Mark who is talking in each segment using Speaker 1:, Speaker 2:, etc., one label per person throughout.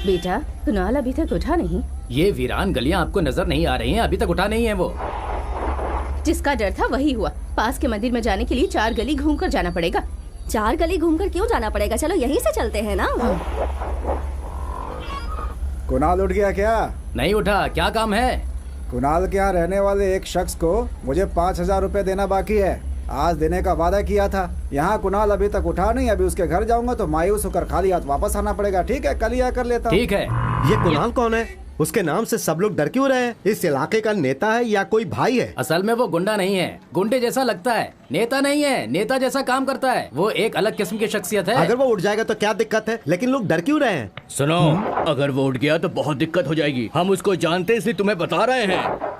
Speaker 1: बेटा, कुणाल अभी तक उठा नहीं?
Speaker 2: ये वीरान गलियां आपको नजर नहीं आ रही हैं? अभी तक उठा नहीं है वो।
Speaker 1: जिसका डर था वही हुआ। पास के मंदिर में जाने के लिए 4 गली घूमकर जाना पड़ेगा।
Speaker 3: 4 गली घूमकर क्यों जाना पड़ेगा? चलो यहीं से चलते हैं ना।
Speaker 4: कुणाल उठ गया क्या?
Speaker 2: नहीं उठा। क्या काम है?
Speaker 4: कुणाल के यहाँ रहने वाले एक शख्स को मुझे 5000 रुपए देना बाकी है। आज देने का वादा किया था। यहाँ कुणाल अभी तक उठा नहीं। अभी उसके घर जाऊंगा तो मायूस होकर खाली हाथ वापस आना पड़ेगा। ठीक है, कल ही आकर लेता हूँ।
Speaker 2: ठीक है।
Speaker 5: ये कुणाल कौन है? उसके नाम से सब लोग डर क्यों रहे हैं? इस इलाके का नेता है या कोई भाई है?
Speaker 2: असल में वो गुंडा नहीं है, गुंडे जैसा लगता है। नेता नहीं है, नेता जैसा काम करता है। वो एक अलग किस्म की शख्सियत है।
Speaker 5: अगर वो उठ जाएगा तो क्या दिक्कत है? लेकिन लोग डर क्यों रहे हैं?
Speaker 6: सुनो, अगर वो उठ गया तो बहुत दिक्कत हो जाएगी। हम उसको जानते हैं, इसलिए तुम्हें बता रहे हैं।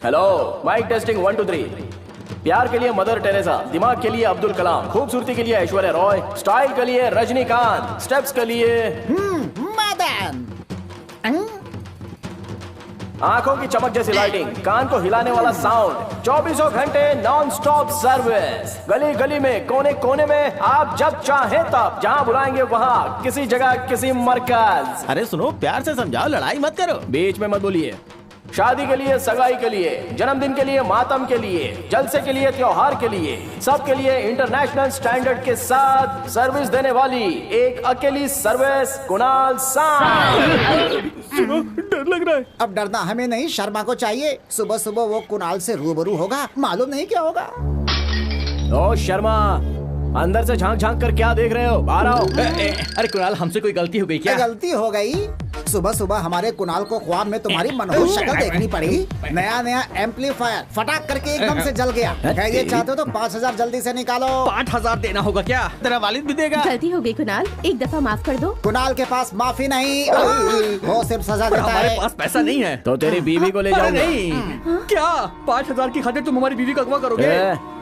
Speaker 7: Hello, mic testing 1 2 3। प्यार के लिए मदर टेरेसा, दिमाग के लिए अब्दुल कलाम, खूबसूरती के लिए ऐश्वर्या रॉय, स्टाइल के लिए रजनीकांत, स्टेप्स के लिए
Speaker 8: मदन,
Speaker 7: आंखों की चमक जैसी लाइटिंग, कान को हिलाने वाला साउंड, 24 घंटे नॉन स्टॉप सर्विस। गली गली में, कोने कोने में, आप जब चाहे तब, जहां बुलाएंगे वहां, किसी जगह किसी मरकज।
Speaker 8: अरे सुनो, प्यार से समझाओ, लड़ाई मत करो।
Speaker 7: बीच में मत बोलिए। शादी के लिए, सगाई के लिए, जन्मदिन के लिए, मातम के लिए, जलसे के लिए, त्योहार के लिए, सबके लिए इंटरनेशनल स्टैंडर्ड के साथ सर्विस देने वाली एक अकेली सर्विस, कुणाल सांड।
Speaker 6: सुनो, डर लग रहा है।
Speaker 8: अब डरना हमें नहीं, शर्मा को चाहिए। सुबह सुबह वो कुणाल से रूबरू होगा, मालूम नहीं क्या होगा।
Speaker 7: ओ शर्मा, अंदर से झांक झांक कर क्या देख रहे हो? बाहर आओ।
Speaker 6: अरे कुणाल, हमसे कोई गलती हो गई क्या?
Speaker 8: गलती हो गई? सुबह सुबह हमारे कुणाल को ख्वाब में तुम्हारी मनोहर शक्ल देखनी पड़ी। नया नया एम्पलीफायर फटाक करके एकदम से जल गया। ये चाहते हो तो 5,000 जल्दी से निकालो।
Speaker 6: 5,000 देना होगा क्या? तेरा वालिद भी देगा?
Speaker 1: गलती हो गई कुणाल, एक दफा माफ कर दो।
Speaker 8: कुणाल के पास माफी नहीं, वो सिर्फ सजा देता
Speaker 6: हमारे
Speaker 8: है।
Speaker 6: पास पैसा नहीं है।
Speaker 7: तो तेरी बीवी को ले
Speaker 6: अरे
Speaker 7: जाऊंगा।
Speaker 6: नहीं, क्या 5,000 की खातिर तुम हमारी बीवी का अगवा करोगे?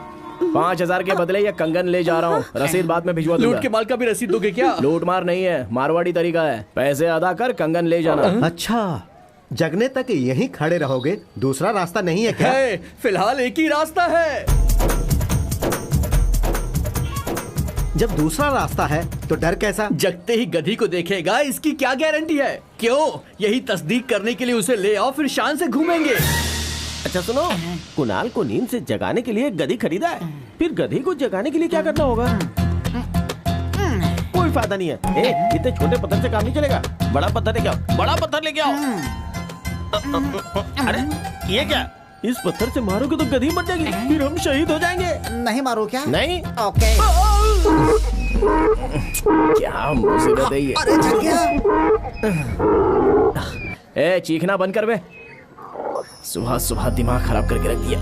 Speaker 7: 5,000 के बदले ये कंगन ले जा रहा हूँ। रसीद बाद में भिजवा दूंगा।
Speaker 6: लूट के माल का भी रसीद दोगे क्या?
Speaker 7: लूट मार नहीं है, मारवाड़ी तरीका है। पैसे अदा कर, कंगन ले जाना।
Speaker 5: अच्छा, जगने तक यहीं खड़े रहोगे? दूसरा रास्ता नहीं है क्या?
Speaker 6: है, फिलहाल एक ही रास्ता है।
Speaker 5: जब दूसरा रास्ता है तो डर कैसा?
Speaker 6: जगते ही गधी को देखेगा, इसकी क्या गारंटी है? क्यों? यही तस्दीक करने के लिए उसे ले आओ, फिर शान से घूमेंगे।
Speaker 9: अच्छा सुनो, कुणाल को नींद से जगाने के लिए गधी खरीदा है, फिर गधी को जगाने के लिए क्या करना होगा? कोई फायदा नहीं है। इतने छोटे पत्थर से काम नहीं चलेगा। बड़ा पत्थर लेके आओ, बड़ा पत्थर लेके आओ। अरे ये क्या? इस पत्थर से मारोगे तो गधी मर जाएगी, फिर हम शहीद हो जाएंगे।
Speaker 8: नहीं मारो क्या?
Speaker 9: नहीं।
Speaker 8: ओके।
Speaker 7: क्या मुसीबत है ये?
Speaker 8: अरे जग गया।
Speaker 7: ए, चीखना बंद कर बे। सुबह सुबह दिमाग खराब करके रख दिया।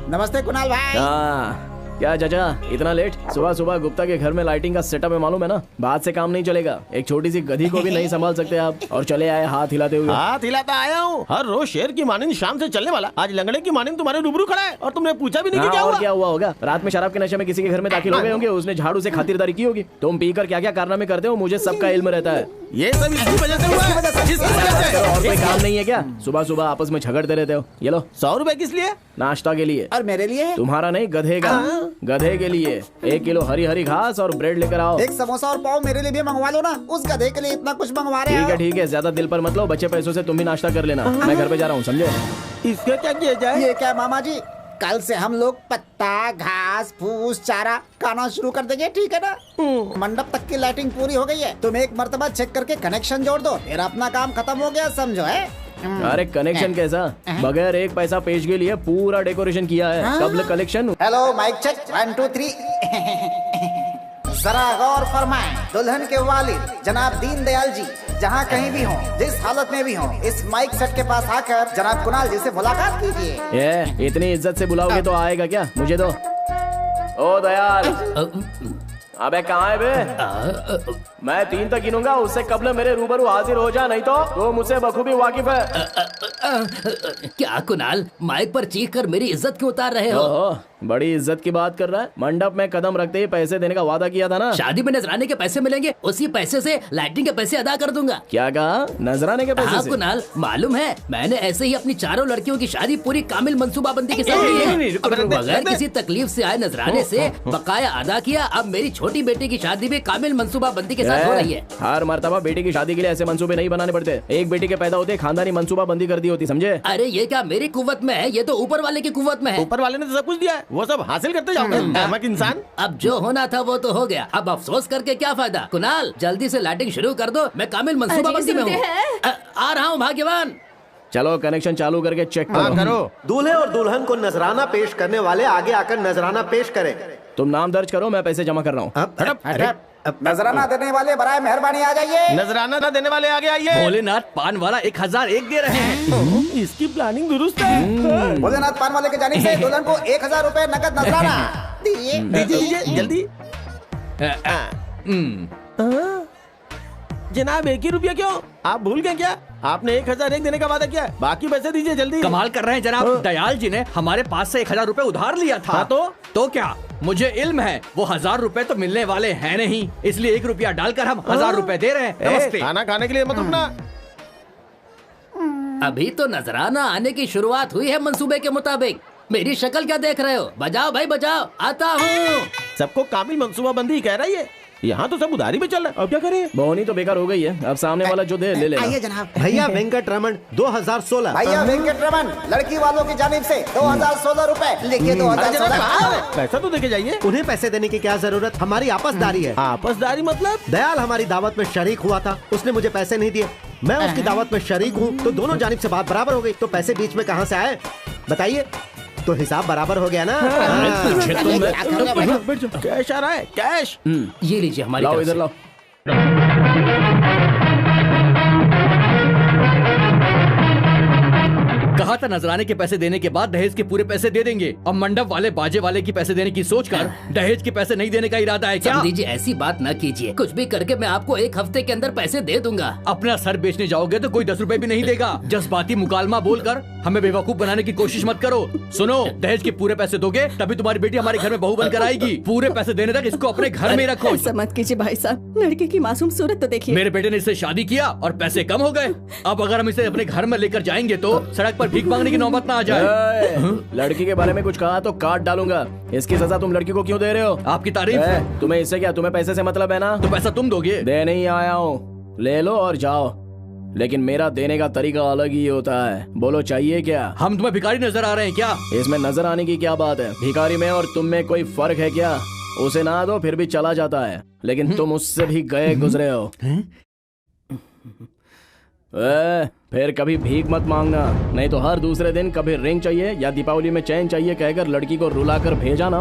Speaker 8: नमस्ते कुणाल भाई।
Speaker 7: क्या चाचा, इतना लेट? सुबह सुबह गुप्ता के घर में लाइटिंग का सेटअप है, मालूम है ना? बात से काम नहीं चलेगा। एक छोटी सी गधी को भी नहीं संभाल सकते आप, और चले आए हाथ हिलाते हुए।
Speaker 9: हाथ हिलाता आया हूँ। हर रोज शेर की मानिंद शाम से चलने वाला, आज लंगड़े की मानिंद तुम्हारे रूबरू खड़ा है और तुमने पूछा भी नहीं कि क्या
Speaker 7: और
Speaker 9: हुआ?
Speaker 7: क्या हुआ होगा? रात में शराब के नशे में किसी के घर में दाखिल हो गए होंगे, उसने झाड़ू से खातिरदारी की होगी। तुम पीकर क्या क्या कारनामे करते हो, मुझे सबका इल्म रहता है।
Speaker 9: ये सब इसकी वजह से हुआ है। इसकी वजह से।
Speaker 7: और कोई काम नहीं है क्या? सुबह सुबह आपस में झगड़ते रहते हो। ये लो
Speaker 9: 100 रुपए किस लिए?
Speaker 7: नाश्ता के लिए।
Speaker 8: और मेरे लिए?
Speaker 7: तुम्हारा नहीं, गधे का। गधे के लिए 1 किलो हरी हरी घास और ब्रेड लेकर आओ।
Speaker 8: एक समोसा और पाव मेरे लिए भी मंगवा लो ना। उस गधे के लिए इतना कुछ मंगवा रहे हो।
Speaker 7: ठीक है, ज्यादा दिल पर मत लो। बचे पैसों से तुम भी नाश्ता कर लेना। मैं घर पे जा रहा हूँ, समझे?
Speaker 9: इसका क्या किया जाए?
Speaker 8: ये क्या मामा जी, कल से हम लोग पत्ता, घास, फूस, चारा खाना शुरू कर देंगे, ठीक है ना? मंडप तक की लाइटिंग पूरी हो गई है। तुम एक मर्तबा चेक करके कनेक्शन जोड़ दो, फिर अपना काम खत्म हो गया, समझो है?
Speaker 7: अरे कनेक्शन कैसा? बगैर एक पैसा पेश के लिए पूरा डेकोरेशन किया है। कब कलेक्शन?
Speaker 8: Hello, mic check 1 2 3। जरा गौर फरमाएं, दुल्हन के वालिद जनाब दीनदयाल जी जहाँ कहीं भी हों, जिस हालत में भी हों, इस माइक सेट के पास आकर जनाब कुणाल जी से मुलाकात कीजिए।
Speaker 7: ये इतनी इज्जत से बुलाओगे तो आएगा क्या? मुझे दो। ओ दयाल, अबे कहाँ है बे? मैं 3 तक गिनूंगा, उससे कबल मेरे रूबरू हाजिर हो जा, नहीं तो मुझसे बखूबी वाकिफ है।
Speaker 2: क्या कुणाल, माइक पर चीख कर मेरी इज्जत क्यों उतार रहे हो?
Speaker 7: ओहो, बड़ी इज्जत की बात कर रहा है। मंडप में कदम रखते ही पैसे देने का वादा किया था ना।
Speaker 2: शादी में नजराने के पैसे मिलेंगे, उसी पैसे से लाइटिंग के पैसे अदा कर दूंगा।
Speaker 7: क्या कहा? नजराने के पैसे
Speaker 2: हाँ
Speaker 7: से?
Speaker 2: कुणाल, मालूम है मैंने ऐसे ही अपनी चारों लड़कियों की शादी पूरी कामिल मंसूबाबंदी के साथ की है। बगैर किसी तकलीफ से आए नजराने से बकाया अदा किया। अब मेरी छोटी बेटी की शादी भी कामिल मंसूबाबंदी के साथ हो रही है।
Speaker 7: हर मर्तबा बेटी की शादी के लिए ऐसे मंसूबे नहीं बनाने पड़ते। एक बेटी के पैदा होते खानदानी मंसूबा बंदी कर दी होती, समझे?
Speaker 2: अरे ये क्या मेरी कुव्वत में है, ये तो ऊपर वाले की कुव्वत में है।
Speaker 9: ऊपर वाले ने तो सब कुछ दिया है, वो सब हासिल करते जाओगे। अहमक इंसान।
Speaker 2: अब जो होना था वो तो हो गया, अब अफसोस करके क्या फायदा? कुणाल जल्दी से लाइटिंग शुरू कर दो, मैं कामिल मंसूबाबंदी में हूँ। आ रहा हूँ भाग्यवान।
Speaker 7: चलो कनेक्शन चालू करके चेक करो।
Speaker 5: दूल्हे और दुल्हन को नजराना पेश करने वाले आगे आकर नजराना पेश करें।
Speaker 7: तुम नाम दर्ज करो, मैं पैसे जमा कर रहा हूँ।
Speaker 8: नजराना देने वाले बराए मेहरबानी आ जाइए।
Speaker 9: नजराना ना देने वाले आगे आइए।
Speaker 6: भोलेनाथ पान वाला 1001 दे रहे हैं।
Speaker 9: इसकी प्लानिंग दुरुस्त है।
Speaker 8: भोलेनाथ पान वाले की जानिब से दुल्हन को 1000 रुपए नकद नजराना दीजिए।
Speaker 9: दीजिए जल्दी। जनाब 1 ही रुपया क्यों? आप भूल गए क्या? आपने 1001 देने का वादा किया है, बाकी पैसे दीजिए जल्दी।
Speaker 6: कमाल कर रहे हैं जनाब, दयाल जी ने हमारे पास से 1000 रुपए उधार लिया था। तो क्या? मुझे इल्म है वो 1000 रुपए तो मिलने वाले हैं नहीं, इसलिए 1 रुपया डालकर हम 1000 रुपए दे रहे हैं। नमस्ते।
Speaker 9: खाना खाने के लिए मत रुकना।
Speaker 2: अभी तो नजराना आने की शुरुआत हुई है मंसूबे के मुताबिक। मेरी शक्ल क्या देख रहे हो? बजाओ भाई बजाओ, आता हूँ।
Speaker 9: सबको कामिल मंसूबाबंदी कह रही है। यहाँ तो सब उधारी पे चल रहा है, अब क्या करें?
Speaker 7: बोनी तो बेकार हो गई है, अब सामने वाला जो दे ले लेना।
Speaker 8: आइए जनाब।
Speaker 5: भैया वेंकट रमन 2016।
Speaker 8: भैया वेंकट रमन लड़की वालों की जानिब से 2016 रुपए लिखिए। 2016
Speaker 9: पैसा तो देके जाइए।
Speaker 5: उन्हें पैसे देने की क्या जरूरत, हमारी आपसदारी है।
Speaker 9: आपसदारी मतलब?
Speaker 5: दयाल हमारी दावत में शरीक हुआ था, उसने मुझे पैसे नहीं दिए, मैं उसकी दावत में शरीक हूँ, तो दोनों जानिब से बात बराबर हो गई, तो पैसे बीच में कहाँ से आए बताइए? तो हिसाब बराबर हो गया ना।
Speaker 9: कैश आ रहा है, कैश।
Speaker 2: ये लीजिए हमारी
Speaker 7: लाओ
Speaker 2: तरफ
Speaker 7: इधर
Speaker 2: से।
Speaker 7: लाओ।
Speaker 6: कहा था नजराने के पैसे देने के बाद दहेज के पूरे पैसे दे देंगे। अब मंडप वाले बाजे वाले की पैसे देने की सोचकर दहेज के पैसे नहीं देने का इरादा है क्या?
Speaker 2: समझी जी, ऐसी बात न कीजिए, कुछ भी करके मैं आपको 1 हफ्ते के अंदर पैसे दे दूंगा।
Speaker 6: अपना सर बेचने जाओगे तो कोई 10 रुपए भी नहीं देगा। जज्बाती मुकालमा बोलकर हमें बेवकूफ बनाने की कोशिश मत करो। सुनो, दहेज के पूरे पैसे दोगे तभी तुम्हारी बेटी हमारे घर में बहू बनकर आएगी। पूरे पैसे देने तक इसको अपने घर में रखो।
Speaker 10: ऐसा मत कीजिए भाई साहब, लड़के की मासूम सूरत तो देखिए।
Speaker 6: मेरे बेटे ने इससे शादी किया और पैसे कम हो गए। अब अगर हम इसे अपने घर में लेकर जाएंगे तो सड़क पर भीख मांगने की नौबत ना आ जाए।
Speaker 7: लड़की के बारे में कुछ कहा तो काट डालूंगा। इसकी सजा तुम लड़की को क्यों दे रहे हो?
Speaker 6: आपकी तारीफ।
Speaker 7: तुम्हें इससे क्या, तुम्हें पैसे से मतलब है ना?
Speaker 6: तो पैसा तुम दोगे?
Speaker 7: दे नहीं आया हूँ, ले लो और जाओ। लेकिन मेरा देने का तरीका अलग ही होता है। बोलो चाहिए क्या?
Speaker 6: हम तुम्हें भिखारी नजर आ रहे हैं क्या?
Speaker 7: इसमें नजर आने की क्या बात है? भिखारी में और तुम में कोई फर्क है क्या? उसे ना दो फिर भी चला जाता है, लेकिन तुम उससे भी गए गुजरे हो। फिर कभी भीख मत मांगना, नहीं तो हर दूसरे दिन कभी रिंग चाहिए या दीपावली में चैन चाहिए कहकर लड़की को रुलाकर भेजा ना,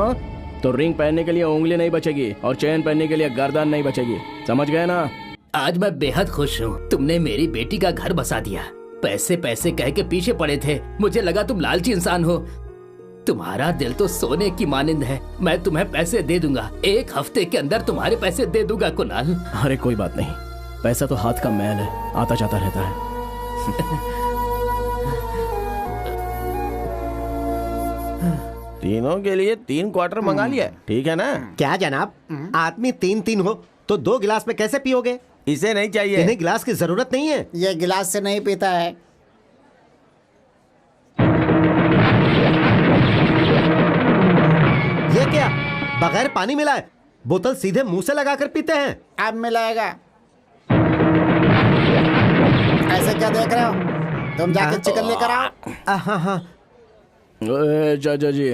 Speaker 7: तो रिंग पहनने के लिए उंगली नहीं बचेगी और चैन पहनने के लिए गर्दन नहीं बचेगी। समझ गए ना?
Speaker 2: आज मैं बेहद खुश हूँ, तुमने मेरी बेटी का घर बसा दिया। पैसे पैसे कह के पीछे पड़े थे, मुझे लगा तुम लालची इंसान हो। तुम्हारा दिल तो सोने की मानिंद है। मैं तुम्हें पैसे दे दूंगा, 1 हफ्ते के अंदर तुम्हारे पैसे दे दूंगा कुणाल।
Speaker 7: अरे कोई बात नहीं, पैसा तो हाथ का मैल है, आता जाता रहता है।
Speaker 9: तीनों के लिए 3 क्वार्टर मंगा लिया, ठीक है ना?
Speaker 5: क्या जनाब, आदमी 3-3 हो तो 2 गिलास में कैसे पियोगे?
Speaker 9: इसे नहीं चाहिए।
Speaker 5: इन्हें गिलास की जरूरत नहीं है।
Speaker 8: ये गिलास से नहीं पीता है।
Speaker 5: ये क्या, बगैर पानी मिलाए बोतल सीधे मुंह से लगाकर पीते हैं?
Speaker 8: अब मिलाएगा। ऐसे क्या देख रहे हो? तुम जाके चिकन लेकर आओ।
Speaker 5: हाँ।
Speaker 7: चाचा जी,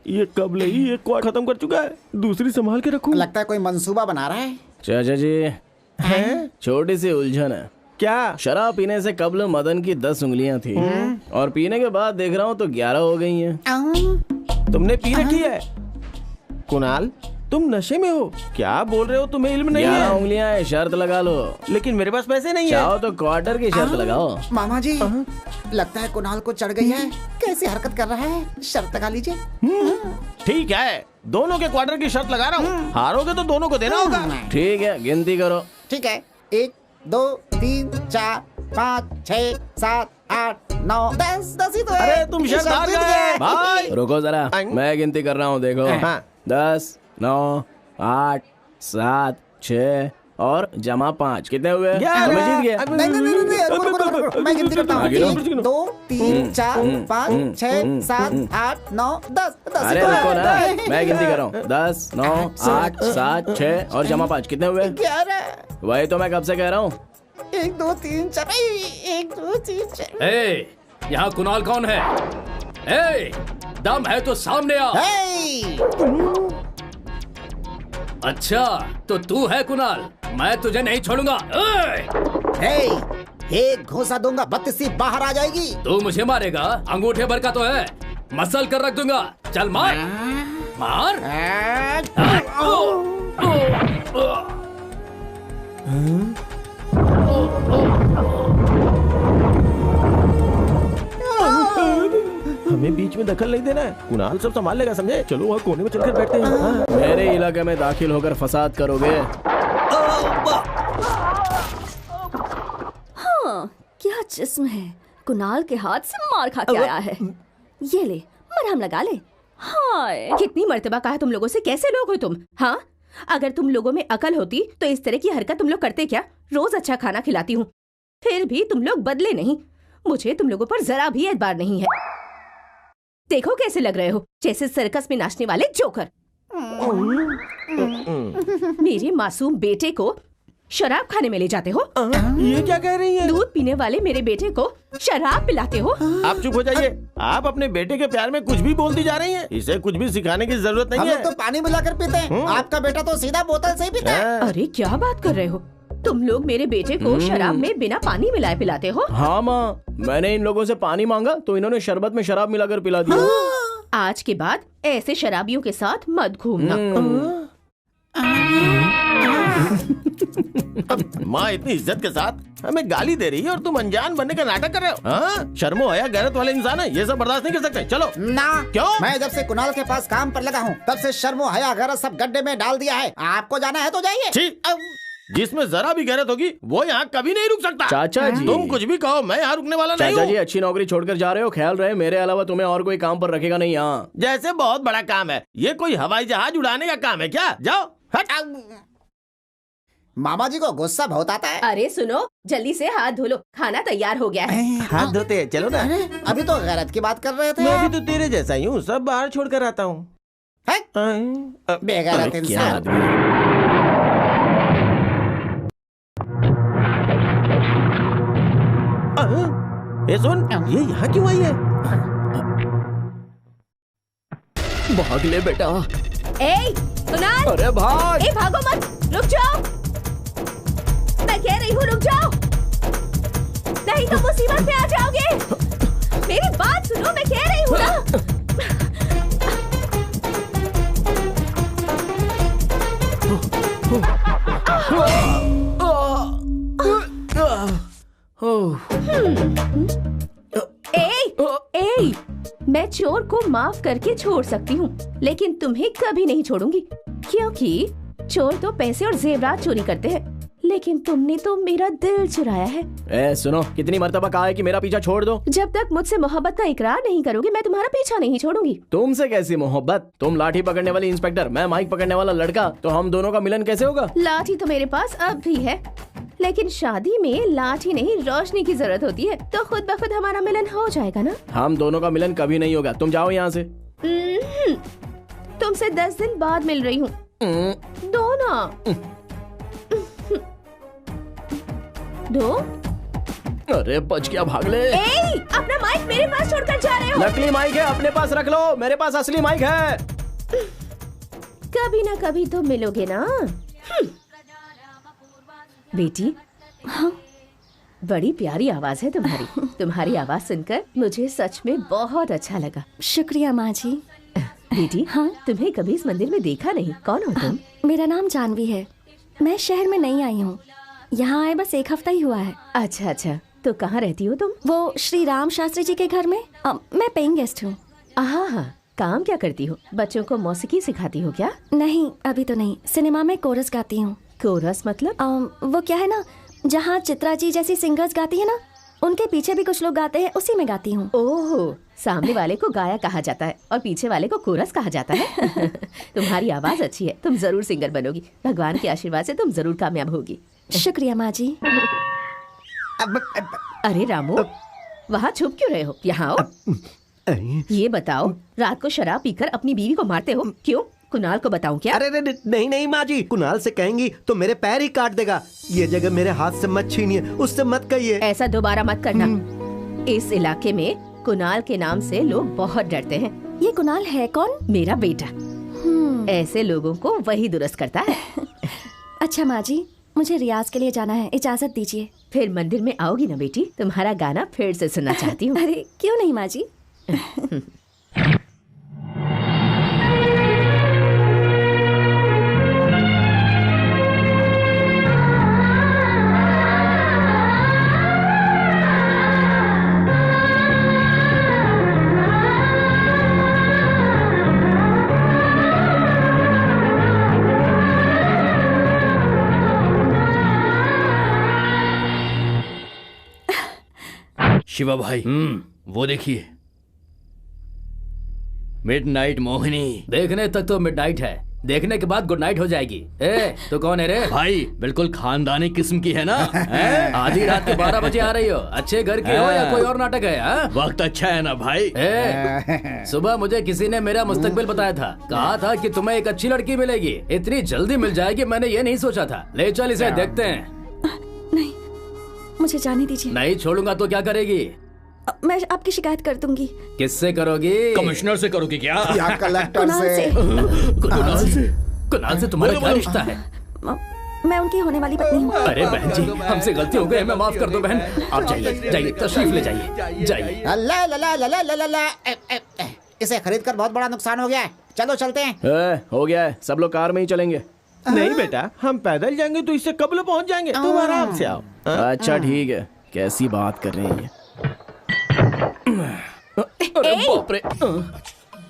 Speaker 9: ये कब ले ही 1 क्वार्टर खत्म कर चुका है, दूसरी संभाल के रखूं।
Speaker 8: लगता है कोई मंसूबा बना रहा है।
Speaker 7: चाचा जी, छोटी सी उलझन है।
Speaker 9: क्या?
Speaker 7: शराब पीने से कबल मदन की 10 उंगलियां थी और पीने के बाद देख रहा हूँ तो 11 हो गई हैं।
Speaker 9: तुमने पी रखी है? कुणाल, तुम नशे में हो? क्या बोल रहे हो, तुम्हें इल्म नहीं
Speaker 7: 11
Speaker 9: है?
Speaker 7: उंगलियां हैं, शर्त लगा लो।
Speaker 9: लेकिन मेरे पास पैसे नहीं है।
Speaker 7: चाहो तो क्वार्टर की शर्त लगाओ।
Speaker 8: मामा जी, लगता है कुणाल को चढ़ गई है। कैसी हरकत कर रहा है, शर्त लगा लीजिए।
Speaker 9: ठीक है, दोनों के क्वार्टर की शर्त लगा रहा हूँ। हारोगे तो दोनों को देना होगा।
Speaker 7: ठीक है, गिनती करो।
Speaker 8: ठीक है, 1 2 3 4 5 6 7 8 9 10 10 ही तो है।
Speaker 9: अरे तुम शर्त हार गए भाई।
Speaker 7: रुको जरा, मैं गिनती कर रहा हूँ, देखो।
Speaker 9: हाँ।
Speaker 7: 10 9 8 7 6 और जमा 5 कितने हुए? मैं जीत गया।
Speaker 8: नहीं, रुको, मैं गिनती करता हूँ। 1 2 3 4 5 6 7 8 9 10 10
Speaker 7: अरे रुको ना, मैं गिनती कर रहा हूँ। 10 9 8 7 6 और जमा 5 कितने हुए?
Speaker 8: 11।
Speaker 7: वही तो मैं कब से कह रहा हूँ।
Speaker 8: 1 2 3 4 1 2 3 4।
Speaker 2: यहाँ कुणाल कौन है? दम है तो सामने आ। अच्छा, तो तू है कुणाल, मैं तुझे नहीं छोड़ूंगा।
Speaker 8: एक घोसा दूंगा, 32 बाहर आ जाएगी।
Speaker 2: तू मुझे मारेगा? अंगूठे भर का तो है, मसल कर रख दूंगा। चल मार मार।
Speaker 9: हमें बीच में दखल नहीं देना है, कुणाल सब संभाल लेगा, समझे? चलो वहाँ कोने में चलकर बैठते हैं।
Speaker 7: मेरे इलाके में दाखिल होकर फसाद करोगे?
Speaker 3: हाँ, क्या जिस्म है, कुणाल के हाथ से मार खा के आया है। ये ले, मरहम लगा ले। हाय,
Speaker 1: कितनी मर्तबा कहा तुम लोगों से, कैसे लोग हो तुम? हाँ, अगर तुम लोगों में अकल होती तो इस तरह की हरकत तुम लोग करते क्या? रोज अच्छा खाना खिलाती हूँ, फिर भी तुम लोग बदले नहीं। मुझे तुम लोगों पर जरा भी एतबार नहीं है। देखो कैसे लग रहे हो, जैसे सर्कस में नाचने वाले जोकर। मेरे मासूम बेटे को शराब खाने में ले जाते हो?
Speaker 9: ये क्या कह रही है?
Speaker 1: दूध पीने वाले मेरे बेटे को शराब पिलाते हो?
Speaker 9: आप चुप हो जाइए। आप अपने बेटे के प्यार में कुछ भी बोलती जा रही हैं। इसे कुछ भी सिखाने की जरूरत नहीं
Speaker 8: हम
Speaker 9: है।
Speaker 8: लोग तो पानी मिलाकर पीते हैं, आपका बेटा तो सीधा बोतल से ही पीता है।
Speaker 1: अरे क्या बात कर रहे हो? तुम लोग मेरे बेटे को शराब में बिना पानी मिलाए पिलाते हो?
Speaker 7: हाँ माँ, मैंने इन लोगों से पानी मांगा तो इन्होंने शरबत में शराब मिलाकर पिला दिया।
Speaker 1: आज के बाद ऐसे शराबियों के साथ मत घूमना।
Speaker 9: माँ इतनी इज्जत के साथ हमें गाली दे रही है और तुम अनजान बनने का नाटक कर रहे हो। हाँ? शर्मो आया, गैरत वाले इंसान है, ये सब बर्दाश्त नहीं कर सकते। चलो
Speaker 8: ना।
Speaker 9: क्यों?
Speaker 8: मैं जब से कुणाल के पास काम पर लगा हूँ तब से शर्मो हया गैरत सब गड्ढे में डाल दिया है। आपको जाना है तो जाइए।
Speaker 9: छी, जिसमें जरा भी गैरत होगी वो यहाँ कभी नहीं रुक सकता।
Speaker 7: चाचा जी,
Speaker 9: तुम कुछ भी कहो, मैं यहाँ रुकने वाला नहीं
Speaker 7: चाचा जी
Speaker 9: हूँ।
Speaker 7: अच्छी नौकरी छोड़कर जा रहे हो, ख्याल रहे मेरे अलावा तुम्हें और कोई काम पर रखेगा नहीं यहाँ।
Speaker 9: जैसे बहुत बड़ा काम है, ये कोई हवाई जहाज उड़ाने का काम है क्या? जाओ हट।
Speaker 8: मामा जी को गुस्सा बहुत आता है।
Speaker 1: अरे सुनो, जल्दी से हाथ धो लो, खाना तैयार हो गया है।
Speaker 9: हाथ धोते हैं, चलो ना।
Speaker 8: अभी तो गैरत की बात कर रहे थे।
Speaker 9: मैं भी तो तेरे जैसा ही हूँ, सब बाहर छोड़ कर आता हूँ।
Speaker 8: बेगैरत
Speaker 9: क्या
Speaker 8: इंसान।
Speaker 9: आदमी। ये सुन, ये यहाँ क्यों आई है?
Speaker 7: भाग ले बेटा।
Speaker 1: ए, कुणाल!
Speaker 7: अरे भाग!
Speaker 1: ए, भागो मत, रुक जाओ। मैं कह रही हूँ रुक जाओ, नहीं तो मुसीबत में आ जाओगे। मेरी बात सुनो, मैं कह रही हूँ ना। ए, मैं चोर को माफ करके छोड़ सकती हूँ, लेकिन तुम्हें कभी नहीं छोड़ूंगी, क्योंकि चोर तो पैसे और जेवरात चोरी करते हैं, लेकिन तुमने तो मेरा दिल चुराया है।
Speaker 7: ए सुनो, कितनी मर्तबा कहा है कि मेरा पीछा छोड़ दो।
Speaker 1: जब तक मुझसे मोहब्बत का इकरार नहीं करोगे, मैं तुम्हारा पीछा नहीं छोड़ूंगी।
Speaker 7: तुमसे कैसी मोहब्बत? तुम लाठी पकड़ने वाली इंस्पेक्टर, मैं माइक पकड़ने वाला लड़का, तो हम दोनों का मिलन कैसे होगा?
Speaker 1: लाठी तो मेरे पास अब भी है, लेकिन शादी में लाठी नहीं रोशनी की जरूरत होती है, तो खुद ब खुद हमारा मिलन हो जाएगा ना।
Speaker 7: हम दोनों का मिलन कभी नहीं होगा, तुम जाओ यहाँ से।
Speaker 1: तुमसे 10 दिन बाद मिल रही हूँ, दो ना। दो।
Speaker 7: अरे बच गया, भाग ले।
Speaker 1: ए, अपना माइक मेरे पास छोड़कर जा रहे हो।
Speaker 7: नकली माइक है, अपने पास रख लो, मेरे पास असली माइक है।
Speaker 1: कभी ना कभी तो मिलोगे ना। बेटी,
Speaker 3: हाँ?
Speaker 1: बड़ी प्यारी आवाज है तुम्हारी। तुम्हारी आवाज सुनकर मुझे सच में बहुत अच्छा लगा।
Speaker 3: शुक्रिया माँ जी।
Speaker 1: बेटी,
Speaker 3: हाँ?
Speaker 1: तुम्हें कभी इस मंदिर में देखा नहीं। कौन हो तुम?
Speaker 3: मेरा नाम जानवी है, मैं शहर में नई आई हूँ, यहाँ आए बस 1 हफ्ता ही हुआ है।
Speaker 1: अच्छा अच्छा, तो कहाँ रहती हो तुम?
Speaker 3: वो श्री राम शास्त्री जी के घर में। मैं पेइंग गेस्ट हूँ।
Speaker 1: हाँ, काम क्या करती हो? बच्चों को मौसीकी सिखाती हो क्या?
Speaker 3: नहीं, अभी तो नहीं, सिनेमा में कोरस गाती हूँ।
Speaker 1: कोरस मतलब?
Speaker 3: वो क्या है ना, जहाँ चित्रा जी जैसी सिंगर्स गाती है ना, उनके पीछे भी कुछ लोग गाते हैं, उसी में गाती हूँ।
Speaker 1: ओह, सामने वाले को गाया कहा जाता है और पीछे वाले को कोरस कहा जाता है। तुम्हारी आवाज अच्छी है, तुम जरूर सिंगर बनोगी। भगवान के आशीर्वाद से तुम जरूर कामयाब होगी।
Speaker 3: शुक्रिया माँ जी।
Speaker 1: अरे रामू, वहाँ छुप क्यों रहे हो? यहाँ आओ। ये बताओ, रात को शराब पीकर अपनी बीवी को मारते हो क्यों? कुणाल को बताऊं क्या?
Speaker 5: अरे नहीं नहीं माँ जी, कुणाल से कहेंगी तो मेरे पैर ही काट देगा। ये जगह मेरे हाथ से मत छीनिए, उससे मत कहिए।
Speaker 1: ऐसा दोबारा मत करना। इस इलाके में कुणाल के नाम से लोग बहुत डरते हैं।
Speaker 3: ये कुणाल है कौन?
Speaker 1: मेरा बेटा। ऐसे लोगों को वही दुरुस्त करता है।
Speaker 3: अच्छा माँ जी, मुझे रियाज के लिए जाना है, इजाजत दीजिए।
Speaker 1: फिर मंदिर में आओगी ना बेटी? तुम्हारा गाना फिर से सुनना चाहती हूँ।
Speaker 3: अरे क्यों नहीं माँ जी।
Speaker 6: शिवा भाई, वो देखिए, मिडनाइट मोहिनी।
Speaker 2: देखने तक तो मिडनाइट है, देखने के बाद गुड नाइट हो जाएगी। ए, तो कौन है रे?
Speaker 6: भाई बिल्कुल खानदानी किस्म की है ना।
Speaker 2: आधी रात के 12 बजे आ रही हो? अच्छे घर के हो या कोई और नाटक है?
Speaker 6: वक्त अच्छा है ना भाई।
Speaker 2: सुबह मुझे किसी ने मेरा मुस्तकबिल बताया था, कहा था कि तुम्हें एक अच्छी लड़की मिलेगी, इतनी जल्दी मिल जाएगी, मैंने ये नहीं सोचा था। ले चल इसे देखते हैं।
Speaker 3: नहीं, मुझे जाने दीजिए।
Speaker 2: नहीं छोड़ूंगा तो क्या करेगी?
Speaker 3: मैं आपकी शिकायत कर दूंगी।
Speaker 2: किससे करोगी?
Speaker 6: कमिश्नर से करोगी क्या?
Speaker 8: या कलेक्टर से?
Speaker 2: कुणाल से तुम्हारा क्या रिश्ता है?
Speaker 3: मैं उनकी होने वाली पत्नी हूँ।
Speaker 2: अरे बहन जी, हमसे गलती हो गई, हमें माफ कर दो बहन। आप जाइए जाइए, तशरीफ ले जाइए जाइए।
Speaker 8: अल्लाह ला ला ला ला ला। इसे खरीद कर बहुत बड़ा नुकसान हो गया है, चलो चलते हैं।
Speaker 9: हो गया है, सब लोग कार में ही चलेंगे। नहीं बेटा, हम पैदल जाएंगे तो इससे कब पहुंच जाएंगे, तुम आराम से आओ। अच्छा ठीक है, कैसी बात कर रही है?
Speaker 2: अरे बाप रे।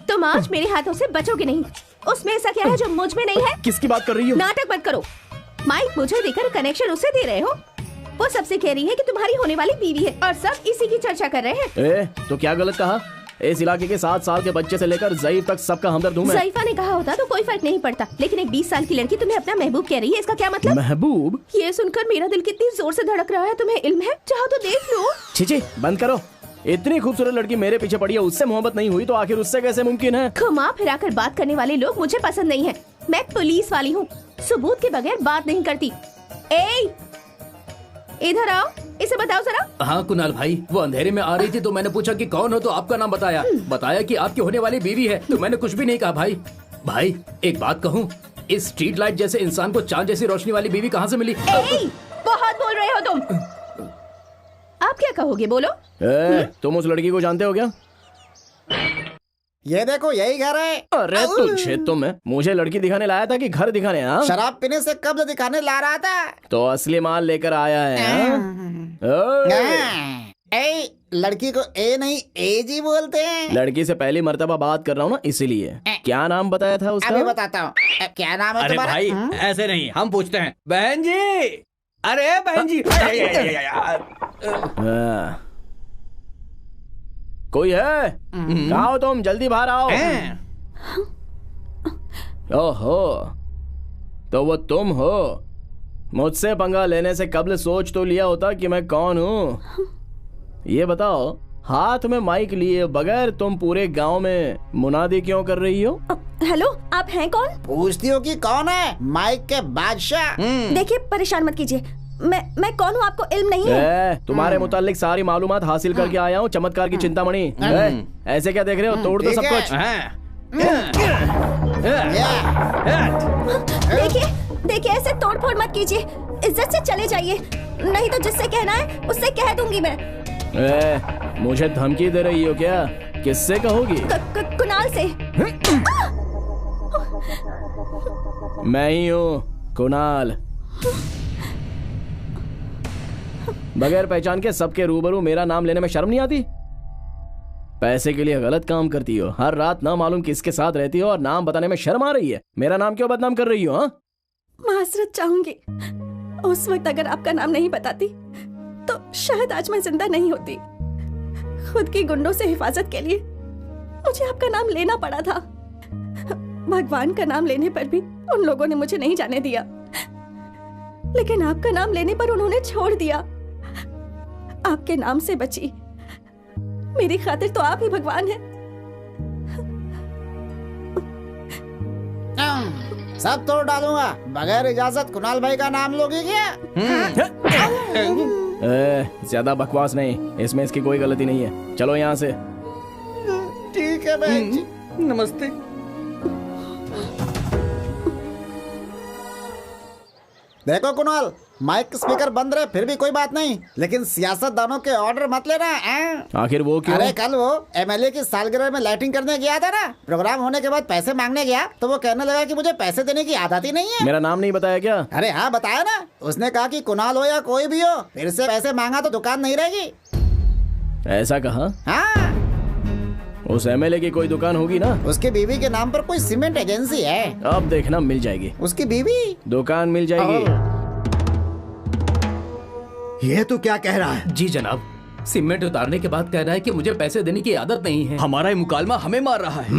Speaker 1: तुम आज मेरे हाथों से बचोगे नहीं। उसमें ऐसा क्या है जो मुझ में नहीं है?
Speaker 9: किसकी बात कर रही हो?
Speaker 1: नाटक मत करो। माइक मुझे देकर कनेक्शन उसे दे रहे हो। वो सबसे कह रही है कि तुम्हारी होने वाली बीवी है और सब इसी की चर्चा कर रहे हैं।
Speaker 9: तो क्या गलत कहा? इस इलाके के 7 साल के बच्चे से लेकर ज़ईफ तक सबका हमदर्द हूं मैं।
Speaker 1: ज़ईफा ने कहा होता तो कोई फर्क नहीं पड़ता, लेकिन एक 20 साल की लड़की तुम्हें अपना महबूब कह रही है, इसका क्या मतलब?
Speaker 9: महबूब?
Speaker 1: ये सुनकर मेरा दिल कितनी जोर से धड़क रहा है, तुम्हें इल्म है? चाहो तो देख लो।
Speaker 9: छी बंद करो। इतनी खूबसूरत लड़की मेरे पीछे पड़ी है, उससे मोहब्बत नहीं हुई तो आखिर उससे कैसे मुमकिन है?
Speaker 1: घुमा फिरा कर बात करने वाले लोग मुझे पसंद नहीं है। मैं पुलिस वाली हूँ, सबूत के बगैर बात नहीं करती। इधर आओ, इसे बताओ जरा।
Speaker 2: हाँ कुणाल भाई, वो अंधेरे में आ रही थी तो मैंने पूछा कि कौन हो, तो आपका नाम बताया, बताया कि आपकी होने वाली बीवी है, तो मैंने कुछ भी नहीं कहा। भाई भाई एक बात कहूँ, इस स्ट्रीट लाइट जैसे इंसान को चांद जैसी रोशनी वाली बीवी कहाँ से मिली?
Speaker 1: बहुत बोल रहे हो तुम। आप क्या कहोगे, बोलो।
Speaker 9: तुम उस लड़की को जानते हो क्या?
Speaker 8: ये देखो, यही घर है।
Speaker 9: अरे तुझे तो मैं मुझे लड़की दिखाने लाया था कि घर दिखाने? हाँ,
Speaker 8: शराब पीने से कब्ज दिखाने ला रहा था।
Speaker 9: तो असली माल लेकर आया है।
Speaker 8: लड़की को ए नहीं ए जी बोलते हैं।
Speaker 9: लड़की से पहली मर्तबा बात कर रहा हूँ ना, इसीलिए। क्या नाम बताया था उसका?
Speaker 8: अभी बताता हूँ। क्या नाम है तुम्हारा?
Speaker 6: अरे भाई ऐसे नहीं, हम पूछते हैं। बहन जी, अरे बहन जी।
Speaker 9: कोई है? कहाँ हो तुम? जल्दी बाहर आओ। ओहो, तो वो तुम हो। मुझसे पंगा लेने से कबल सोच तो लिया होता कि मैं कौन हूँ। ये बताओ, हाथ में माइक लिए बगैर तुम पूरे गांव में मुनादी क्यों कर रही हो?
Speaker 3: हेलो, आप हैं कौन?
Speaker 8: पूछती हो कि कौन है? माइक के बादशाह।
Speaker 3: देखिए, परेशान मत कीजिए। मैं कौन हूँ आपको इल्म नहीं है?
Speaker 9: तुम्हारे मुतालिक सारी मालूमात हासिल करके आया हूँ, चमत्कार की चिंतामणि। ऐसे क्या देख रहे हो? तोड़ दो सब कुछ।
Speaker 3: देखिए, ऐसे तोड़ फोड़ मत कीजिए, इज्जत से चले जाइए, नहीं तो जिससे कहना है उससे कह दूंगी मैं।
Speaker 9: मुझे धमकी दे रही हो क्या? किससे कहोगी?
Speaker 3: कुणाल से।
Speaker 9: मैं ही हूँ, कुणाल। बगैर पहचान के सबके रूबरू मेरा नाम लेने में शर्म नहीं आती? पैसे के लिए गलत काम करती हो, हर रात ना मालूम किसके साथ रहती हो और नाम बताने में शर्म आ रही है। मेरा नाम क्यों बदनाम कर रही हो? हाँ,
Speaker 10: माजरत चाहूंगी। उस वक्त अगर आपका नाम नहीं बताती तो शायद आज मैं जिंदा नहीं होती। खुद की गुंडों से हिफाजत के लिए मुझे आपका नाम लेना पड़ा था। भगवान का नाम लेने पर भी उन लोगों ने मुझे नहीं जाने दिया, लेकिन आपका नाम लेने पर उन्होंने छोड़ दिया। आपके नाम से बची, मेरी खातिर तो आप ही भगवान हैं।
Speaker 8: सब तोड़ डालूंगा। बगैर इजाजत कुणाल भाई का नाम लोगे क्या?
Speaker 9: ज्यादा बकवास नहीं, इसमें इसकी कोई गलती नहीं है। चलो यहाँ से।
Speaker 8: ठीक है बहन जी।
Speaker 6: नमस्ते।
Speaker 8: देखो कुणाल, माइक स्पीकर बंद रहे फिर भी कोई बात नहीं, लेकिन सियासतदानों के ऑर्डर मत लेना।
Speaker 9: आखिर वो क्यों?
Speaker 8: अरे कल वो एमएलए की सालगिरह में लाइटिंग करने गया था ना, प्रोग्राम होने के बाद पैसे मांगने गया तो वो कहने लगा कि मुझे पैसे देने की आदत ही नहीं है।
Speaker 9: मेरा नाम नहीं बताया क्या?
Speaker 8: अरे हाँ बताया ना, उसने कहा कि कुणाल हो या कोई भी हो, फिर से पैसे मांगा तो दुकान नहीं रहेगी।
Speaker 9: ऐसा कहा?
Speaker 8: हाँ।
Speaker 9: उस एमएलए की कोई दुकान होगी ना?
Speaker 8: उसकी बीवी के नाम पर कोई सीमेंट एजेंसी है।
Speaker 9: अब देखना मिल जाएगी।
Speaker 8: उसकी बीवी?
Speaker 9: दुकान मिल जाएगी।
Speaker 5: ये तो क्या कह रहा है?
Speaker 2: जी जनाब, सीमेंट उतारने के बाद कह रहा है कि मुझे पैसे देने की आदत नहीं है।
Speaker 6: हमारा ही मुकालमा हमें मार रहा है।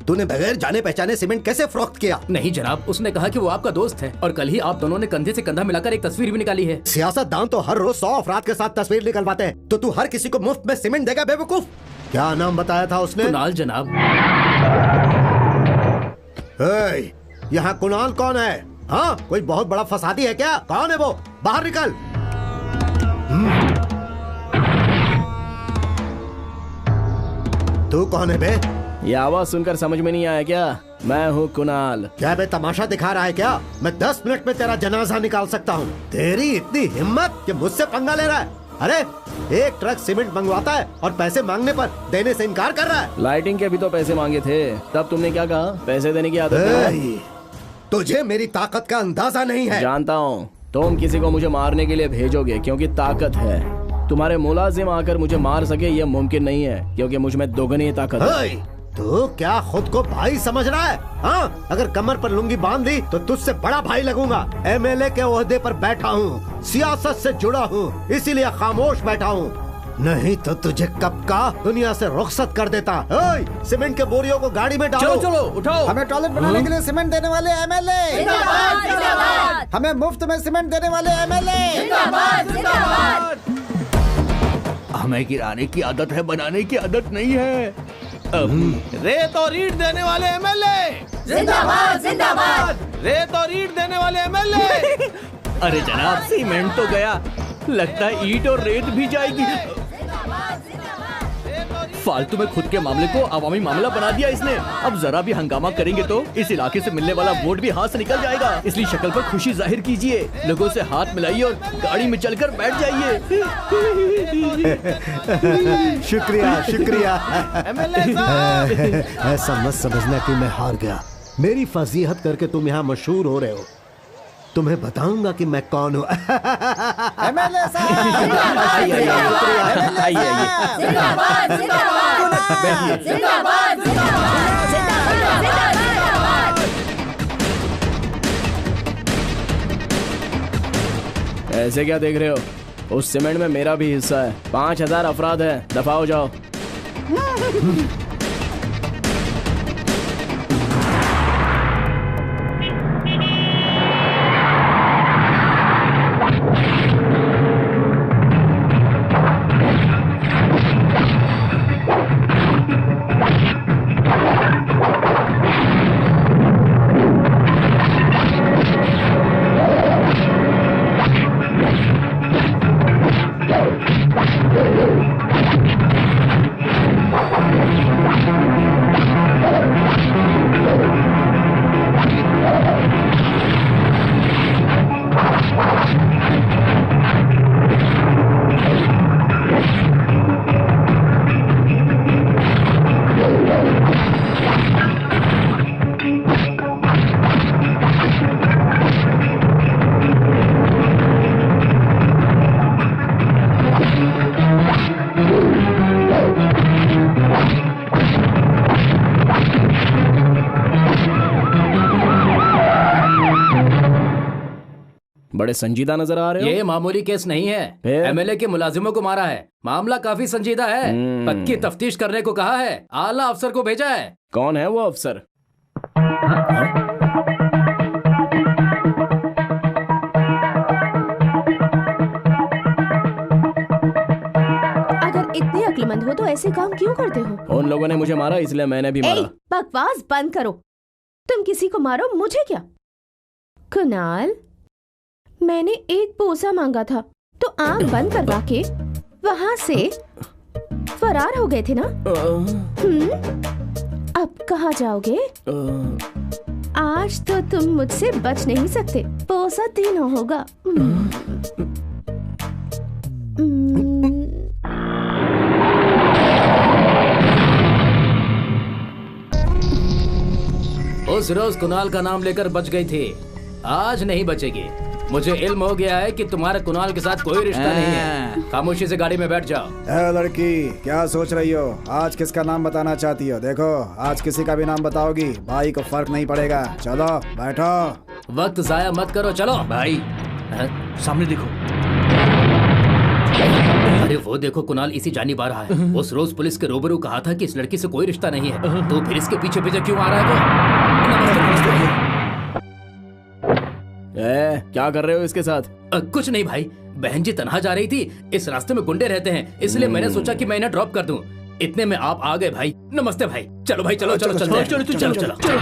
Speaker 5: तूने बगैर जाने पहचाने सीमेंट कैसे फरोख्त किया?
Speaker 2: नहीं जनाब, उसने कहा कि वो आपका दोस्त है और कल ही आप दोनों ने कंधे से कंधा मिलाकर एक तस्वीर भी निकाली है।
Speaker 5: सियासतदान तो हर रोज 100 अफराद के साथ तस्वीर निकलवाते हैं, तो तू हर किसी को मुफ्त में सीमेंट देगा बेवकूफ? क्या नाम बताया था उसने?
Speaker 2: कुणाल जनाब।
Speaker 5: यहाँ कुणाल कौन है? हाँ, कोई बहुत बड़ा फसादी है क्या? कौन है वो? बाहर निकल। तू कौन है बे?
Speaker 9: ये आवाज सुनकर समझ में नहीं आया क्या? मैं हूँ कुणाल।
Speaker 5: क्या बे तमाशा दिखा रहा है क्या? मैं 10 मिनट में तेरा जनाजा निकाल सकता हूँ। तेरी इतनी हिम्मत कि मुझसे पंगा ले रहा है? अरे एक ट्रक सीमेंट मंगवाता है और पैसे मांगने पर देने से इनकार कर रहा है।
Speaker 9: लाइटिंग के भी तो पैसे मांगे थे, तब तुमने क्या कहा? पैसे देने की आदत है।
Speaker 5: तुझे मेरी ताकत का अंदाजा नहीं है।
Speaker 9: जानता हूँ, तुम किसी को मुझे मारने के लिए भेजोगे क्योंकि ताकत है। तुम्हारे मुलाजिम आकर मुझे मार सके ये मुमकिन नहीं है क्योंकि मुझ में दोगुनी ताकत है।
Speaker 5: तू क्या खुद को भाई समझ रहा है? हाँ, अगर कमर पर लुंगी बांध ली तो तुझसे बड़ा भाई लगूंगा। एमएलए के ओहदे पर बैठा हूँ, सियासत से जुड़ा हूँ, इसीलिए खामोश बैठा हूँ। नहीं तो तुझे कब का दुनिया से रुखसत कर देता। सीमेंट के बोरियों को गाड़ी में डालो।
Speaker 6: चलो चलो उठाओ।
Speaker 8: हमें टॉयलेट बनाने के लिए सीमेंट देने वाले एमएलए, हमें मुफ्त में सीमेंट देने वाले एमएलए।
Speaker 6: हमें गिराने की आदत है, बनाने की आदत नहीं है।
Speaker 7: रेत और ईंट देने वाले एमएलए
Speaker 1: जिंदाबाद जिंदाबाद।
Speaker 7: रेत और ईंट देने वाले एमएलए।
Speaker 6: अरे जनाब, सीमेंट तो गया, लगता है ईंट और रेत भी जाएगी। फालतू में खुद के मामले को अवामी मामला बना दिया इसने। अब जरा भी हंगामा करेंगे तो इस इलाके से मिलने वाला वोट भी हाथ से निकल जाएगा। इसलिए शक्ल पर खुशी जाहिर कीजिए, लोगों से हाथ मिलाइए और गाड़ी में चलकर बैठ जाइए।
Speaker 5: शुक्रिया शुक्रिया। ऐसा मत समझना कि मैं हार गया। मेरी फजीहत करके तुम यहाँ मशहूर हो रहे हो। तुम्हें बताऊंगा कि मैं कौन हूँ।
Speaker 8: एमएलए साहब,
Speaker 6: आइए आइए।
Speaker 1: जिंदाबाद जिंदाबाद जिंदाबाद जिंदाबाद।
Speaker 9: ऐसे क्या देख रहे हो? उस सीमेंट में मेरा भी हिस्सा है। 5000 अफराद है, दफा हो जाओ। बड़े संजीदा नजर आ रहे हो।
Speaker 2: ये मामूली केस नहीं है, एमएलए के मुलाजिमों को मारा है। मामला काफी संजीदा है, पक्की तफ्तीश करने को कहा है, आला अफसर को भेजा है।
Speaker 9: कौन है वो अफसर?
Speaker 1: अगर इतने अक्लमंद हो तो ऐसे काम क्यों करते हो?
Speaker 9: उन लोगों ने मुझे मारा इसलिए मैंने भी मारा।
Speaker 1: बकवास बंद करो। तुम किसी को मारो, मुझे क्या? कुणाल, मैंने एक पोसा मांगा था तो आंख बंद करवा के वहां से फरार हो गए थे ना? अब कहाँ जाओगे? आज तो तुम मुझसे बच नहीं सकते। पोसा तीनों होगा।
Speaker 2: उस रोज कुणाल का नाम लेकर बच गई थी, आज नहीं बचेगी। मुझे इल्म हो गया है कि तुम्हारे कुणाल के साथ कोई रिश्ता नहीं है। खामोशी से गाड़ी में बैठ जाओ।
Speaker 4: लड़की, क्या सोच रही हो? आज किसका नाम बताना चाहती हो? देखो, आज किसी का भी नाम बताओगी भाई को फर्क नहीं पड़ेगा। चलो बैठो।
Speaker 2: वक्त जाया मत करो, चलो।
Speaker 6: भाई सामने देखो।
Speaker 2: अरे वो देखो कुणाल इसी जानी आ रहा है। उस रोज पुलिस के रूबरू कहा था कि इस लड़की से कोई रिश्ता नहीं है, तो फिर इसके पीछे पीछे क्यों आ रहा है वो?
Speaker 9: क्या कर रहे हो इसके साथ?
Speaker 2: कुछ नहीं भाई, बहन जी तनहा जा रही थी, इस रास्ते में गुंडे रहते हैं, इसलिए मैंने सोचा कि मैं इन्हें ड्रॉप कर दूं। इतने में आप आ गए भाई। नमस्ते भाई। चलो भाई चलो चलो चलो चलो चलो चलो चलो।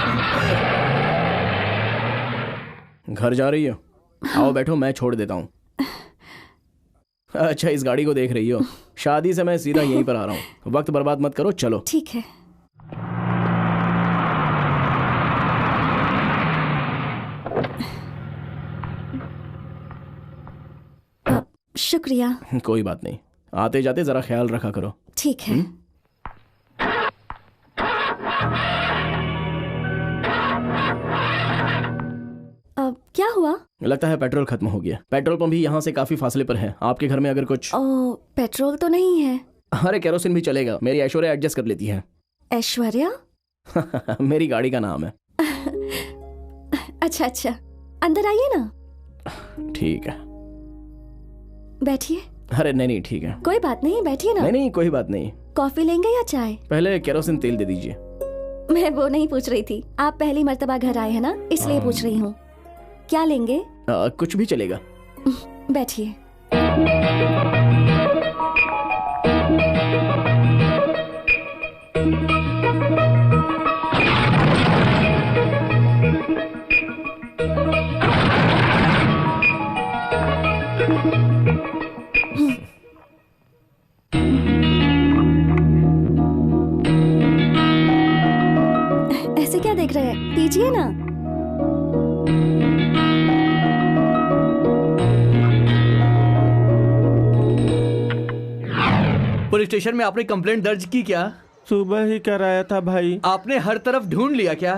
Speaker 9: घर जा रही हो? आओ बैठो, मैं छोड़ देता हूँ। अच्छा, इस गाड़ी को देख रही हो? शादी से मैं सीधा यहीं पर आ रहा हूँ, वक्त बर्बाद मत करो, चलो।
Speaker 10: ठीक है। शुक्रिया।
Speaker 9: कोई बात नहीं, आते जाते जरा ख्याल रखा करो।
Speaker 10: ठीक है। अब क्या हुआ?
Speaker 9: लगता है पेट्रोल खत्म हो गया। पेट्रोल पंप भी यहाँ से काफी फासले पर है। आपके घर में अगर कुछ
Speaker 10: पेट्रोल तो नहीं है।
Speaker 9: अरे केरोसिन भी चलेगा, मेरी ऐश्वर्या एडजस्ट कर लेती है।
Speaker 10: ऐश्वर्या?
Speaker 9: मेरी गाड़ी का नाम है।
Speaker 10: अच्छा अच्छा, अंदर आइए ना।
Speaker 9: ठीक है,
Speaker 10: बैठिए।
Speaker 9: अरे नहीं नहीं ठीक है।
Speaker 10: कोई बात नहीं, बैठिए ना।
Speaker 9: नहीं नहीं कोई बात नहीं।
Speaker 10: कॉफी लेंगे या चाय?
Speaker 9: पहले केरोसिन तेल दे दीजिए।
Speaker 10: मैं वो नहीं पूछ रही थी, आप पहली मर्तबा घर आए हैं ना, इसलिए पूछ रही हूँ। क्या लेंगे?
Speaker 9: कुछ भी चलेगा।
Speaker 10: बैठिए। ऐसे क्या देख रहे हैं, पीजिए ना।
Speaker 6: पुलिस स्टेशन में आपने कंप्लेंट दर्ज की क्या?
Speaker 11: सुबह ही कराया था भाई।
Speaker 6: आपने हर तरफ ढूंढ लिया क्या?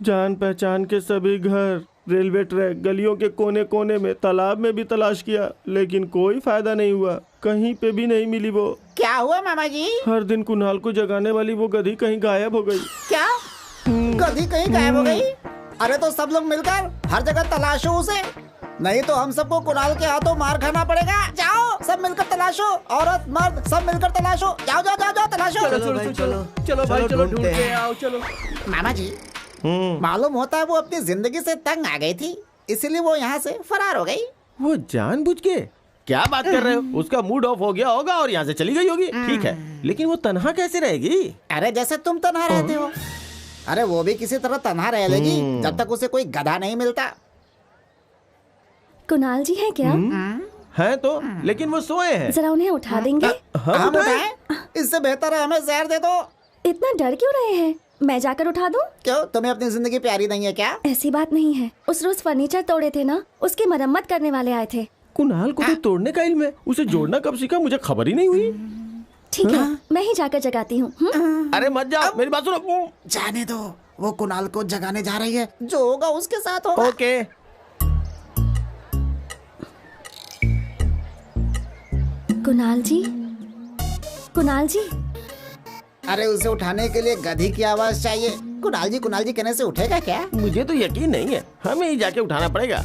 Speaker 11: जान पहचान के सभी घर, रेलवे ट्रैक, गलियों के कोने कोने में, तालाब में भी तलाश किया, लेकिन कोई फायदा नहीं हुआ। कहीं पे भी नहीं मिली वो।
Speaker 8: क्या हुआ मामा जी?
Speaker 11: हर दिन कुणाल को जगाने वाली वो गधी कहीं गायब हो गई।
Speaker 8: क्या? गधी कहीं गायब हो गई? अरे तो सब लोग मिलकर हर जगह तलाशो उसे, नहीं तो हम सबको कुणाल के हाथों मार खाना पड़ेगा। जाओ सब मिलकर तलाशो, औरत मर्द सब मिलकर तलाशो। जाओ जाओ जाओ जाओ तलाशो।
Speaker 6: चलो भाई चलो ढूंढ के आओ। चलो
Speaker 8: मामा जी, मालूम होता है वो अपनी जिंदगी से तंग आ गई थी, इसीलिए वो यहाँ से फरार हो गई।
Speaker 11: वो जानबूझ के? क्या बात कर रहे हो? उसका मूड ऑफ हो गया होगा और यहाँ से चली गई होगी। ठीक है, लेकिन वो तन्हा कैसे रहेगी?
Speaker 8: अरे जैसे तुम तन्हा रहते हो, अरे वो भी किसी तरह तन्हा रह लेगी जब तक उसे कोई गधा नहीं मिलता।
Speaker 10: कुणाल जी है क्या?
Speaker 11: है तो, लेकिन वो सोए हैं।
Speaker 10: जरा उन्हें उठा देंगे?
Speaker 8: हम उठाएं? इससे बेहतर है हमें जहर दे दो।
Speaker 10: इतना डर क्यों रहे हैं? मैं जाकर उठा दूं?
Speaker 8: क्यों, तुम्हें अपनी जिंदगी प्यारी नहीं है क्या?
Speaker 10: ऐसी बात नहीं है, उस रोज फर्नीचर तोड़े थे ना, उसकी मरम्मत करने वाले आए थे।
Speaker 11: कुणाल को तो तोड़ने का इल्म है, उसे जोड़ना कब सीखा मुझे खबर ही नहीं हुई।
Speaker 10: ठीक है, मैं ही जाकर जगाती हूँ।
Speaker 11: अरे मत जाओ, मेरी बात सुनो।
Speaker 8: जाने दो, वो कुणाल को जगाने जा रही है, जो होगा उसके साथ होगा।
Speaker 11: ओके।
Speaker 10: कुणाल जी, कुणाल जी।
Speaker 8: अरे उसे उठाने के लिए गधी की आवाज चाहिए। कुणाल जी कहने से उठेगा क्या?
Speaker 11: मुझे तो यकीन नहीं है, हमें ही जाके उठाना पड़ेगा।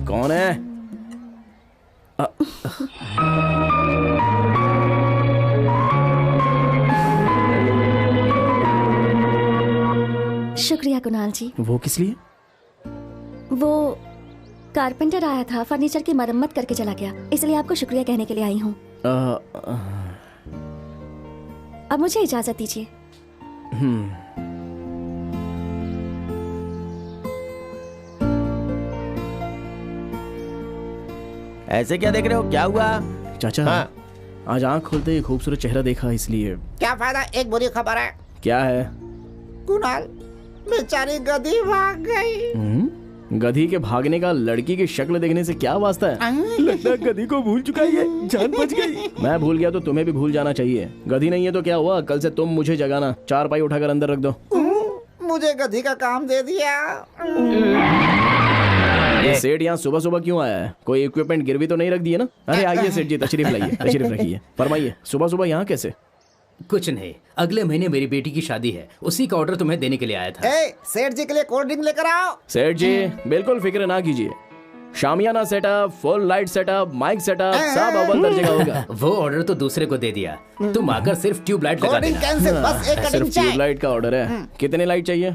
Speaker 9: कौन है?
Speaker 10: शुक्रिया कुणाल जी।
Speaker 9: वो किस लिए?
Speaker 10: वो कारपेंटर आया था, फर्नीचर की मरम्मत करके चला गया, इसलिए आपको शुक्रिया कहने के लिए आई हूँ। अब मुझे इजाजत दीजिए।
Speaker 11: ऐसे क्या देख रहे हो, क्या हुआ?
Speaker 9: चाचा,
Speaker 11: हाँ?
Speaker 9: आज आँख खोलते ही खूबसूरत चेहरा देखा, इसलिए।
Speaker 8: क्या फायदा, एक बुरी खबर है।
Speaker 9: क्या है?
Speaker 8: कुणाल, बेचारी गधी भाग गई।
Speaker 9: गधी के भागने का लड़की की शक्ल देखने से क्या वास्ता है?
Speaker 11: लगता है गधी को भूल चुका है, जान बच गई।
Speaker 9: मैं भूल गया तो तुम्हें भी भूल जाना चाहिए। गधी नहीं है तो क्या हुआ, कल से तुम मुझे जगाना, चारपाई उठाकर अंदर रख दो।
Speaker 8: मुझे गधी का काम दे दिया।
Speaker 9: ये सेठ यहाँ सुबह सुबह क्यों आया है? कोई इक्विपमेंट गिरवी तो नहीं रख दिए ना? अरे आइए सेठ जी, तशरीफ लाइए, तशरीफ रखिए। फरमाइए, सुबह सुबह यहाँ कैसे?
Speaker 2: कुछ नहीं, अगले महीने मेरी बेटी की शादी है, उसी का ऑर्डर तुम्हें देने के लिए आया था।
Speaker 8: सेठ जी के लिए कोल्ड ड्रिंक लेकर आओ।
Speaker 9: सेठ जी बिल्कुल फिक्र ना कीजिए, शामियाना setup, full light setup, mic setup सब अव्वल दर्जे का होगा।
Speaker 2: वो ऑर्डर तो दूसरे को दे दिया, तुम आकर सिर्फ ट्यूबलाइट लगा देना।
Speaker 8: बस एक
Speaker 9: सिर्फ ट्यूबलाइट का ऑर्डर है। कितने लाइट चाहिए?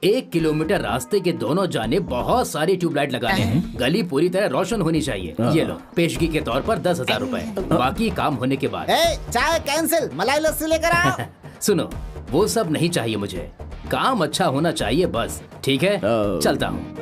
Speaker 2: 1 किलोमीटर रास्ते के दोनों जाने बहुत सारी ट्यूबलाइट लगाने हैं, गली पूरी तरह रोशन होनी चाहिए। ये लो पेशगी के तौर पर 10,000 रुपए, बाकी काम होने के बाद।
Speaker 8: चाय कैंसिल, मलाई लस्सी लेकर आओ।
Speaker 2: सुनो, वो सब नहीं चाहिए मुझे, काम अच्छा होना चाहिए बस। ठीक है, चलता हूँ।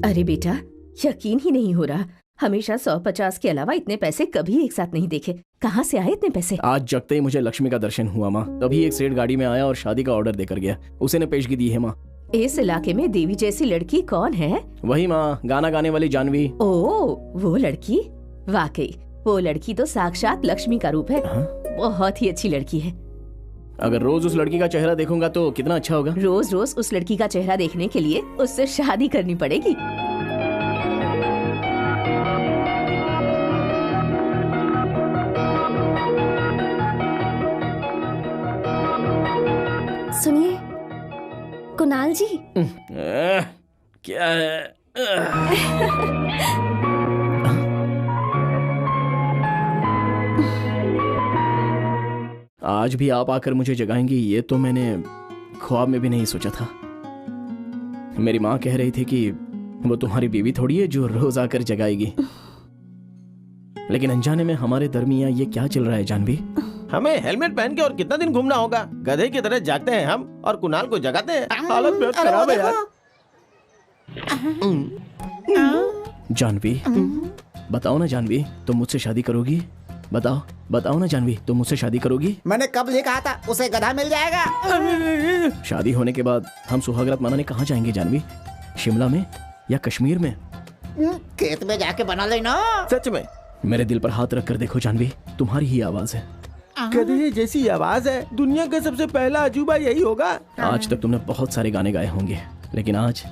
Speaker 1: अरे बेटा, यकीन ही नहीं हो रहा, हमेशा 150 के अलावा इतने पैसे कभी एक साथ नहीं देखे। कहाँ से आए इतने पैसे?
Speaker 9: आज जगते ही मुझे लक्ष्मी का दर्शन हुआ माँ। तभी एक सेठ गाड़ी में आया और शादी का ऑर्डर देकर गया। उसी ने पेशगी दी है माँ।
Speaker 1: इस इलाके में देवी जैसी लड़की कौन है?
Speaker 9: वही माँ, गाना गाने वाली जानवी।
Speaker 1: ओ, वो लड़की? वाकई वो लड़की तो साक्षात लक्ष्मी का रूप है। बहुत ही अच्छी लड़की है।
Speaker 9: अगर रोज उस लड़की का चेहरा देखूंगा तो कितना अच्छा होगा।
Speaker 1: रोज रोज उस लड़की का चेहरा देखने के लिए उससे शादी करनी पड़ेगी।
Speaker 10: सुनिए कुणाल जी।
Speaker 9: क्या है? आज भी आप आकर मुझे जगाएंगी, ये तो मैंने ख्वाब में भी नहीं सोचा था। मेरी माँ कह रही थी कि वो तुम्हारी बीवी थोड़ी है जो रोज आकर जगाएगी, लेकिन अनजाने में हमारे दरमियान ये क्या चल रहा है जानवी?
Speaker 11: हमें हेलमेट पहन के और कितना दिन घूमना होगा? गधे की तरह जागते हैं हम और कुणाल को जगाते हैं। हालत बहुत खराब है यार।
Speaker 9: जानवी, बताओ ना जानवी, तुम मुझसे शादी करोगी? बताओ ना जानवी, तुम मुझसे शादी करोगी?
Speaker 8: मैंने कब ये कहा था? उसे गधा मिल जाएगा।
Speaker 9: शादी होने के बाद हम सुहागरात मनाने कहाँ जाएंगे जानवी? शिमला में या कश्मीर में?
Speaker 8: खेत में जाके बना लेना।
Speaker 11: सच में?
Speaker 9: मेरे दिल पर हाथ रख कर देखो जानवी, तुम्हारी ही आवाज है।
Speaker 11: गधे जैसी आवाज है। दुनिया का सबसे पहला अजूबा यही होगा।
Speaker 9: आज तक तुमने बहुत सारे गाने गाए होंगे, लेकिन आज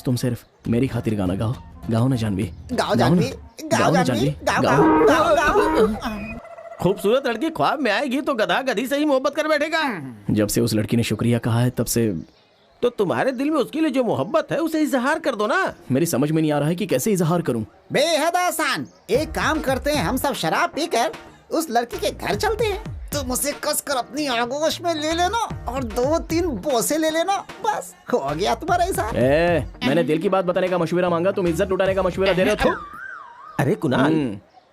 Speaker 9: तुम सिर्फ मेरी खातिर गाना गाओ ना जानवी।
Speaker 8: गाओ जानवी, गाओ ना जानवी, गाओ।
Speaker 11: खूबसूरत लड़की ख्वाब में आएगी तो गधा गधी से ही मोहब्बत कर बैठेगा।
Speaker 9: जब से उस लड़की ने शुक्रिया कहा है तब से।
Speaker 11: तो तुम्हारे दिल में उसके लिए जो मोहब्बत है उसे इजहार कर दो ना।
Speaker 9: मेरी समझ में नहीं आ रहा है कि कैसे इजहार करूं।
Speaker 8: बेहद आसान। एक काम करते हैं, हम सब शराब पीकर उस लड़की के घर चलते हैं। तुम उसे कसकर अपनी आगोश में ले लेना और 2-3 बोसे ले लेना, बस हो गया तुम्हारा इजहार।
Speaker 9: मैंने दिल की बात बताने का मशवरा मांगा, तुम इज्जत लुटाने का मशवरा दे रहे हो।
Speaker 11: अरे कुणाल,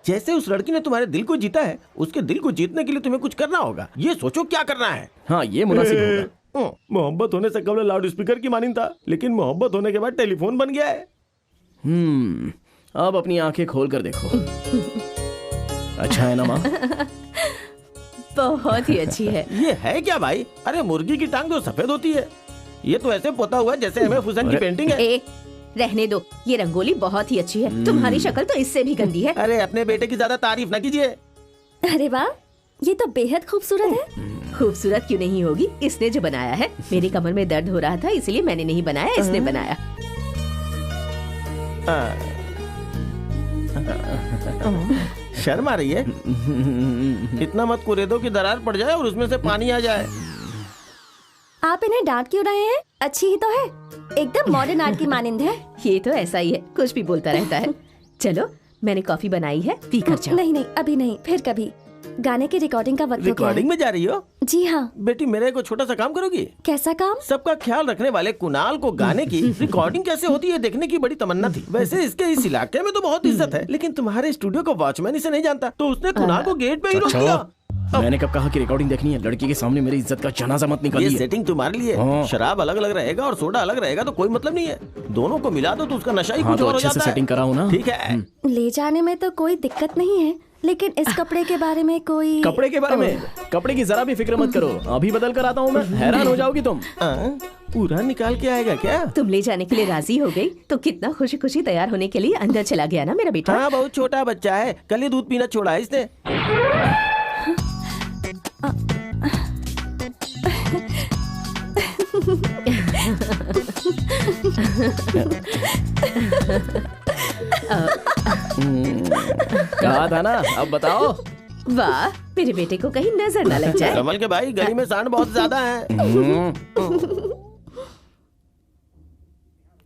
Speaker 11: जैसे उस लड़की ने तुम्हारे दिल को जीता है, उसके दिल को जीतने के लिए तुम्हें कुछ करना होगा। ये सोचो क्या करना है।
Speaker 9: हाँ, ये मुनासिब होगा।
Speaker 11: मोहब्बत होने से कबल लाउड स्पीकर की मानिंद था, लेकिन मोहब्बत होने के बाद टेलीफोन बन गया है।
Speaker 9: अब अपनी आंखें खोल कर देखो। अच्छा है ना माँ?
Speaker 1: बहुत ही अच्छी है।
Speaker 11: ये है क्या भाई? अरे मुर्गी की टांग तो सफेद होती है, ये तो ऐसे पोता हुआ जैसे एम.एफ. हुसैन की पेंटिंग है।
Speaker 1: रहने दो, ये रंगोली बहुत ही अच्छी है। तुम्हारी शक्ल तो इससे भी गंदी है।
Speaker 11: अरे अपने बेटे की ज्यादा तारीफ न कीजिए।
Speaker 10: अरे वाह, ये तो बेहद खूबसूरत है।
Speaker 1: खूबसूरत क्यों नहीं होगी, इसने जो बनाया है। मेरी कमर में दर्द हो रहा था इसलिए मैंने नहीं बनाया, इसने बनाया।
Speaker 11: शर्म आ रही है? इतना मत कुरेदो कि दरार पड़ जाए और उसमें से पानी आ जाए।
Speaker 10: आप इन्हें डांट क्यों रहे हैं? अच्छी ही तो है, एकदम मॉडर्न आर्ट की मानिंद है।
Speaker 1: ये तो ऐसा ही है, कुछ भी बोलता रहता है। चलो, मैंने कॉफी बनाई है, पी कर जाओ।
Speaker 10: नहीं, अभी नहीं, फिर कभी। गाने की रिकॉर्डिंग का वक्त हो गया है।
Speaker 11: रिकॉर्डिंग में जा रही हो?
Speaker 10: जी हाँ।
Speaker 11: बेटी, मेरे को छोटा सा काम करोगी?
Speaker 10: कैसा काम?
Speaker 11: सबका ख्याल रखने वाले कुणाल को गाने की रिकॉर्डिंग कैसे होती है देखने की बड़ी तमन्ना थी। वैसे इसके इस इलाके में तो बहुत इज्जत है, लेकिन तुम्हारे स्टूडियो का वॉचमैन इसे नहीं जानता, तो उसने कुणाल को गेट पे ही रोक दिया।
Speaker 9: मैंने कब कहा कि रिकॉर्डिंग देखनी है? लड़की के सामने मेरी इज्जत का जनाजा मत निकालिए।
Speaker 11: ये सेटिंग तुम्हारे लिए। शराब अलग अलग रहेगा और सोडा अलग रहेगा तो कोई मतलब नहीं है। दोनों को मिला दो तो उसका नशा ही कुछ और हो जाता है।
Speaker 9: सेटिंग कराओ ना।
Speaker 11: ठीक है।
Speaker 10: ले जाने में तो कोई दिक्कत नहीं है, लेकिन इस कपड़े के बारे में कोई।
Speaker 9: कपड़े के बारे में? कपड़े की जरा भी फिक्र मत करो, अभी बदल कर आता हूँ मैं। हैरान हो जाओगी तुम।
Speaker 11: पूरा निकाल के आएगा क्या?
Speaker 1: तुम ले जाने के लिए राजी हो गई तो कितना खुशी खुशी तैयार होने के लिए अंदर चला गया ना मेरा बेटा।
Speaker 11: हाँ, बहुत छोटा बच्चा है, कल ही दूध पीना छोड़ा है इसने।
Speaker 9: कहा था ना, अब बताओ।
Speaker 1: वाह, मेरे बेटे को कहीं नजर ना लग जाए।
Speaker 11: कमल के भाई, गली में सांड बहुत ज्यादा है।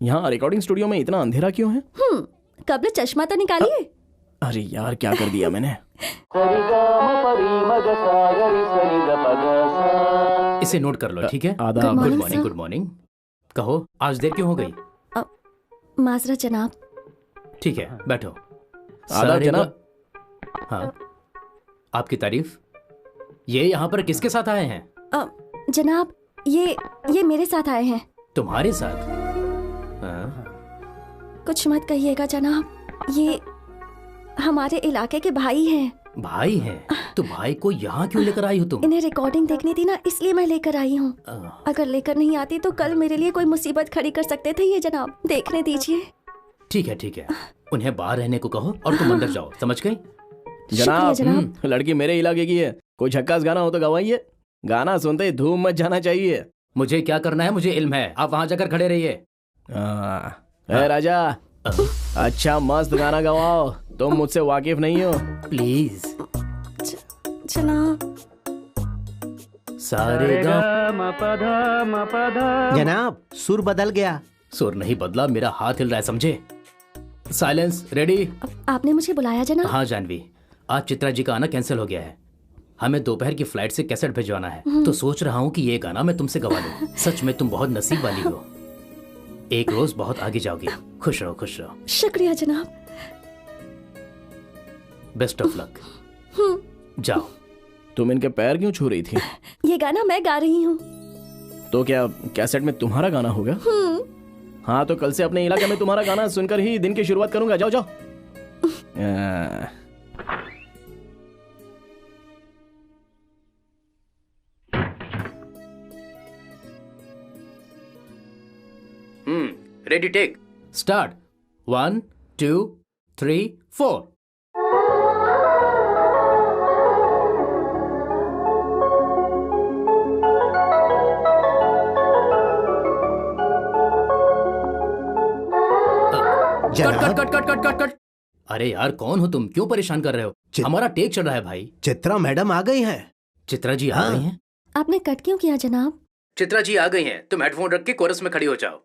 Speaker 9: यहाँ रिकॉर्डिंग स्टूडियो में इतना अंधेरा क्यों है?
Speaker 3: कबले चश्मा तो निकालिए।
Speaker 9: अरे यार, क्या कर दिया मैंने?
Speaker 2: इसे नोट कर लो, ठीक है?
Speaker 9: आदाब।
Speaker 2: Good morning, good morning. कहो, आज देर क्यों हो गई?
Speaker 3: माजरा जनाब।
Speaker 2: ठीक है, बैठो।
Speaker 9: आदाब जनाब।
Speaker 2: हाँ, आपकी तारीफ। ये यहाँ पर किसके साथ आए हैं?
Speaker 3: जनाब, ये मेरे साथ आए हैं।
Speaker 2: तुम्हारे साथ? हाँ।
Speaker 3: कुछ मत कहिएगा जनाब, ये हमारे इलाके के भाई हैं।
Speaker 2: भाई हैं? तो भाई को यहाँ क्यों लेकर आई हो तुम?
Speaker 3: इन्हें रिकॉर्डिंग देखनी थी ना, इसलिए मैं लेकर आई हूँ। अगर लेकर नहीं आती तो कल मेरे लिए कोई मुसीबत खड़ी कर सकते थे ये जनाब। देखने दीजिए।
Speaker 2: ठीक है, ठीक है। उन्हें बाहर रहने को कहो और तुम अंदर जाओ, समझ गई?
Speaker 9: जनाब, लड़की मेरे इलाके की है। कोई झक्कास गाना हो तो गवाइए। गाना सुनते ही धूम मच जाना चाहिए।
Speaker 2: मुझे क्या करना है मुझे इल्म है। आप वहाँ जाकर खड़े रहिए।
Speaker 9: राजा, अच्छा मस्त गाना गवाओ। तुम मुझसे वाकिफ नहीं हो।
Speaker 2: प्लीज।
Speaker 3: जनाब।
Speaker 2: सारे
Speaker 5: जनाब, सुर बदल गया।
Speaker 2: सुर नहीं बदला, मेरा हाथ हिल रहा है, समझे? साइलेंस। रेडी?
Speaker 3: आपने मुझे बुलाया जनाब?
Speaker 2: हाँ जानवी, आज चित्रा जी का आना कैंसिल हो गया है। हमें दोपहर की फ्लाइट से कैसेट भिजवाना है, तो सोच रहा हूँ कि ये गाना मैं तुमसे गवा लूं। सच में तुम बहुत नसीब वाली हो। एक रोज बहुत आगे जाओगी। खुश रहो, खुश रहो।
Speaker 3: शुक्रिया जनाब।
Speaker 2: Best of luck. जाओ।
Speaker 9: तुम इनके पैर क्यों छू रही थी?
Speaker 3: ये गाना मैं गा रही हूँ।
Speaker 9: तो क्या कैसेट में तुम्हारा गाना होगा? हाँ, तो कल से अपने इलाके में तुम्हारा गाना सुनकर ही दिन की शुरुआत करूंगा। जाओ जाओ।
Speaker 2: Ready, take, start. 1 2 3 4। Cut cut cut cut cut cut. अरे यार, कौन हो तुम? क्यों परेशान कर रहे हो? हमारा टेक चल रहा है भाई।
Speaker 5: चित्रा मैडम आ गई हैं।
Speaker 2: चित्रा जी आ गई हैं?
Speaker 3: आपने कट क्यों किया जनाब?
Speaker 2: चित्रा जी आ गई हैं। तुम हेडफोन रख के कोरस में खड़ी हो जाओ।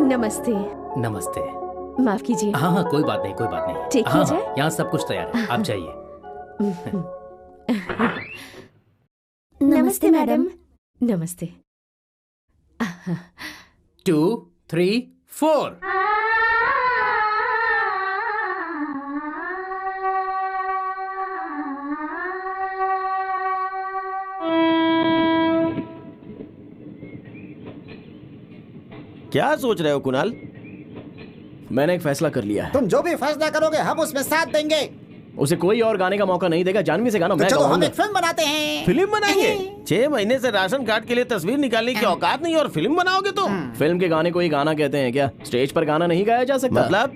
Speaker 1: नमस्ते।
Speaker 2: नमस्ते।
Speaker 1: माफ कीजिए।
Speaker 2: हाँ हाँ, कोई बात नहीं, कोई बात नहीं।
Speaker 1: ठीक हो जाए?
Speaker 2: यहाँ सब कुछ तैयार है, आप जाइए।
Speaker 3: नमस्ते मैडम।
Speaker 1: नमस्ते।
Speaker 2: 2 3 4।
Speaker 11: क्या सोच रहे हो कुणाल?
Speaker 9: मैंने एक फैसला कर लिया है।
Speaker 8: तुम जो भी फैसला करोगे हम उसमें साथ देंगे।
Speaker 9: उसे कोई और गाने का मौका नहीं देगा। जानवी से गाना मैं
Speaker 8: चलो हम
Speaker 9: गाऊंगा।
Speaker 8: एक फिल्म बनाते हैं।
Speaker 11: फिल्म बनाएंगे? 6 महीने से राशन कार्ड के लिए तस्वीर निकालने की औकात नहीं और फिल्म बनाओगे तुम?
Speaker 9: फिल्म के गाने को ही गाना कहते हैं क्या? स्टेज पर गाना नहीं गाया जा सकता?
Speaker 11: मतलब?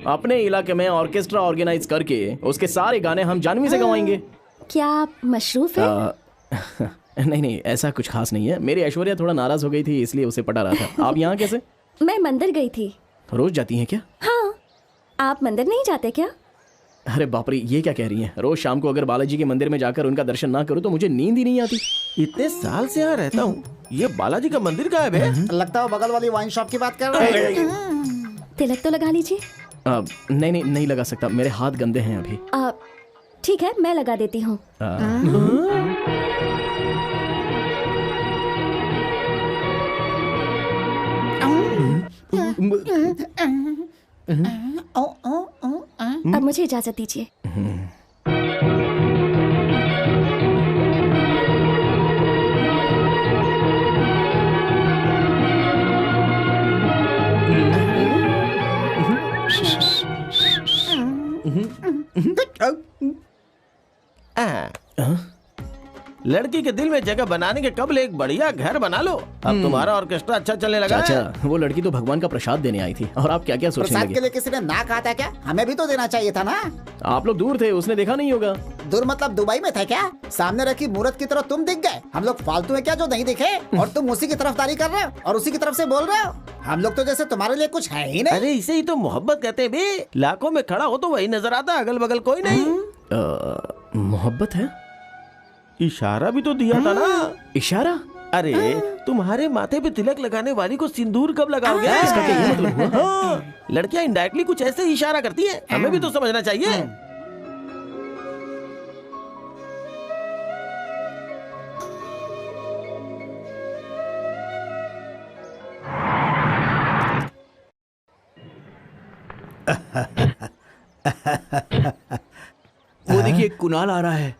Speaker 9: अपने इलाके में ऑर्केस्ट्रा ऑर्गेनाइज करके उसके सारे गाने हम जानवी से गवाएंगे।
Speaker 3: क्या आप मशरूफ हैं?
Speaker 9: नहीं नहीं, ऐसा कुछ खास नहीं है। मेरी ऐश्वर्या थोड़ा नाराज हो गई थी, इसलिए उसे पटा रहा था। आप यहाँ कैसे?
Speaker 3: मैं मंदिर गई थी।
Speaker 9: रोज जाती हैं क्या?
Speaker 3: हाँ। आप मंदिर नहीं जाते क्या?
Speaker 9: अरे बाप रे, ये क्या कह रही हैं? रोज शाम को अगर बालाजी के मंदिर में जाकर उनका दर्शन ना करूं तो मुझे नींद ही नहीं आती।
Speaker 11: इतने साल से यहाँ रहता हूँ, ये बालाजी का मंदिर कहाँ है?
Speaker 8: लगता है बगल वाली वाइन शॉप की बात कर रहे हैं।
Speaker 3: तिलक तो लगा लीजिए।
Speaker 9: नहीं नहीं, नहीं लगा सकता, मेरे हाथ गंदे हैं अभी।
Speaker 3: ठीक है, मैं लगा देती हूँ। अब मुझे इजाजत दीजिए।
Speaker 11: लड़की के दिल में जगह बनाने के कबल एक बढ़िया घर बना लो। अब तुम्हारा ऑर्केस्ट्रा अच्छा चलने लगा है।
Speaker 9: चाचा, वो लड़की तो भगवान का प्रसाद देने आई थी और आप क्या क्या सोचने
Speaker 8: प्रसाद के
Speaker 9: लगे?
Speaker 8: लिए किसी ने ना कहा था क्या? हमें भी तो देना चाहिए था ना।
Speaker 9: आप लोग दूर थे, उसने देखा नहीं होगा।
Speaker 8: दूर मतलब दुबई में थे क्या? सामने रखी मूर्त की तरफ तुम दिख गए। हम लोग फालतू है क्या जो नहीं दिखे? और तुम उसी की तरफदारी कर रहे हो और उसी की तरफ से बोल रहे हो। हम लोग तो जैसे तुम्हारे लिए कुछ है ही नहीं।
Speaker 11: अरे इसे ही तो मोहब्बत कहते हैं बे। लाखों में खड़ा हो तो वही नजर आता, अगल बगल कोई नहीं।
Speaker 9: मोहब्बत है?
Speaker 11: इशारा भी तो दिया था ना।
Speaker 9: इशारा?
Speaker 11: अरे तुम्हारे माथे पे तिलक लगाने वाली को सिंदूर कब लगाओगे?
Speaker 9: इसका क्या ये मतलब हुआ?
Speaker 11: हाँ, लड़कियां इनडायरेक्टली कुछ ऐसे ही इशारा करती हैं। हमें भी तो समझना चाहिए।
Speaker 6: वो देखिए कुणाल आ रहा है।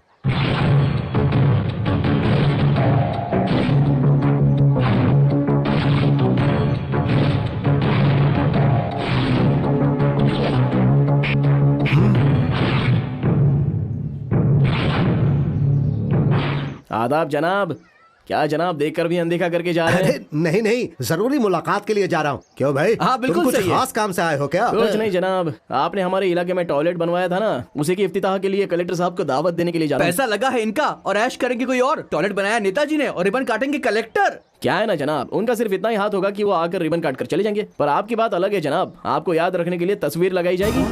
Speaker 9: आदाब जनाब। क्या जनाब, देखकर भी अनदेखा करके जा रहे हैं?
Speaker 5: अरे नहीं नहीं, जरूरी मुलाकात के लिए जा रहा हूँ। क्यों भाई?
Speaker 6: हाँ, बिल्कुल
Speaker 5: तुम कुछ
Speaker 6: सही है।
Speaker 5: खास काम से आए हो क्या?
Speaker 9: कुछ नहीं जनाब, आपने हमारे इलाके में टॉयलेट बनवाया था ना, उसी की इफ्तिताह के लिए कलेक्टर साहब को दावत देने के लिए जा रहा हूं।
Speaker 6: पैसा लगा है इनका और ऐश करेंगे कोई और। टॉयलेट बनाया नेताजी ने और रिबन काटेंगे कलेक्टर।
Speaker 9: क्या है ना जनाब, उनका सिर्फ इतना ही हाथ होगा कि वो आकर रिबन काट कर चले जाएंगे। पर आपकी बात अलग है जनाब, आपको याद रखने के लिए तस्वीर लगाई जाएगी।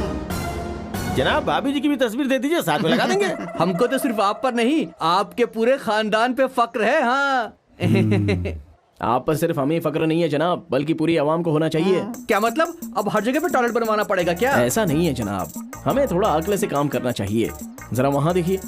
Speaker 11: जनाब भाभी जी की भी तस्वीर दे दीजिए, साथ में लगा देंगे।
Speaker 6: हमको तो सिर्फ आप पर नहीं, आपके पूरे खानदान पे फक्र है। हाँ
Speaker 9: आप पर सिर्फ हमें फक्र नहीं है जनाब, बल्कि पूरी आवाम को होना चाहिए।
Speaker 6: क्या मतलब? अब हर जगह पे टॉयलेट बनवाना पड़ेगा क्या?
Speaker 9: ऐसा नहीं है जनाब, हमें थोड़ा अक्ल से काम करना चाहिए। जरा वहाँ देखिए,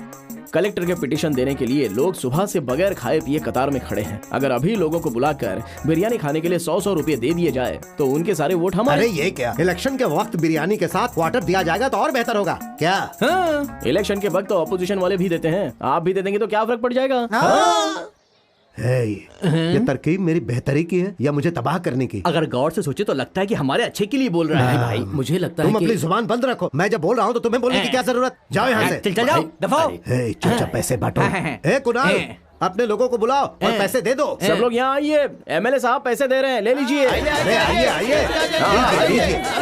Speaker 9: कलेक्टर के पिटीशन देने के लिए लोग सुबह से बगैर खाए पिए कतार में खड़े हैं। अगर अभी लोगों को बुलाकर बिरयानी खाने के लिए 100 रुपए दे दिए जाए तो उनके सारे वोट हमारे।
Speaker 5: अरे ये क्या, इलेक्शन के वक्त बिरयानी के साथ क्वार्टर दिया जाएगा तो और बेहतर होगा क्या?
Speaker 9: हाँ, इलेक्शन के वक्त तो अपोजिशन वाले भी देते हैं, आप भी दे देंगे तो क्या फर्क पड़ जाएगा?
Speaker 5: ये तरकीब मेरी बेहतरी की है या मुझे तबाह करने की?
Speaker 6: अगर गौर से सोचे तो लगता है कि हमारे अच्छे के लिए बोल रहा है।
Speaker 2: भाई मुझे लगता
Speaker 5: तुम
Speaker 2: है
Speaker 5: अपनी
Speaker 2: कि
Speaker 5: जुबान बंद रखो। मैं जब बोल रहा हूँ तो तुम्हें बोलने की क्या जरूरत? जाओ यहाँ से।
Speaker 6: चल जाओ, दफाओ।
Speaker 5: चुपचाप पैसे बांटो। कुणाल, अपने लोगों को बुलाओ और पैसे दे दो।
Speaker 9: सब लोग यहाँ आइए, एमएलए साहब पैसे दे रहे हैं, ले लीजिए।
Speaker 5: अरे आइए आइए,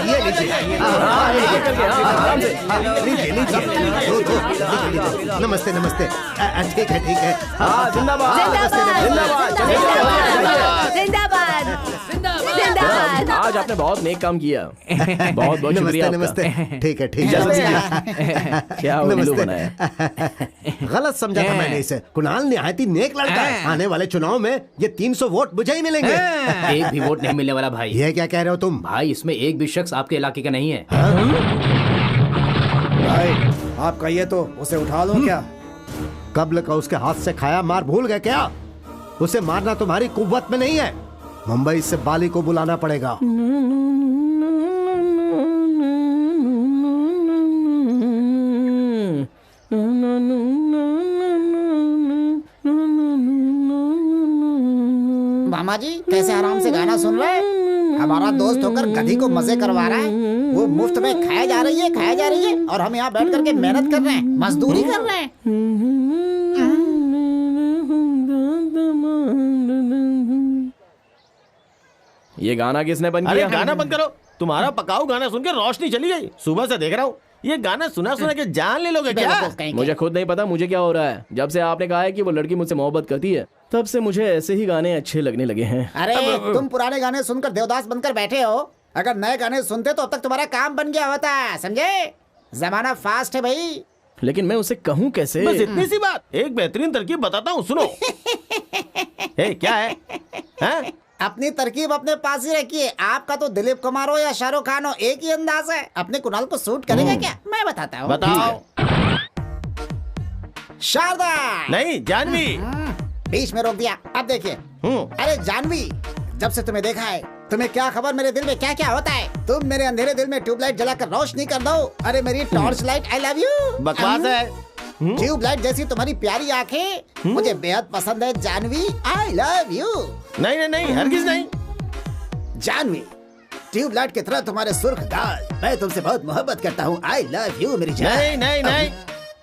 Speaker 5: ये लीजिए, नमस्ते नमस्ते। ठीक है ठीक है।
Speaker 9: जिंदाबाद
Speaker 1: जिंदाबाद जिंदाबाद।
Speaker 9: आज आपने बहुत नेक काम किया, बहुत बहुत शुक्रिया
Speaker 5: नमस्ते
Speaker 9: आपका।
Speaker 5: नमस्ते। ठीक है ठीक है।
Speaker 9: क्या उल्लू बनाया?
Speaker 5: गलत समझा था मैंने इसे। कुणाल निहायती नेक लड़का है। आने वाले चुनाव में ये 300 वोट मुझे ही मिलेंगे।
Speaker 2: एक भी वोट नहीं मिलने वाला भाई।
Speaker 5: ये क्या कह रहे हो तुम?
Speaker 2: भाई इसमें एक भी शख्स आपके इलाके का नहीं है।
Speaker 4: भाई आप कहिए तो उसे उठा लो क्या?
Speaker 5: कब्ल का उसके हाथ से खाया मार भूल गए क्या? उसे मारना तुम्हारी कुव्वत में नहीं है। मुंबई से बाली को बुलाना पड़ेगा।
Speaker 8: मामा जी कैसे आराम से गाना सुन रहे हैं? हमारा दोस्त होकर गधी को मजे करवा रहा है। वो मुफ्त में खाया जा रही है और हम यहाँ बैठ करके मेहनत कर रहे हैं, मजदूरी कर रहे हैं।
Speaker 9: ये गाना किसने बंद
Speaker 11: अरे
Speaker 9: किया?
Speaker 11: गाना बंद करो। तुम्हारा पकाऊ गाना सुन के रोशनी चली गई। सुबह से देख रहा हूँ, ये गाना सुना सुना के जान ले लोगे क्या?
Speaker 9: मुझे खुद नहीं पता मुझे क्या हो रहा है। जब से आपने कहा है कि वो लड़की मुझसे मोहब्बत करती है, तब से मुझे ऐसे ही गाने अच्छे लगने लगे हैं।
Speaker 8: अरे तुम पुराने गाने सुनकर देवदास बनकर बैठे हो। अगर नए गाने सुनते तो अब तक तुम्हारा काम बन गया होता, समझे? जमाना फास्ट है भाई।
Speaker 9: लेकिन मैं उसे कहूँ कैसे?
Speaker 11: बस इतनी सी बात। एक बेहतरीन तरकीब बताता हूँ, सुनो। क्या है? हाँ?
Speaker 8: अपनी तरकीब अपने पास ही रखिए। आपका तो दिलीप कुमार हो या शाहरुख खान हो, एक ही अंदाज है। अपने कुणाल को सूट करेगा क्या? मैं बताता हूँ।
Speaker 11: बताओ।
Speaker 8: शारदा
Speaker 11: नहीं, जानवी।
Speaker 8: बीच में रोक दिया। अब देखिए। अरे जानवी, जब से तुम्हें देखा है, तुम्हें क्या खबर मेरे दिल में क्या क्या होता है? तुम मेरे अंधेरे दिल में ट्यूबलाइट जलाकर रोशनी कर दो। अरे मेरी torch light, I love you.
Speaker 11: बकवास है।
Speaker 8: ट्यूबलाइट जैसी तुम्हारी प्यारी आंखें मुझे बेहद पसंद है जानवी, आई लव यू।
Speaker 11: नहीं नहीं नहीं, हरगिज नहीं।
Speaker 8: जानवी, ट्यूबलाइट की तरह तुम्हारे सुर्ख गाल, मैं तुमसे बहुत मोहब्बत करता हूँ। आई लव यू मेरी जान।
Speaker 11: नहीं नहीं नहीं।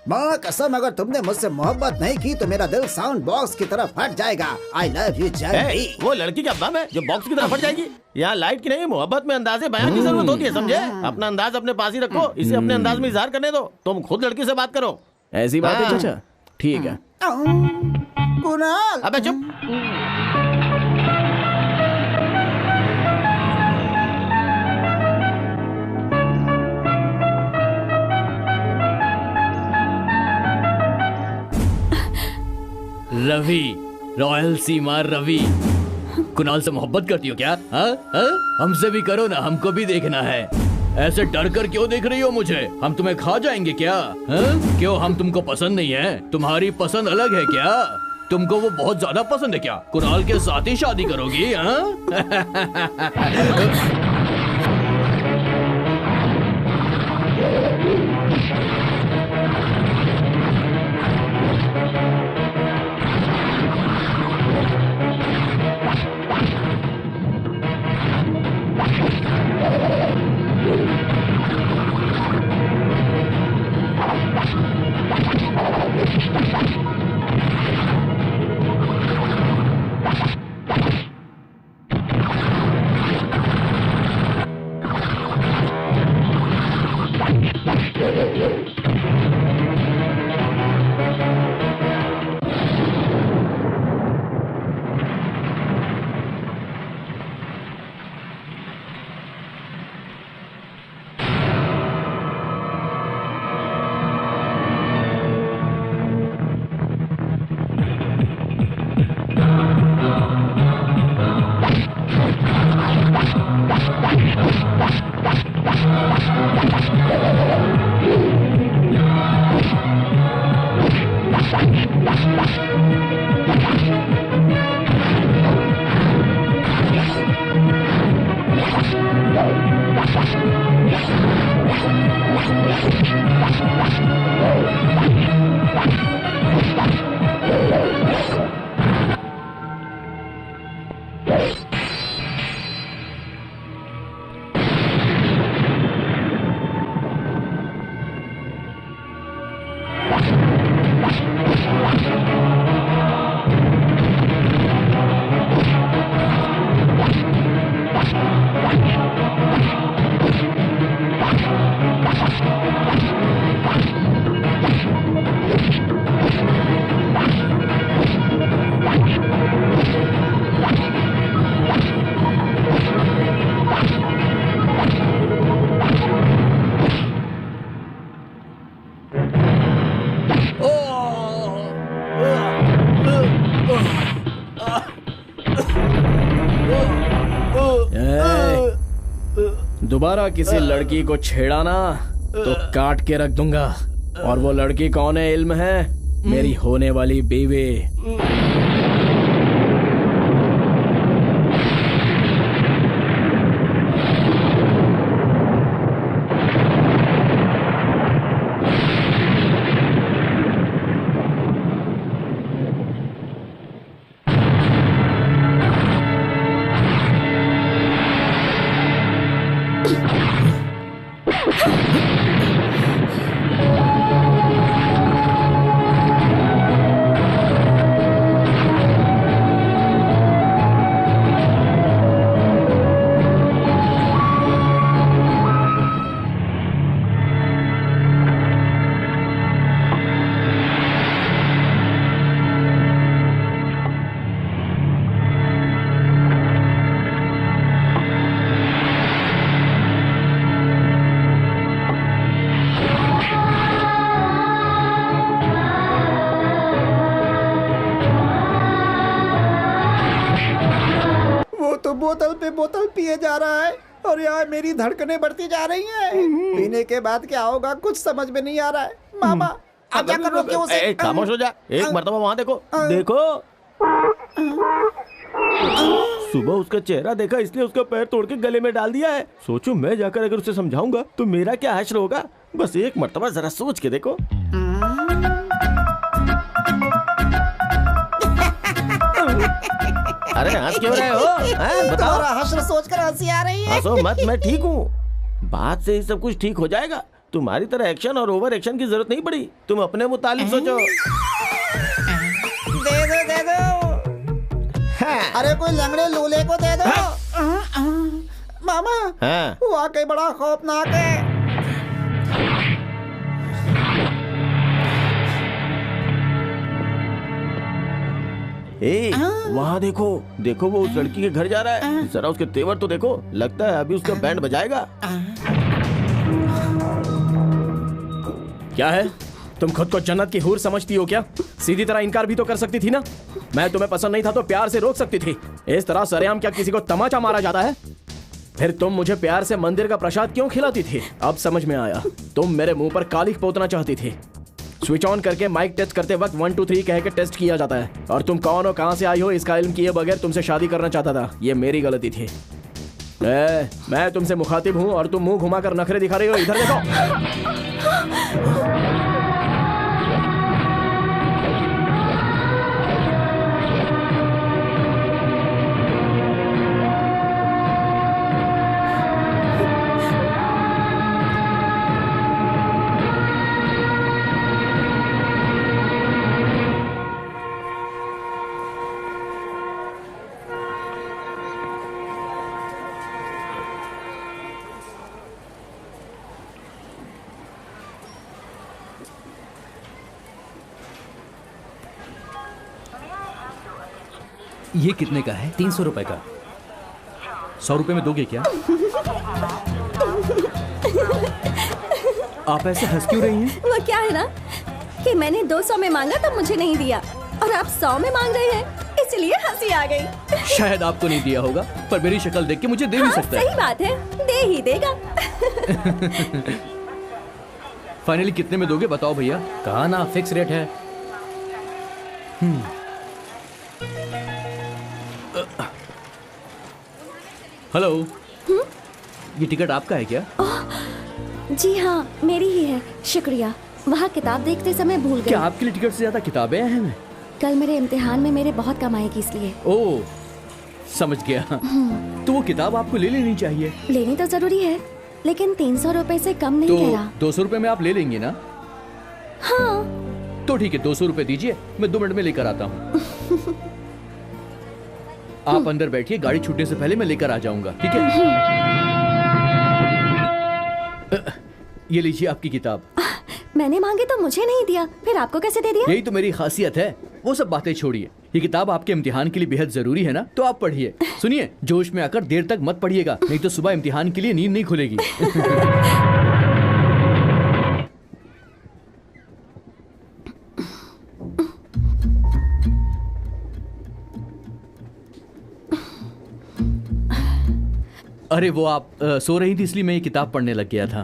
Speaker 8: माँ कसम, अगर तुमने मुझसे मोहब्बत नहीं की तो मेरा दिल साउंड बॉक्स की तरफ हट जाएगा। I love you Janvi.
Speaker 11: वो लड़की क्या बम है जो बॉक्स की तरफ फट जाएगी? यहाँ लाइट की नहीं, मोहब्बत में अंदाज़े बयान की जरूरत होती है, समझे? अपना अंदाज अपने पास ही रखो, इसे अपने अंदाज में इजहार करने दो। तुम खुद लड़की से बात करो।
Speaker 9: ऐसी बात है चाचा? ठीक है।
Speaker 8: कुणाल,
Speaker 11: अबे चुप।
Speaker 6: रवि, रॉयल सीमा रवि, कुणाल से मोहब्बत करती हो क्या? हाँ? हमसे भी करो ना, हमको भी देखना है। ऐसे डर कर क्यों देख रही हो मुझे? हम तुम्हें खा जाएंगे क्या? हाँ? क्यों, हम तुमको पसंद नहीं है? तुम्हारी पसंद अलग है क्या? तुमको वो बहुत ज्यादा पसंद है क्या? कुणाल के साथ ही शादी करोगी?
Speaker 9: दोबारा किसी लड़की को छेड़ा ना तो काट के रख दूंगा। और वो लड़की कौन है इल्म है? मेरी होने वाली बीवी।
Speaker 8: बोतल पे बोतल पिए जा रहा है और यहाँ मेरी धड़कनें बढ़ती जा रही हैं। पीने के बाद क्या होगा कुछ समझ में नहीं आ रहा है। मामा अब क्या करो क्यों से?
Speaker 11: खामोश हो जा। एक मर्तबा वहाँ देखो, देखो। सुबह उसका चेहरा देखा इसलिए उसका पैर तोड़ के गले में डाल दिया है। सोचो मैं जाकर अगर उसे समझाऊंगा तो मेरा क्या हश्र होगा। बस एक मर्तबा जरा सोच के देखो। अरे हंस क्यों रहे हो? बताओ।
Speaker 8: हश्र सोचकर हंसी आ रही है।
Speaker 11: हंसो मत, मैं ठीक हूँ। बात से ही सब कुछ ठीक हो जाएगा। तुम्हारी तरह एक्शन और ओवर एक्शन की जरूरत नहीं पड़ी, तुम अपने मुतालिक सोचो।
Speaker 8: दे दो। अरे कोई लंगड़े लूले को दे दो। मामा वाकई बड़ा खौफनाक है।
Speaker 11: वहाँ देखो देखो, वो उस लड़की के घर जा रहा है। जरा उसके तेवर तो देखो, लगता है अभी उसका बैंड बजाएगा।
Speaker 9: क्या है, तुम खुद को जन्नत की हूर समझती हो क्या? सीधी तरह इनकार भी तो कर सकती थी ना। मैं तुम्हें पसंद नहीं था तो प्यार से रोक सकती थी। इस तरह सरेआम क्या किसी को तमाचा मारा जाता है? फिर तुम मुझे प्यार से मंदिर का प्रसाद क्यों खिलाती थी? अब समझ में आया, तुम मेरे मुंह पर कालिख पोतना चाहती थी। स्विच ऑन करके माइक टेस्ट करते वक्त 1 2 3 कह के टेस्ट किया जाता है, और तुम कौन हो, कहां से आई हो, इसका इल्म किए बगैर तुमसे शादी करना चाहता था। ये मेरी गलती थी। मैं तुमसे मुखातिब हूं और तुम मुंह घुमाकर नखरे दिखा रही हो। इधर देखो।
Speaker 6: ये कितने का है?
Speaker 2: 300 रुपए का।
Speaker 6: 100 रुपए में दोगे क्या? आप ऐसे हंस क्यों रही हैं?
Speaker 10: वो क्या है ना कि मैंने 200 में मांगा तो मुझे नहीं दिया, और आप 100 में मांग रहे हैं, इसलिए हंसी आ गई।
Speaker 6: शायद आपको नहीं दिया होगा, पर मेरी शक्ल देख के मुझे दे भी सकता है।
Speaker 10: सही बात है, दे ही देगा।
Speaker 6: फाइनली कितने में दोगे बताओ भैया?
Speaker 2: कहा ना फिक्स रेट है।
Speaker 6: हेलो, ये टिकट आपका है क्या?
Speaker 3: जी हाँ, मेरी ही है, शुक्रिया। वहाँ किताब देखते समय भूल गई।
Speaker 6: क्या आपके लिए टिकट से ज्यादा किताबें अहम हैं?
Speaker 3: कल मेरे इम्तिहान में मेरे बहुत कम आएगी इसलिए।
Speaker 6: ओह, समझ गया। तो वो किताब आपको ले लेनी चाहिए।
Speaker 3: लेनी तो जरूरी है, लेकिन 300 रुपए से कम नहीं कह रहा।
Speaker 6: 200 रुपए में आप ले लेंगे ना?
Speaker 3: हाँ।
Speaker 6: तो ठीक है, 200 रुपए दीजिए, मैं 2 मिनट में लेकर आता हूँ। आप अंदर बैठिए, गाड़ी छूटने से पहले मैं लेकर आ जाऊंगा, ठीक है? ये लीजिए आपकी किताब।
Speaker 3: मैंने मांगे तो मुझे नहीं दिया, फिर आपको कैसे दे दिया?
Speaker 6: यही तो मेरी खासियत है। वो सब बातें छोड़िए, ये किताब आपके इम्तिहान के लिए बेहद जरूरी है ना, तो आप पढ़िए। सुनिए, जोश में आकर देर तक मत पढ़िएगा, नहीं तो सुबह इम्तिहान के लिए नींद नहीं खुलेगी। अरे वो आप सो रही थी, इसलिए मैं ये किताब पढ़ने लग गया था।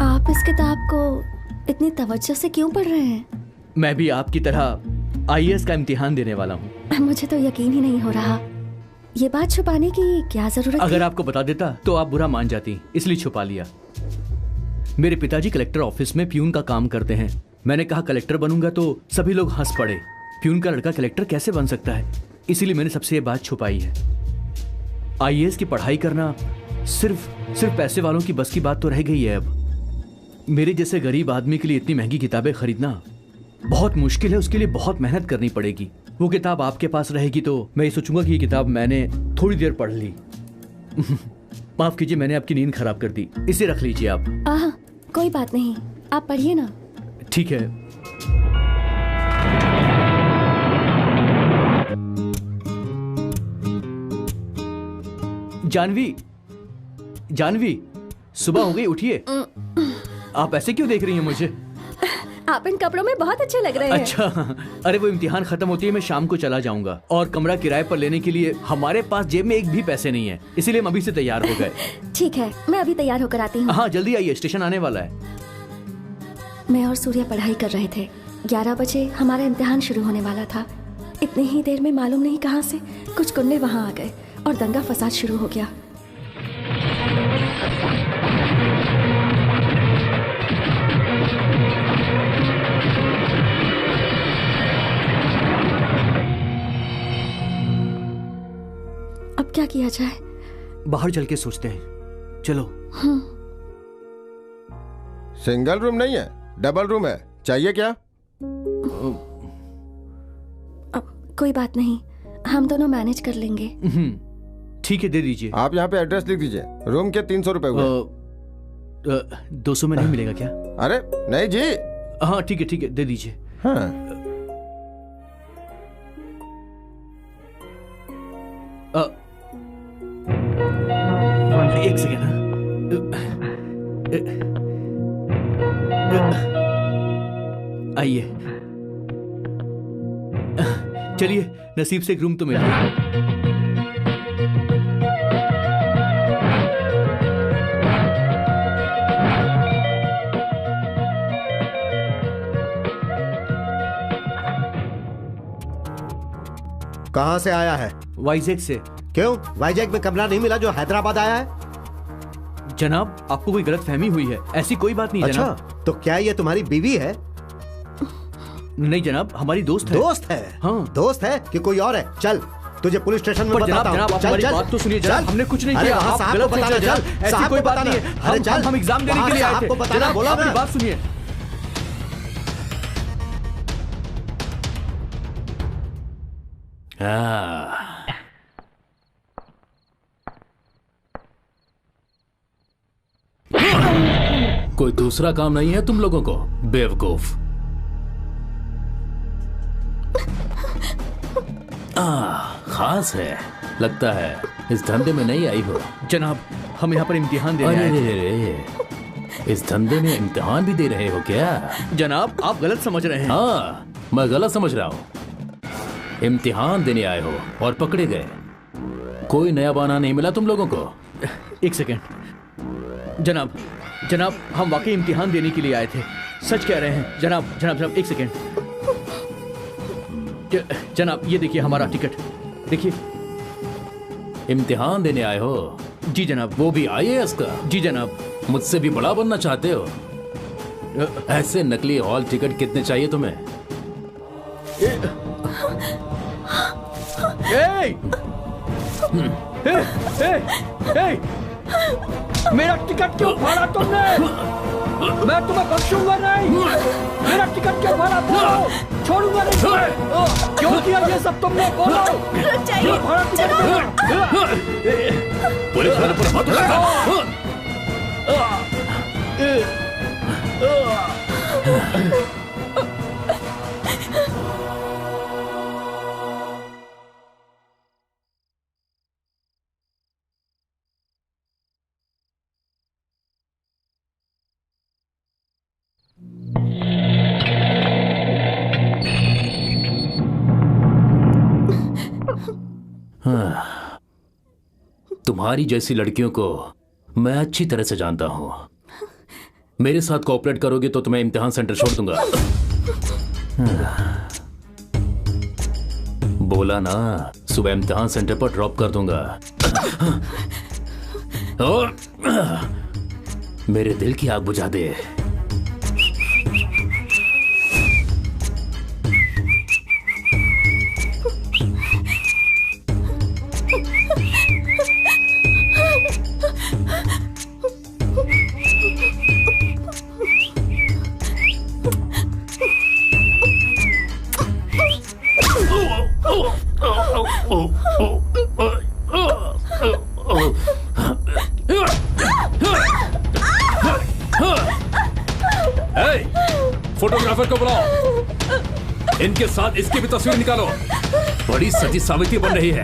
Speaker 3: आप इस किताब को इतनी तवज्जो से क्यों पढ़ रहे हैं?
Speaker 6: मैं भी आपकी तरह IAS का इम्तिहान देने वाला हूँ।
Speaker 3: मुझे तो यकीन ही नहीं हो रहा। ये बात छुपाने की क्या जरूरत
Speaker 6: अगर
Speaker 3: थी?
Speaker 6: आपको बता देता तो आप बुरा मान जाती, इसलिए छुपा लिया। मेरे पिताजी कलेक्टर ऑफिस में प्यून का काम करते हैं। मैंने कहा कलेक्टर बनूंगा तो सभी लोग हंस पड़े। प्यून का लड़का कलेक्टर कैसे बन सकता है, इसीलिए मैंने सबसे ये बात छुपाई है। IAS की पढ़ाई करना सिर्फ पैसे वालों की बस की बात तो रह गई है अब। मेरे जैसे गरीब आदमी के लिए इतनी महंगी किताबें खरीदना बहुत मुश्किल है, उसके लिए बहुत मेहनत करनी पड़ेगी। वो किताब आपके पास रहेगी तो मैं ये सोचूंगा कि ये किताब मैंने थोड़ी देर पढ़ ली। माफ कीजिए, मैंने आपकी नींद खराब कर दी, इसे रख लीजिए आप।
Speaker 3: कोई बात नहीं, आप पढ़िए ना।
Speaker 6: ठीक है। जानवी, सुबह हो गई, उठिए। आप ऐसे क्यों देख रही हैं मुझे?
Speaker 10: आप इन कपड़ों में बहुत अच्छे लग रहे हैं।
Speaker 6: अच्छा, अरे वो इम्तिहान खत्म होती है, मैं शाम को चला जाऊंगा, और कमरा किराए पर लेने के लिए हमारे पास जेब में एक भी पैसे नहीं है, इसीलिए हम अभी से तैयार हो गए।
Speaker 3: ठीक है, मैं अभी तैयार होकर आती हूँ।
Speaker 6: हाँ, जल्दी आइए, स्टेशन आने वाला है।
Speaker 3: मैं और सूर्य पढ़ाई कर रहे थे। 11 बजे हमारा इम्तिहान शुरू होने वाला था। इतनी ही देर में मालूम नहीं कहाँ से कुछ गुंडे वहाँ आ गए और दंगा फसाद शुरू हो गया। अब क्या किया जाए?
Speaker 6: बाहर चल के सोचते हैं, चलो।
Speaker 12: सिंगल रूम नहीं है, डबल रूम है। चाहिए क्या?
Speaker 3: कोई बात नहीं, हम दोनों मैनेज कर लेंगे।
Speaker 6: ठीक है, दे दीजिए।
Speaker 12: आप यहाँ पे एड्रेस लिख दीजिए। रूम के 300 रुपए हुए।
Speaker 6: 200 में नहीं मिलेगा क्या?
Speaker 12: अरे नहीं जी।
Speaker 6: हाँ ठीक है, दे दीजिए।
Speaker 12: हाँ।
Speaker 6: एक सेकेंड। आइए, चलिए, नसीब से एक रूम तो मिल गया।
Speaker 5: कहाँ से आया है?
Speaker 6: वाइजैक से।
Speaker 5: क्यों? वाइजैक में कमरा नहीं मिला जो हैदराबाद आया है?
Speaker 6: जनाब, आपको कोई गलत फहमी हुई है, ऐसी कोई बात नहीं।
Speaker 5: अच्छा,
Speaker 6: जनाब।
Speaker 5: तो क्या ये तुम्हारी बीवी है?
Speaker 6: नहीं जनाब, हमारी दोस्त है।
Speaker 5: दोस्त है?
Speaker 6: हाँ।
Speaker 5: दोस्त है कि कोई और है? चल, तुझे पुलिस स्टेशन में बताता हूँ।
Speaker 6: जनाब, आप हमारी बात तो सुनिए। जनाब, हमने कुछ नहीं किया।
Speaker 5: आप
Speaker 6: गलत
Speaker 5: बताना।
Speaker 6: चल, ऐसी कोई बात नहीं है।
Speaker 5: अरे चल,
Speaker 6: हम एग्जाम देने के लिए आए थे।
Speaker 5: आपको बताना बोला ना।
Speaker 6: बात सुनिए।
Speaker 2: कोई दूसरा काम नहीं है तुम लोगों को, बेवकूफ। खास है लगता है, इस धंधे में नहीं आई हो।
Speaker 6: जनाब, हम यहाँ पर इम्तिहान देने आए थे।
Speaker 2: इस धंधे में इम्तिहान भी दे रहे हो क्या?
Speaker 6: जनाब, आप गलत समझ रहे हैं।
Speaker 2: हाँ, मैं गलत समझ रहा हूँ। इम्तिहान देने आए हो और पकड़े गए। कोई नया बहाना नहीं मिला तुम लोगों को?
Speaker 6: एक सेकेंड जनाब, हम वाकई इम्तिहान देने के लिए आए थे, सच कह रहे हैं। जनाब, एक सेकेंड। जनाब, ये देखिए हमारा टिकट, देखिए।
Speaker 2: इम्तिहान देने आए हो?
Speaker 6: जी जनाब।
Speaker 2: वो भी IAS का?
Speaker 6: जी जनाब।
Speaker 2: मुझसे भी बड़ा बनना चाहते हो? ऐसे नकली हॉल टिकट कितने चाहिए तुम्हें?
Speaker 6: मेरा टिकट क्यों फाड़ा तुमने? मैं तुम्हें बख्शूंगा नहीं। मेरा टिकट क्यों फाड़ा? बोलो, छोड़ूंगा नहीं तुम्हें। क्यों किया ये सब तुमने? बोलो, क्यों फाड़ा टिकट?
Speaker 2: पुलिस वालों पर हाथ उठाओ। तुम्हारी जैसी लड़कियों को मैं अच्छी तरह से जानता हूं। मेरे साथ कोऑपरेट करोगे तो तुम्हें इम्तिहान सेंटर छोड़ दूंगा। बोला ना, सुबह इम्तिहान सेंटर पर ड्रॉप कर दूंगा। मेरे दिल की आग बुझा दे। फोटोग्राफर को बुलाओ, इनके साथ इसकी भी तस्वीर निकालो। बड़ी सती सावित्री बन रही है।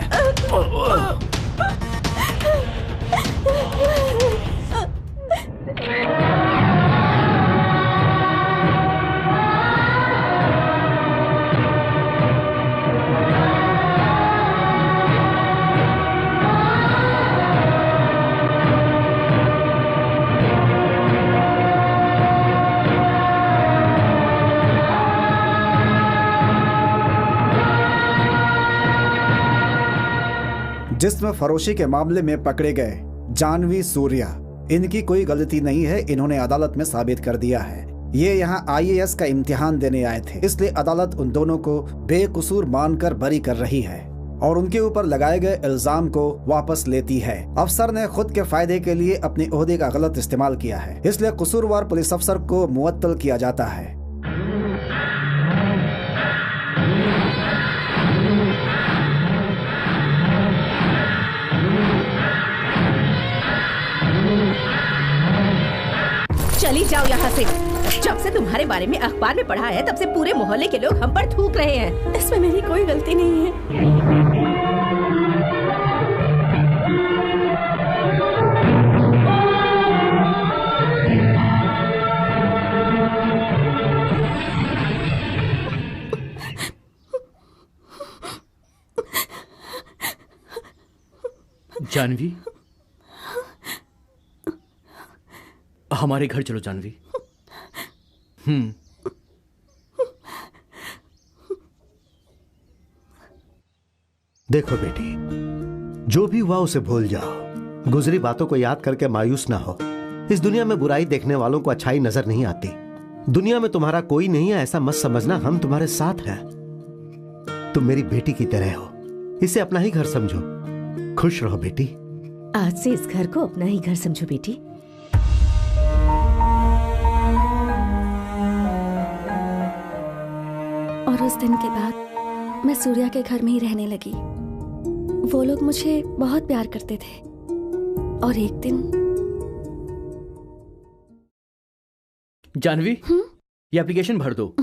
Speaker 4: जिस्म फरोशी के मामले में पकड़े गए जानवी सूर्या, इनकी कोई गलती नहीं है, इन्होंने अदालत में साबित कर दिया है। ये यहाँ IAS का इम्तिहान देने आए थे, इसलिए अदालत उन दोनों को बेकसूर मानकर बरी कर रही है। और उनके ऊपर लगाए गए इल्जाम को वापस लेती है। अफसर ने खुद के फायदे के लिए अपने ओहदे का गलत इस्तेमाल किया है, इसलिए कसूरवार पुलिस अफसर को मुअत्तल किया जाता है।
Speaker 1: चली जाओ यहाँ से। जब से तुम्हारे बारे में अखबार में पढ़ा है तब से पूरे मोहल्ले के लोग हम पर थूक रहे हैं।
Speaker 10: इसमें मेरी कोई गलती नहीं है।
Speaker 6: जानवी, हमारे घर चलो जानवी।
Speaker 5: देखो बेटी, जो भी हुआ उसे भूल जाओ। गुजरी बातों को याद करके मायूस ना हो। इस दुनिया में बुराई देखने वालों को अच्छाई नजर नहीं आती। दुनिया में तुम्हारा कोई नहीं है ऐसा मत समझना, हम तुम्हारे साथ हैं। तुम मेरी बेटी की तरह हो, इसे अपना ही घर समझो। खुश रहो बेटी।
Speaker 1: आज से इस घर को अपना ही घर समझो बेटी।
Speaker 3: और उस दिन के बाद मैं सूर्या के घर में ही रहने लगी। वो लोग मुझे बहुत प्यार करते थे और एक दिन
Speaker 6: जानवी, ये एप्लीकेशन भर दो।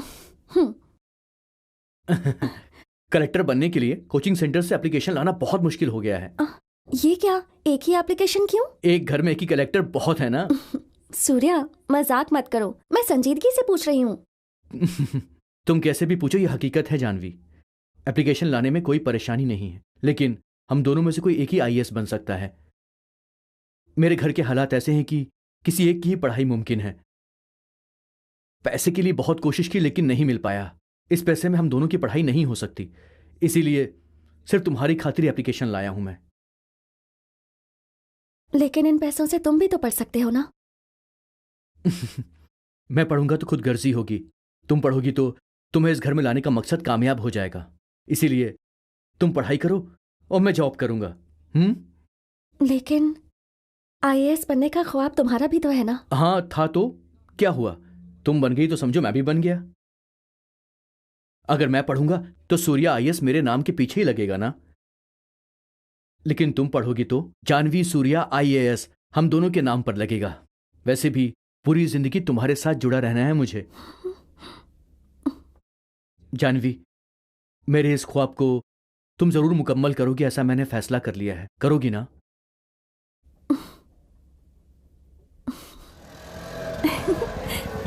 Speaker 6: कलेक्टर बनने के लिए कोचिंग सेंटर से एप्लीकेशन लाना बहुत मुश्किल हो गया है।
Speaker 3: ये क्या, एक ही एप्लीकेशन क्यों?
Speaker 6: एक घर में एक ही कलेक्टर बहुत है ना।
Speaker 3: सूर्या, मजाक मत करो, मैं संजीदगी से पूछ रही हूँ।
Speaker 6: तुम कैसे भी पूछो, ये हकीकत है जानवी। एप्लीकेशन लाने में कोई परेशानी नहीं है, लेकिन हम दोनों में से कोई एक ही आईएएस बन सकता है। मेरे घर के हालात ऐसे हैं कि किसी एक की ही पढ़ाई मुमकिन है। पैसे के लिए बहुत कोशिश की लेकिन नहीं मिल पाया। इस पैसे में हम दोनों की पढ़ाई नहीं हो सकती, इसीलिए सिर्फ तुम्हारी खातिर एप्लीकेशन लाया हूं मैं।
Speaker 3: लेकिन इन पैसों से तुम भी तो पढ़ सकते हो ना।
Speaker 6: मैं पढ़ूंगा तो खुद गर्जी होगी, तुम पढ़ोगी तो तुम्हें इस घर में लाने का मकसद कामयाब हो जाएगा। इसीलिए तुम पढ़ाई करो और मैं जॉब करूंगा।
Speaker 3: लेकिन आईएएस बनने का ख्वाब तुम्हारा भी तो है ना।
Speaker 6: हाँ था, तो क्या हुआ, तुम बन गई तो समझो मैं भी बन गया। अगर मैं पढ़ूंगा तो सूर्या आईएएस मेरे नाम के पीछे ही लगेगा ना। लेकिन तुम पढ़ोगी तो जानवी सूर्या आईएएस हम दोनों के नाम पर लगेगा। वैसे भी पूरी जिंदगी तुम्हारे साथ जुड़ा रहना है मुझे। जानवी, मेरे इस ख्वाब को तुम जरूर मुकम्मल करोगी, ऐसा मैंने फैसला कर लिया है। करोगी ना?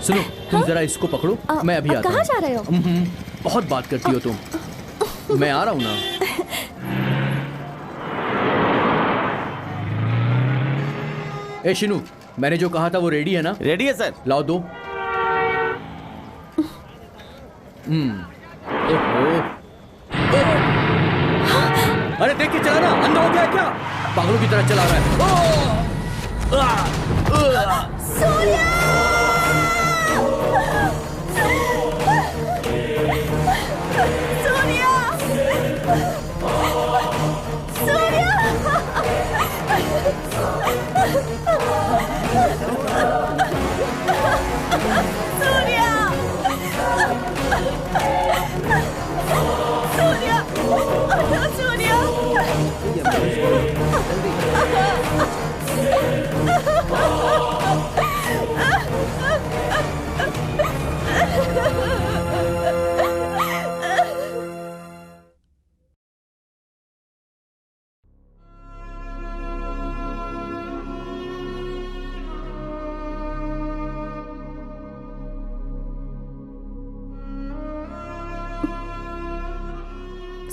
Speaker 6: सुनो, तुम जरा इसको पकड़ो, मैं अभी आता हूं।
Speaker 3: कहाँ जा रहे हो?
Speaker 6: बहुत बात करती हो तुम। मैं आ रहा हूं ना। ए शिनू, मैंने जो कहा था वो रेडी है ना?
Speaker 11: रेडी है सर।
Speaker 6: लाओ दो। अरे देख के चला ना, अंधा हो गया क्या? पागलों की तरह चला रहा है।
Speaker 10: सूर्या!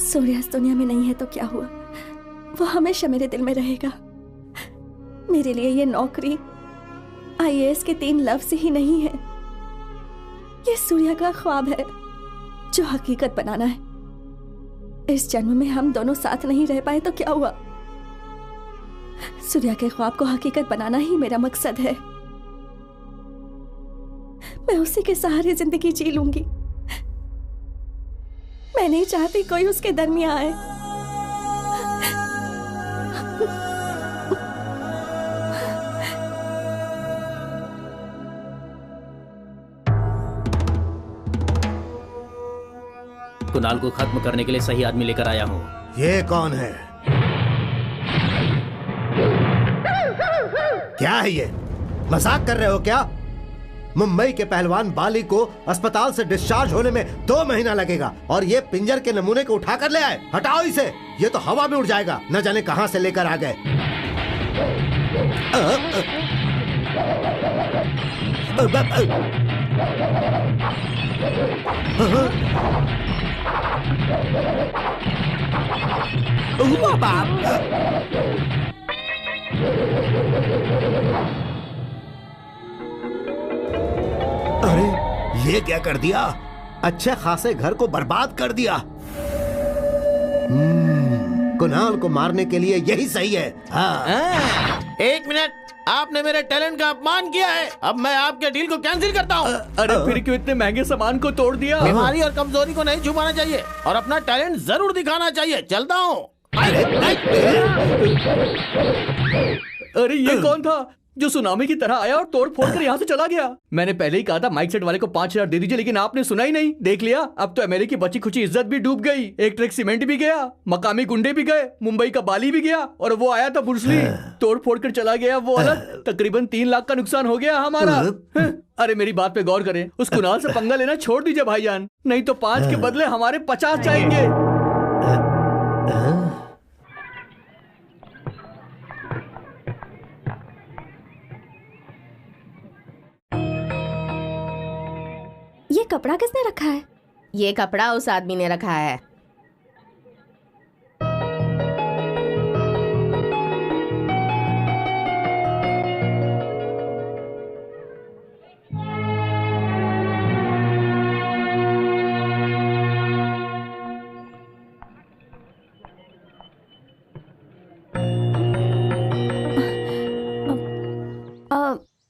Speaker 10: सूर्या इस दुनिया में नहीं है तो क्या हुआ, वो हमेशा मेरे दिल में रहेगा। मेरे लिए ये नौकरी आईएएस के 3 लफ्ज ही नहीं है, ये सूर्या का ख्वाब है जो हकीकत बनाना है। इस जन्म में हम दोनों साथ नहीं रह पाए तो क्या हुआ, सूर्या के ख्वाब को हकीकत बनाना ही मेरा मकसद है। मैं उसी के सहारे जिंदगी जी लूंगी। मैं नहीं चाहती कोई उसके दरमियां आए।
Speaker 2: कुणाल को खत्म करने के लिए सही आदमी लेकर आया हूँ।
Speaker 5: ये कौन है? क्या है ये? मजाक कर रहे हो क्या? मुंबई के पहलवान बाली को अस्पताल से डिस्चार्ज होने में 2 महीना लगेगा और ये पिंजर के नमूने को उठा कर ले आए। हटाओ इसे, ये तो हवा में उड़ जाएगा। न जाने कहां से लेकर आ गए। अरे ये क्या कर दिया? अच्छे खासे घर को बर्बाद कर दिया। कुणाल को मारने के लिए यही सही है। हाँ।
Speaker 11: 1 मिनट, आपने मेरे टैलेंट का अपमान किया है। अब मैं आपके डील को कैंसिल करता हूँ।
Speaker 6: अरे फिर क्यों इतने महंगे सामान को तोड़ दिया?
Speaker 11: बीमारी और कमजोरी को नहीं छुपाना चाहिए और अपना टैलेंट जरूर दिखाना चाहिए। चलता हूँ।
Speaker 6: अरे ये कौन था जो सुनामी की तरह आया और तोड़ फोड़ कर यहाँ से चला गया? मैंने पहले ही कहा था माइक सेट वाले को 5000 दे दीजिए, लेकिन आपने सुना ही नहीं। देख लिया, अब तो एमएलए की बची खुची इज्जत भी डूब गई। एक ट्रक सीमेंट भी गया, मकामी गुंडे भी गए, मुंबई का बाली भी गया और वो आया था ब्रूसली, तोड़ फोड़ कर चला गया वो अलग। तकरीबन 3 लाख का नुकसान हो गया हमारा। अरे मेरी बात पे गौर करें, उस कुणाल से पंगा लेना छोड़ दीजिए भाईजान, नहीं तो 5 के बदले हमारे 50 जाएंगे।
Speaker 3: ये कपड़ा किसने रखा है?
Speaker 1: ये कपड़ा उस आदमी ने रखा है।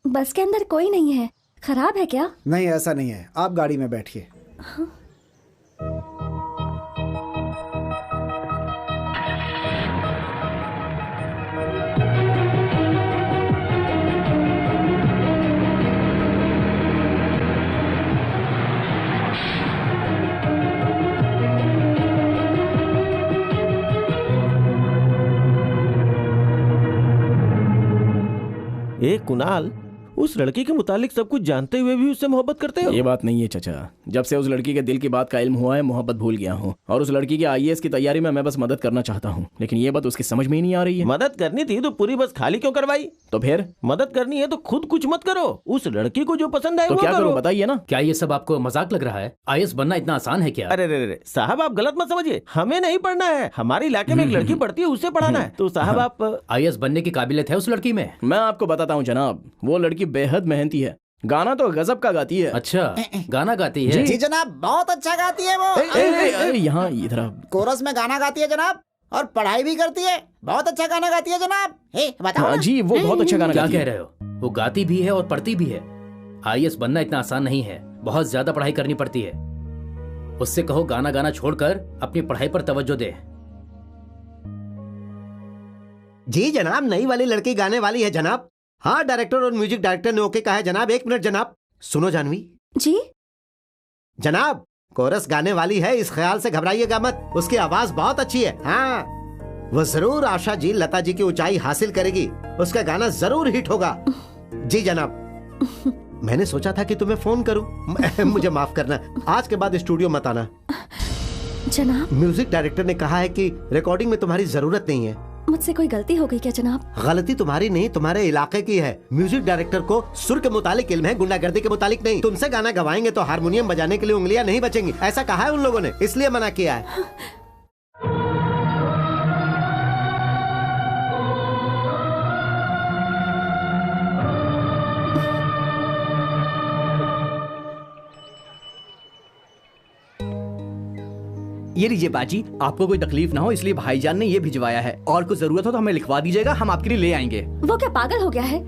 Speaker 3: बस के अंदर कोई नहीं है। खराब है क्या?
Speaker 4: नहीं, ऐसा नहीं है। आप गाड़ी में बैठिए।
Speaker 3: हाँ?
Speaker 11: कुणाल, उस लड़की के मुतालिक सब कुछ जानते हुए भी उससे मोहब्बत करते हो?
Speaker 9: ये बात नहीं है चाचा। जब से उस लड़की के दिल की बात का इल्म हुआ है, मोहब्बत भूल गया हूँ। और उस लड़की के आईएएस की तैयारी में मैं बस मदद करना चाहता हूँ, लेकिन ये बात उसकी समझ में ही नहीं आ रही है।
Speaker 11: मदद करनी थी तो पूरी बस खाली क्यों करवाई?
Speaker 9: तो फिर
Speaker 11: मदद करनी है तो खुद कुछ मत करो, उस लड़की को जो पसंद आए
Speaker 9: तो
Speaker 11: वो
Speaker 9: क्या करो, बताइए ना।
Speaker 2: क्या ये सब आपको मजाक लग रहा है? आईएएस बनना इतना आसान है क्या?
Speaker 11: अरे रे साहब, आप गलत मत समझिए। हमें नहीं पढ़ना है, हमारे इलाके में एक लड़की पढ़ती है, उसे पढ़ाना है। तो साहब आप
Speaker 2: आईएएस बनने की काबिलियत है उस लड़की में?
Speaker 9: मैं आपको बताता हूँ जनाब, वो लड़की बेहद मेहनती है। गाना तो गजब का गाती है।
Speaker 2: अच्छा, गाना गाती है?
Speaker 8: जी जनाब, बहुत अच्छा गाती है वो।
Speaker 9: यहाँ इधर
Speaker 8: कोरस में गाना गाती है जनाब, और पढ़ाई भी करती है। बहुत अच्छा गाना गाती है जनाब। बताओ
Speaker 9: जी, वो बहुत अच्छा गाना
Speaker 2: क्या कह रहे हो? वो गाती भी है और पढ़ती भी है। आईएएस बनना इतना आसान नहीं है, बहुत ज्यादा पढ़ाई करनी पड़ती है। उससे कहो गाना गाना छोड़कर अपनी पढ़ाई पर तवज्जो दे।
Speaker 5: जी जनाब, नई वाली लड़की गाने वाली है जनाब। हाँ, डायरेक्टर और म्यूजिक डायरेक्टर ने ओके कहा है जनाब। 1 मिनट जनाब। सुनो जानवी
Speaker 3: जी।
Speaker 5: जनाब, कोरस गाने वाली है, इस ख्याल से घबराइएगा मत। उसकी आवाज बहुत अच्छी है। हाँ, वो जरूर आशा जी, लता जी की ऊंचाई हासिल करेगी। उसका गाना जरूर हिट होगा। जी जनाब, मैंने सोचा था कि तुम्हें फोन करूं। मुझे माफ करना, आज के बाद स्टूडियो मत आना।
Speaker 3: जनाब,
Speaker 5: म्यूजिक डायरेक्टर ने कहा है कि रिकॉर्डिंग में तुम्हारी जरूरत नहीं है।
Speaker 3: मुझसे कोई गलती हो गई क्या जनाब?
Speaker 5: गलती तुम्हारी नहीं, तुम्हारे इलाके की है। म्यूजिक डायरेक्टर को सुर के मुतालिक इल्म है, गुंडागर्दी के मुतालिक नहीं। तुमसे गाना गवाएंगे तो हारमोनियम बजाने के लिए उंगलियां नहीं बचेंगी, ऐसा कहा है उन लोगों ने, इसलिए मना किया है।
Speaker 6: ये लीजिए बाजी, आपको कोई तकलीफ ना हो इसलिए भाईजान ने ये भिजवाया है। और कुछ जरूरत हो तो हमें लिखवा दीजिएगा, हम आपके लिए ले आएंगे।
Speaker 3: वो क्या पागल हो गया है?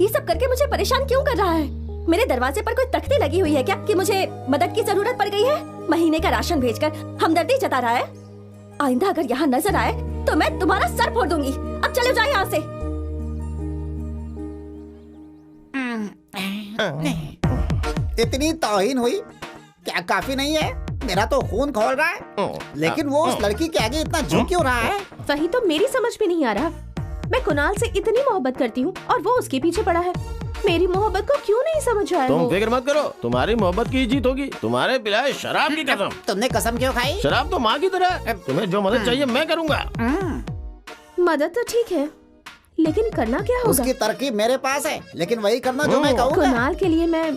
Speaker 3: ये सब करके मुझे परेशान क्यों कर रहा है? मेरे दरवाजे पर कोई तख्ती लगी हुई है क्या कि मुझे मदद की जरूरत पड़ गई है? महीने का राशन भेजकर हमदर्दी जता रहा है। आइंदा अगर यहाँ नजर आए तो मैं तुम्हारा सर फोड़ दूंगी। अब चले जाओ यहाँ से।
Speaker 8: इतनी तौहीन हुई क्या काफी नहीं है? मेरा तो खून खौल रहा है, लेकिन वो उस लड़की के आगे इतना झुक क्यों रहा है?
Speaker 1: वही तो मेरी समझ में नहीं आ रहा। मैं कुणाल से इतनी मोहब्बत करती हूँ और वो उसके पीछे पड़ा है। मेरी मोहब्बत को क्यों नहीं समझ रहा है?
Speaker 11: तुम फिक्र मत करो, तुम्हारी मोहब्बत की जीत होगी। तुम्हारे पिलाए शराब की कसम।
Speaker 8: तुमने कसम क्यों खाई?
Speaker 11: शराब तो माँ की तरह है। तुम्हें जो मदद चाहिए मैं करूँगा।
Speaker 1: मदद तो ठीक है, लेकिन करना क्या होगा?
Speaker 8: उसकी तरकीब मेरे पास है, लेकिन वही करना जो मैं कहूँगा।
Speaker 1: कुणाल के लिए मैं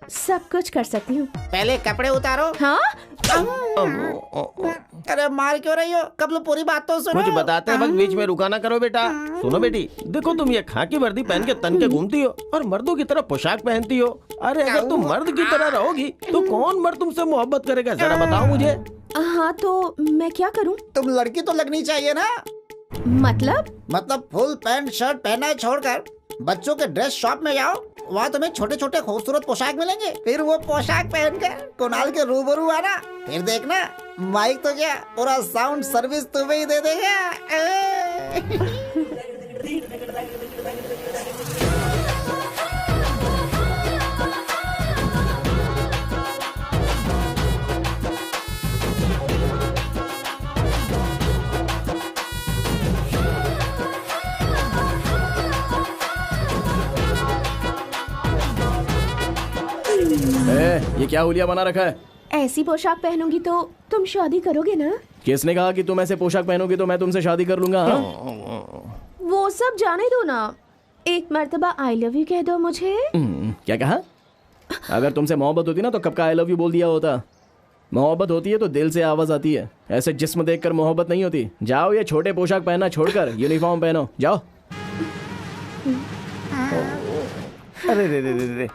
Speaker 1: सब कुछ कर सकती हूँ।
Speaker 8: पहले कपड़े उतारो।
Speaker 1: हाँ?
Speaker 8: अरे मार क्यों रही हो? कब पूरी बात तो सुनो।
Speaker 11: कुछ बताते वक्त बीच में रुका ना करो बेटा। सुनो बेटी, देखो तुम ये खाकी वर्दी पहन के तन के घूमती हो और मर्दों की तरह पोशाक पहनती हो। अरे अगर तुम मर्द की तरह रहोगी तो कौन मर्द तुमसे मोहब्बत करेगा, जरा बताओ मुझे।
Speaker 1: हाँ तो मैं क्या करूँ?
Speaker 8: तुम लड़की तो लगनी चाहिए ना।
Speaker 1: मतलब
Speaker 8: फुल पैंट शर्ट पहना छोड़कर बच्चों के ड्रेस शॉप में जाओ, वहाँ तुम्हें छोटे छोटे खूबसूरत पोशाक मिलेंगे। फिर वो पोशाक पहनकर कुणाल के रूबरू आना, फिर देखना माइक तो क्या पूरा साउंड सर्विस तुम्हें ही दे देगा।
Speaker 9: ये क्या हुलिया बना रखा है?
Speaker 1: ऐसी पोशाक पहनूंगी तो तुम शादी करोगे ना?
Speaker 9: किसने कहा कि तुम ऐसे पोशाक पहनोगी तो मैं तुमसे शादी कर लूंगा?
Speaker 1: वो सब जाने दो ना, एक मर्तबा आई लव यू कह दो मुझे।
Speaker 9: क्या कहा? अगर तुमसे मोहब्बत होती ना तो कब का आई लव यू बोल दिया होता। मोहब्बत होती है तो दिल से आवाज आती है, ऐसे जिस्म देखकर मोहब्बत नहीं होती। जाओ ये छोटे पोशाक पहनना छोड़कर यूनिफॉर्म पहनो, जाओ।
Speaker 11: अरे रे रे रे रे,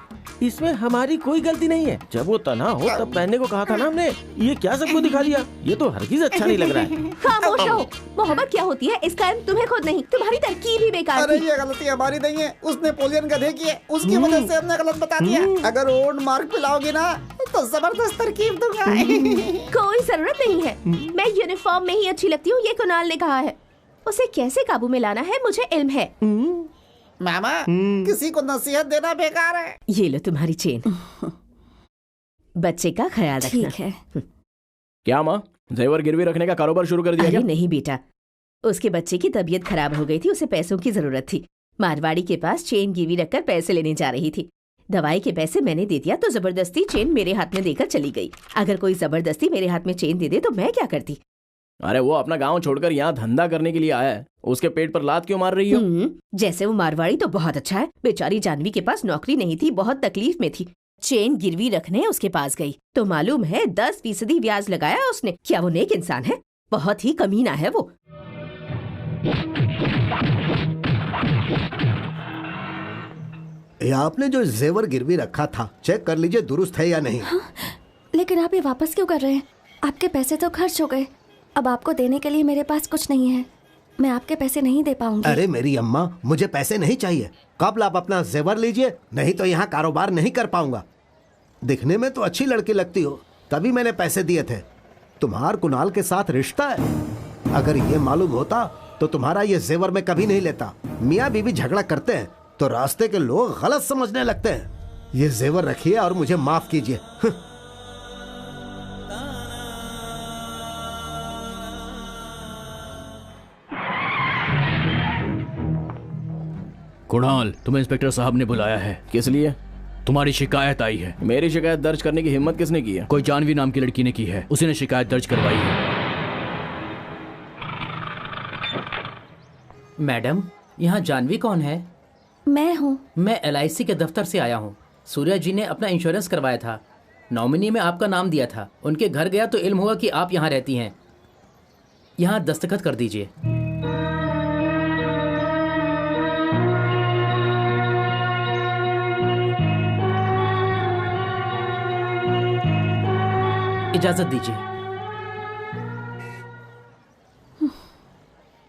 Speaker 11: इसमें हमारी कोई गलती नहीं है। जब वो तना हो तब पहनने को कहा था ना हमने। ये क्या सबको दिखा दिया? ये तो हरगिज अच्छा नहीं लग रहा है।
Speaker 1: खामोश रहो। मोहब्बत क्या होती है इसका इल्म तुम्हें खुद नहीं, तुम्हारी तरकीब ही बेकार
Speaker 8: अरे
Speaker 1: थी।
Speaker 8: ये गलती हमारी नहीं है, उसने पोलियन गधे की है, उसकी वजह से हमने गलत बता दिया। अगर ओल्ड मार्क पिलाओगे ना तो जबरदस्त तरकीब दूंगा।
Speaker 1: कोई जरूरत नहीं है, मैं यूनिफॉर्म में ही अच्छी लगती हूँ, ये कुणाल ने कहा है। उसे कैसे काबू में लाना है मुझे इल्म है।
Speaker 8: मामा, किसी को नसीहत देना बेकार है।
Speaker 1: ये लो तुम्हारी चेन, बच्चे का ख्याल रखना।
Speaker 3: ठीक है।
Speaker 9: क्या माँ, जेवर गिरवी रखने का कारोबार शुरू कर दिया क्या?
Speaker 1: नहीं बेटा, उसके बच्चे की तबीयत खराब हो गई थी, उसे पैसों की जरूरत थी। मारवाड़ी के पास चेन गिरवी रखकर पैसे लेने जा रही थी। दवाई के पैसे मैंने दे दिया तो जबरदस्ती चेन मेरे हाथ में देकर चली गई। अगर कोई जबरदस्ती मेरे हाथ में चेन दे दे तो मैं क्या करती?
Speaker 9: अरे वो अपना गांव छोड़कर यहाँ धंधा करने के लिए आया है, उसके पेट पर लात क्यों मार रही हो?
Speaker 1: जैसे वो मारवाड़ी तो बहुत अच्छा है, बेचारी जानवी के पास नौकरी नहीं थी, बहुत तकलीफ में थी। चेन गिरवी रखने उसके पास गई तो मालूम है 10% ब्याज लगाया उसने। क्या वो नेक इंसान है? बहुत ही कमीना है वो।
Speaker 5: ये आपने जो जेवर गिरवी रखा था चेक कर लीजिए दुरुस्त है या नहीं।
Speaker 3: हाँ, लेकिन आप ये वापस क्यों कर रहे हैं? आपके पैसे तो खर्च हो गए, अब आपको देने के लिए मेरे पास कुछ नहीं है। मैं आपके पैसे नहीं दे पाऊंगी।
Speaker 5: अरे मेरी अम्मा, मुझे पैसे नहीं चाहिए। कब आप अपना जेवर लीजिए, नहीं तो यहाँ कारोबार नहीं कर पाऊंगा। दिखने में तो अच्छी लड़की लगती हो, तभी मैंने पैसे दिए थे। तुम्हार कुणाल के साथ रिश्ता है। अगर ये मालूम होता तो तुम्हारा ये जेवर मैं कभी नहीं लेता। मियाँ बीवी झगड़ा करते हैं तो रास्ते के लोग गलत समझने लगते हैं। ये जेवर रखिए और मुझे माफ कीजिए।
Speaker 6: कुणाल, तुम्हें इंस्पेक्टर साहब ने बुलाया है।
Speaker 9: किस लिए?
Speaker 6: तुम्हारी शिकायत आई है।
Speaker 9: मेरी शिकायत दर्ज करने की हिम्मत किसने की है?
Speaker 6: कोई जानवी नाम की लड़की ने की है, उसी ने शिकायत दर्ज करवाई है।
Speaker 2: मैडम, यहाँ जानवी कौन है?
Speaker 3: मैं हूँ।
Speaker 2: मैं LIC के दफ्तर से आया हूँ। सूर्या जी ने अपना इंश्योरेंस करवाया था, नॉमिनी में आपका नाम दिया था। उनके घर गया तो इल्म हुआ कि आप यहाँ रहती हैं। यहाँ दस्तखत कर दीजिए। इजाजत दीजिए।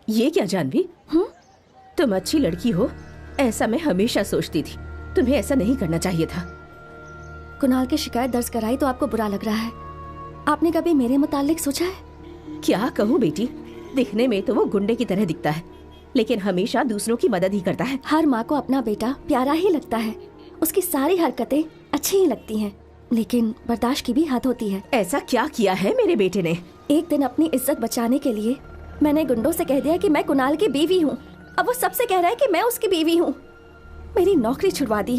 Speaker 1: ये क्या जानवी? तुम अच्छी लड़की हो, ऐसा मैं हमेशा सोचती थी। तुम्हें ऐसा नहीं करना चाहिए था।
Speaker 3: कुणाल की शिकायत दर्ज कराई तो आपको बुरा लग रहा है। आपने कभी मेरे मुतालिक सोचा है?
Speaker 1: क्या कहूँ बेटी, दिखने में तो वो गुंडे की तरह दिखता है, लेकिन हमेशा दूसरों की मदद ही करता है।
Speaker 3: हर माँ को अपना बेटा प्यारा ही लगता है, उसकी सारी हरकतें अच्छी ही लगती हैं। लेकिन बर्दाश्त की भी हद होती है।
Speaker 1: ऐसा क्या किया है मेरे बेटे ने?
Speaker 3: एक दिन अपनी इज्जत बचाने के लिए मैंने गुंडों से कह दिया कि मैं कुणाल की बीवी हूँ। अब वो सबसे कह रहा है कि मैं उसकी बीवी हूँ। मेरी नौकरी छुड़वा दी,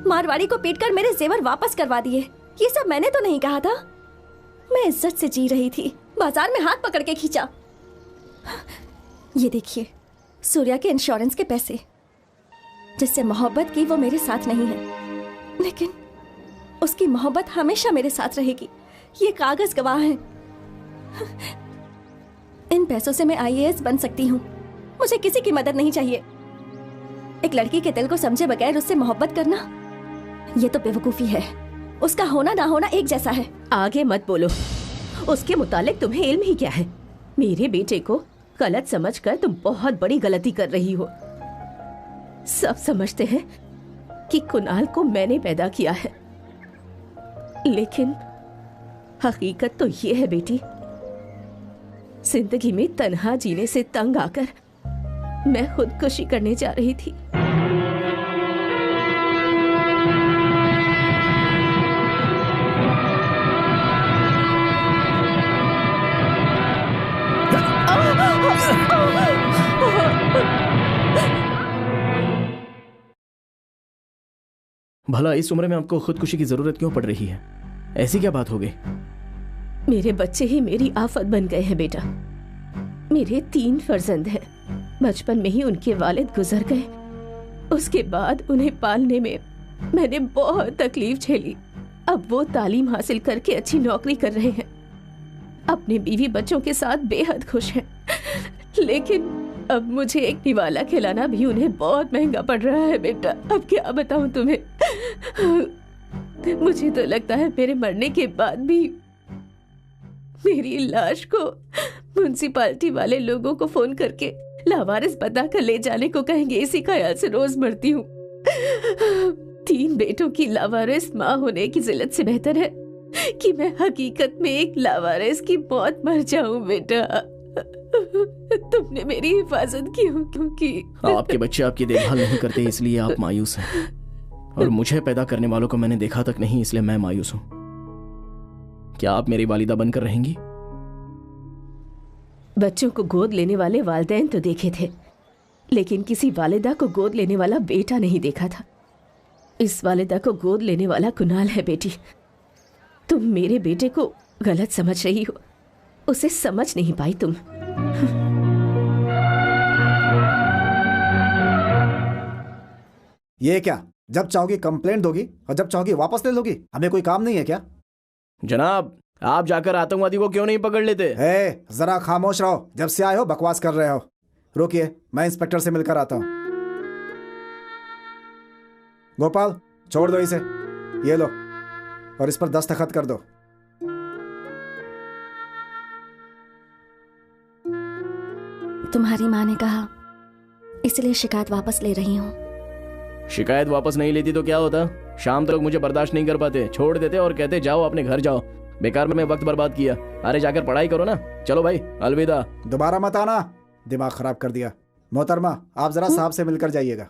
Speaker 3: मारवाड़ी को पीटकर मेरे जेवर वापस करवा दिए। ये सब मैंने तो नहीं कहा था। मैं इज्जत से जी रही थी, बाजार में हाथ पकड़ के खींचा। ये देखिए, सूर्या के इंश्योरेंस के पैसे। जिससे मोहब्बत की वो मेरे साथ नहीं है, लेकिन उसकी मोहब्बत हमेशा मेरे साथ रहेगी। ये कागज गवाह है। इन पैसों से मैं IAS बन सकती हूँ। मुझे किसी की मदद नहीं चाहिए। एक लड़की के दिल को समझे बगैर उससे मोहब्बत करना, ये तो बेवकूफी है। उसका होना ना होना एक जैसा है।
Speaker 1: आगे मत बोलो। उसके मुतालिक तुम्हें इल्म ही क्या है? मेरे बेटे को गलत समझकर तुम बहुत बड़ी गलती कर रही हो। सब समझते हैं कि कुणाल को मैंने पैदा किया है, लेकिन हकीकत तो ये है बेटी, जिंदगी में तन्हा जीने से तंग आकर मैं खुदकुशी करने जा रही थी।
Speaker 9: भला इस उम्र में आपको खुदकुशी की जरूरत क्यों पड़ रही है? ऐसी क्या बात हो गई?
Speaker 1: मेरे बच्चे ही मेरी आफत बन गए हैं बेटा। मेरे 3 फर्जंद हैं। बचपन में ही उनके वालिद गुजर गए। उसके बाद उन्हें पालने में मैंने बहुत तकलीफ झेली। अब वो तालीम हासिल करके अच्छी नौकरी कर रहे हैं, अपने बीवी बच्चों के साथ बेहद खुश हैं। लेकिन अब मुझे एक निवाला खिलाना भी उन्हें बहुत महंगा पड़ रहा है बेटा। अब क्या बताऊं तुम्हें। मुझे तो लगता है मेरे मरने के बाद भी मेरी लाश को म्युनिसिपालिटी वाले लोगों को फोन करके लावारिस बताकर ले जाने को कहेंगे। इसी ख्याल से रोज मरती हूँ। 3 बेटों की लावारिस माँ होने की जिल्लत से बेहतर है कि मैं हकीकत में एक लावारिस की मौत मर जाऊं बेटा। तुमने मेरी हिफाजत की क्योंकि
Speaker 9: आपके बच्चे आपकी देखभाल नहीं करते, इसलिए आप मायूस हैं। और मुझे पैदा करने वालों को मैंने देखा तक नहीं, इसलिए मैं मायूस हूं। क्या आप मेरी वालिदा बनकर रहेंगी?
Speaker 1: बच्चों को गोद लेने वाले वालिदैन तो देखे थे, लेकिन किसी वालिदा को गोद लेने वाला बेटा नहीं देखा था। इस वालिदा को गोद लेने वाला कुणाल है बेटी। तुम मेरे बेटे को गलत समझ रही हो, उसे समझ नहीं पाई तुम।
Speaker 4: ये क्या, जब चाहोगी कंप्लेंट दोगी और जब चाहोगी वापस ले लोगी? हमें कोई काम नहीं है क्या?
Speaker 9: जनाब, आप जाकर आतंकवादी को क्यों नहीं पकड़ लेते?
Speaker 4: जरा खामोश रहो। जब से आए हो बकवास कर रहे हो। रुकिए, मैं इंस्पेक्टर से मिलकर आता हूँ। गोपाल, छोड़ दो इसे। ये लो, और इस पर दस्तखत कर दो।
Speaker 3: तुम्हारी माँ ने कहा, इसलिए शिकायत वापस ले रही हूँ।
Speaker 9: शिकायत वापस नहीं लेती तो क्या होता? शाम तक मुझे बर्दाश्त नहीं कर पाते, छोड़ देते और कहते जाओ अपने घर जाओ। बेकार में वक्त बर्बाद किया। अरे जाकर पढ़ाई करो ना। चलो भाई, अलविदा।
Speaker 4: दोबारा मत आना, दिमाग खराब कर दिया। मोहतरमा, आप जरा साहब से मिलकर जाइएगा।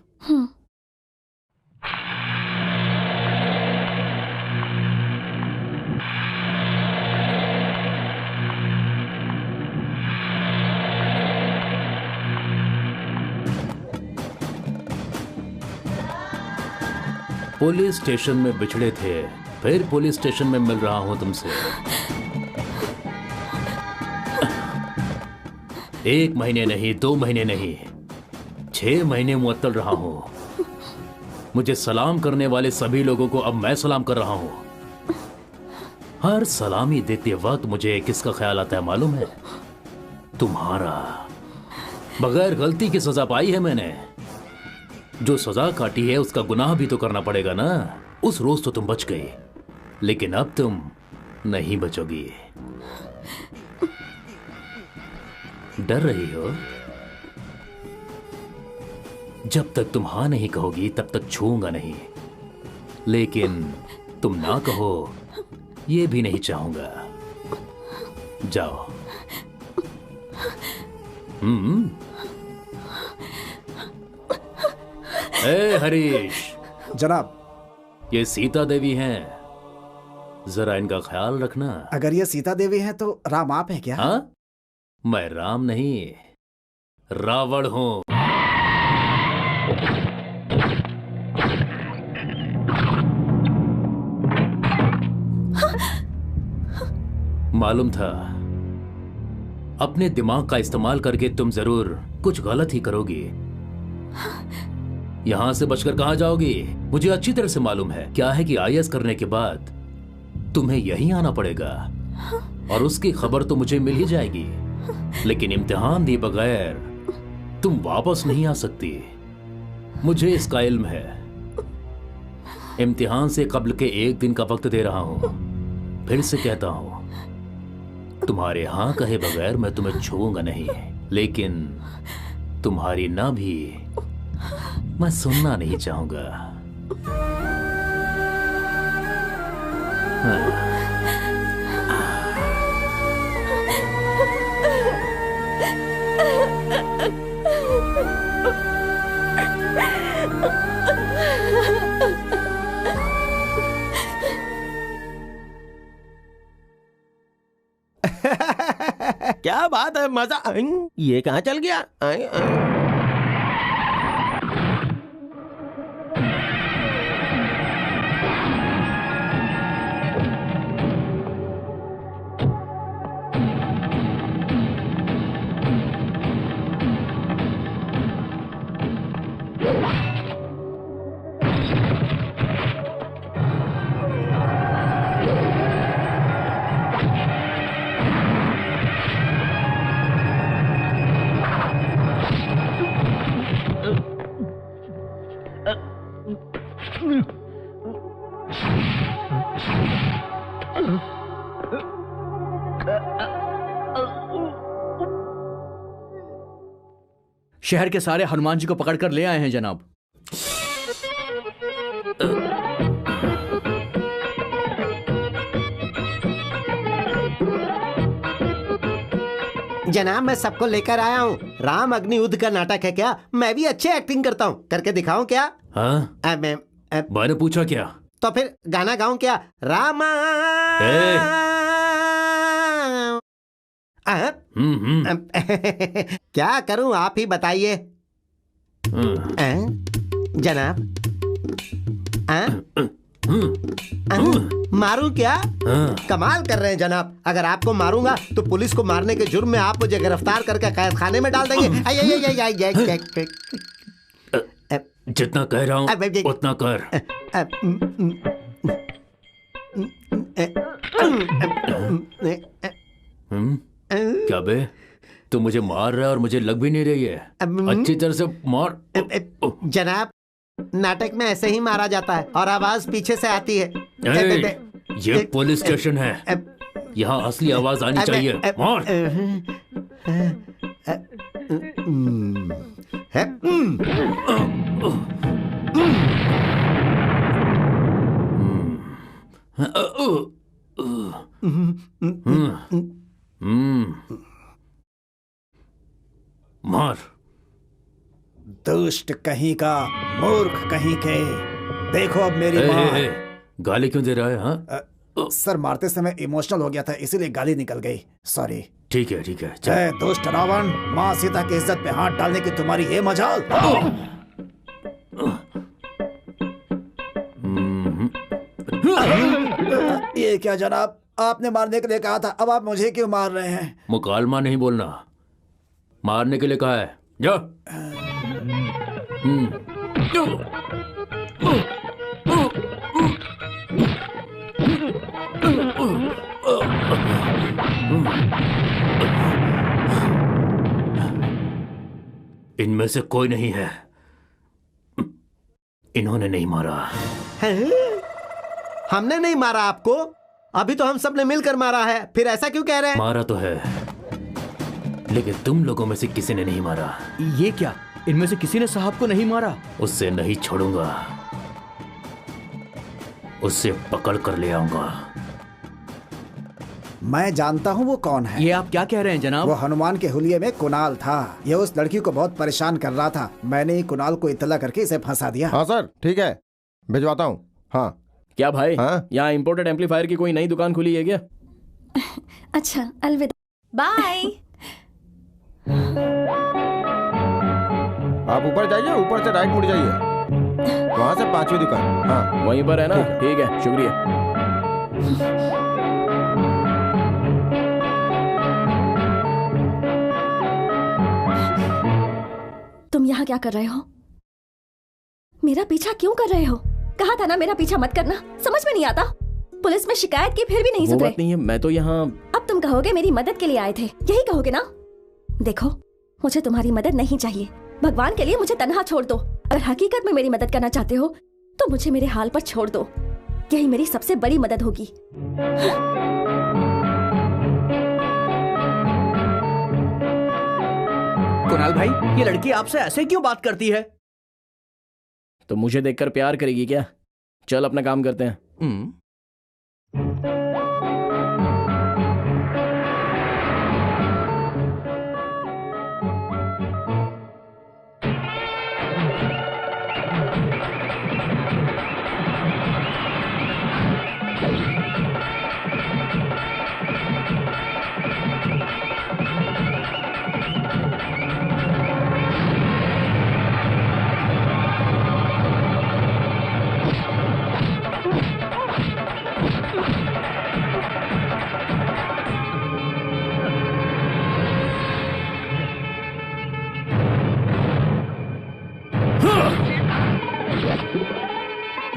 Speaker 13: पुलिस स्टेशन में बिछड़े थे, फिर पुलिस स्टेशन में मिल रहा हूं तुमसे। 1 महीने नहीं, 2 महीने नहीं, 6 महीने मुअत्तल रहा हूं। मुझे सलाम करने वाले सभी लोगों को अब मैं सलाम कर रहा हूं। हर सलामी देते वक्त मुझे किसका ख्याल आता है मालूम है? तुम्हारा। बगैर गलती की सजा पाई है मैंने। जो सजा काटी है उसका गुनाह भी तो करना पड़ेगा ना। उस रोज तो तुम बच गई, लेकिन अब तुम नहीं बचोगी। डर रही हो? जब तक तुम हाँ नहीं कहोगी तब तक छूऊंगा नहीं, लेकिन तुम ना कहो ये भी नहीं चाहूंगा। जाओ। ए हरीश।
Speaker 4: जनाब।
Speaker 13: ये सीता देवी हैं। जरा इनका ख्याल रखना।
Speaker 4: अगर ये सीता देवी हैं तो राम आप हैं क्या?
Speaker 13: हाँ, मैं राम नहीं रावण हूँ। मालूम था अपने दिमाग का इस्तेमाल करके तुम जरूर कुछ गलत ही करोगी। यहां से बचकर कहां जाओगी मुझे अच्छी तरह से मालूम है। क्या है कि आईएएस करने के बाद तुम्हें यहीं आना पड़ेगा और उसकी खबर तो मुझे मिल ही जाएगी, लेकिन इम्तिहान दिए बगैर तुम वापस नहीं आ सकती। मुझे इसका इल्म है। इम्तिहान से कब्ल के 1 दिन का वक्त दे रहा हूं। फिर से कहता हूं, तुम्हारे हाँ कहे बगैर मैं तुम्हें छूऊंगा नहीं, लेकिन तुम्हारी ना भी मैं सुनना नहीं चाहूंगा।
Speaker 11: क्या बात है, मजा। ये कहाँ चल गया?
Speaker 6: शहर के सारे हनुमान जी को पकड़कर ले आए हैं जनाब।
Speaker 5: जनाब मैं सबको लेकर आया हूँ। राम अग्नि युद्ध का नाटक है क्या? मैं भी अच्छी एक्टिंग करता हूँ, करके दिखाऊं क्या?
Speaker 13: हाँ? मैंने पूछा क्या?
Speaker 5: तो फिर गाना गाऊं क्या? रामा क्या करूं आप ही बताइए। जनाब मारूं क्या? कमाल कर रहे हैं जनाब। अगर आपको मारूंगा तो पुलिस को मारने के जुर्म में आप मुझे गिरफ्तार करके कैद खाने में डाल देंगे।
Speaker 13: जितना कह रहा हूं उतना कर। क्या बे, तू मुझे मार रहा है और मुझे लग भी नहीं रही है। अच्छी तरह से मार।
Speaker 5: जनाब नाटक में ऐसे ही मारा जाता है और आवाज पीछे से आती है।
Speaker 13: ये पुलिस स्टेशन है, यहाँ असली आवाज आनी चाहिए। मार। मार।
Speaker 4: दुष्ट कहीं का, मूर्ख कहीं के। देखो अब मेरी माँ।
Speaker 13: गाली क्यों दे रहा है? हाँ
Speaker 4: सर मारते समय इमोशनल हो गया था, इसीलिए गाली निकल गई, सॉरी।
Speaker 13: ठीक है ठीक है।
Speaker 4: जय दुष्ट रावण, माँ सीता की इज्जत पे हाथ डालने की तुम्हारी ये मजाल। ये क्या जनाब, आपने मारने के लिए कहा था, अब आप मुझे क्यों मार रहे हैं?
Speaker 13: मुकालमा नहीं बोलना, मारने के लिए कहा है। जा। इनमें से कोई नहीं है, इन्होंने नहीं मारा।
Speaker 5: हमने नहीं मारा आपको? अभी तो हम सब ने मिलकर मारा है, फिर ऐसा क्यों कह रहे हैं?
Speaker 13: मारा तो है, लेकिन तुम लोगों में से किसी ने नहीं मारा।
Speaker 6: ये क्या, इनमें से किसी ने साहब को नहीं मारा?
Speaker 13: उससे नहीं छोड़ूंगा, उससे पकड़ कर ले आऊंगा।
Speaker 4: मैं जानता हूँ वो कौन है।
Speaker 6: ये आप क्या कह रहे हैं जनाब?
Speaker 4: वो हनुमान के हुलिये में कुणाल था। ये उस लड़की को बहुत परेशान कर रहा था। मैंने ही कुणाल को इत्तला करके इसे फंसा दिया।
Speaker 12: हाँ सर ठीक है, भिजवाता हूँ। हाँ
Speaker 9: क्या भाई?
Speaker 12: हाँ?
Speaker 9: यहाँ इम्पोर्टेड एम्पलीफायर की कोई नई दुकान खुली है क्या?
Speaker 3: अच्छा, अलविदा।
Speaker 1: बाय।
Speaker 12: आप ऊपर जाइए, ऊपर से राइट मुड़ जाइए, वहाँ से 5वीं दुकान। हाँ
Speaker 9: वहीं पर है ना? ठीक है, शुक्रिया।
Speaker 3: तुम यहाँ क्या कर रहे हो? मेरा पीछा क्यों कर रहे हो? कहा था ना मेरा पीछा मत करना। समझ में नहीं आता। पुलिस में शिकायत की फिर भी नहीं
Speaker 9: वो
Speaker 3: सुधरे।
Speaker 9: बात नहीं है, मैं तो यहाँ।
Speaker 3: अब तुम कहोगे मेरी मदद के लिए आए थे, यही कहोगे ना? देखो, मुझे तुम्हारी मदद नहीं चाहिए। भगवान के लिए मुझे तन्हा छोड़ दो। अगर हकीकत में मेरी मदद करना चाहते हो तो मुझे मेरे हाल पर छोड़ दो। यही मेरी सबसे बड़ी मदद होगी।
Speaker 6: कुणाल भाई, ये लड़की आपसे ऐसे क्यों बात करती है?
Speaker 9: तो मुझे देखकर प्यार करेगी क्या? चल अपना काम करते हैं।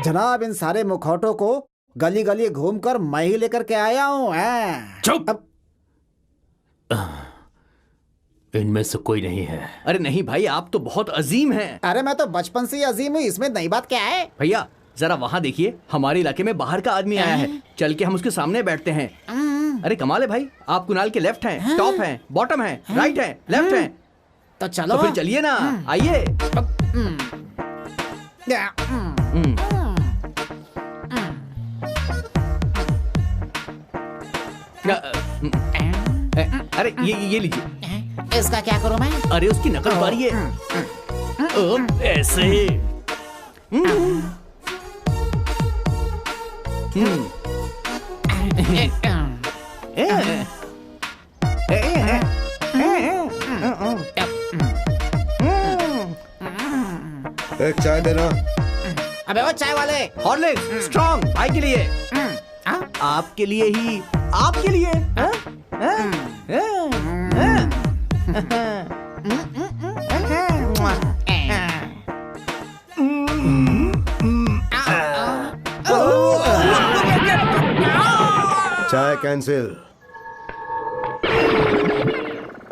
Speaker 4: जनाब, इन सारे मुखौटों को गली गली घूमकर मैं ही लेकर के आया हूँ।
Speaker 13: चुप! इनमें से कोई नहीं है।
Speaker 6: अरे नहीं भाई, आप तो बहुत अजीम हैं।
Speaker 4: अरे मैं तो बचपन से ही अजीम हूँ, इसमें नई बात क्या है?
Speaker 6: भैया जरा वहाँ देखिए, हमारे इलाके में बाहर का आदमी आया है। चल के हम उसके सामने बैठते हैं। अरे कमाल है भाई, आप कुणाल के लेफ्ट हैं, टॉप हैं, बॉटम हैं, राइट हैं, लेफ्ट हैं।
Speaker 4: तो चलो,
Speaker 6: तो फिर चलिए ना, आइए। अरे ये लीजिए।
Speaker 8: इसका क्या करूं मैं?
Speaker 6: अरे उसकी नकल मारिए। ऐसे।
Speaker 12: एक चाय देना।
Speaker 8: अबे वो चाय वाले,
Speaker 6: हॉर्लिक्स स्ट्रॉन्ग भाई के लिए। आपके लिए ही, आपके लिए।
Speaker 5: चाय कैंसिल।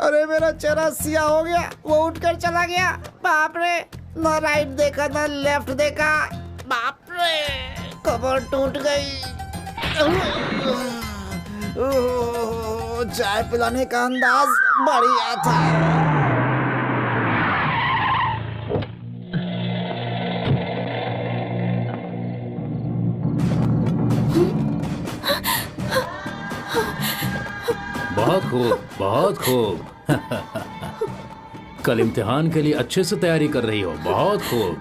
Speaker 8: अरे मेरा चेहरा सिया हो गया, वो उठकर चला गया। बाप रे, ना राइट देखा ना लेफ्ट देखा। बाप रे, कमर टूट गई। चाय पिलाने का अंदाज बढ़िया था।
Speaker 13: बहुत खूब, बहुत खूब। कल इम्तिहान के लिए अच्छे से तैयारी कर रही हो। बहुत खूब।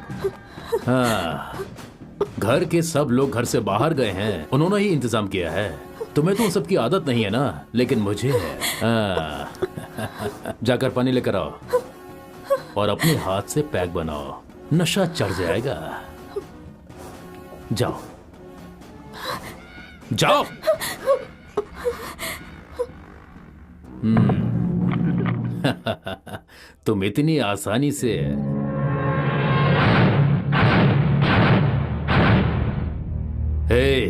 Speaker 13: हाँ, घर के सब लोग घर से बाहर गए हैं, उन्होंने ही इंतजाम किया है। तुम्हें तो उन सबकी आदत नहीं है ना, लेकिन मुझे है। जाकर पानी लेकर आओ और अपने हाथ से पैक बनाओ, नशा चढ़ जाएगा। जाओ जाओ। तुम इतनी आसानी से। हे,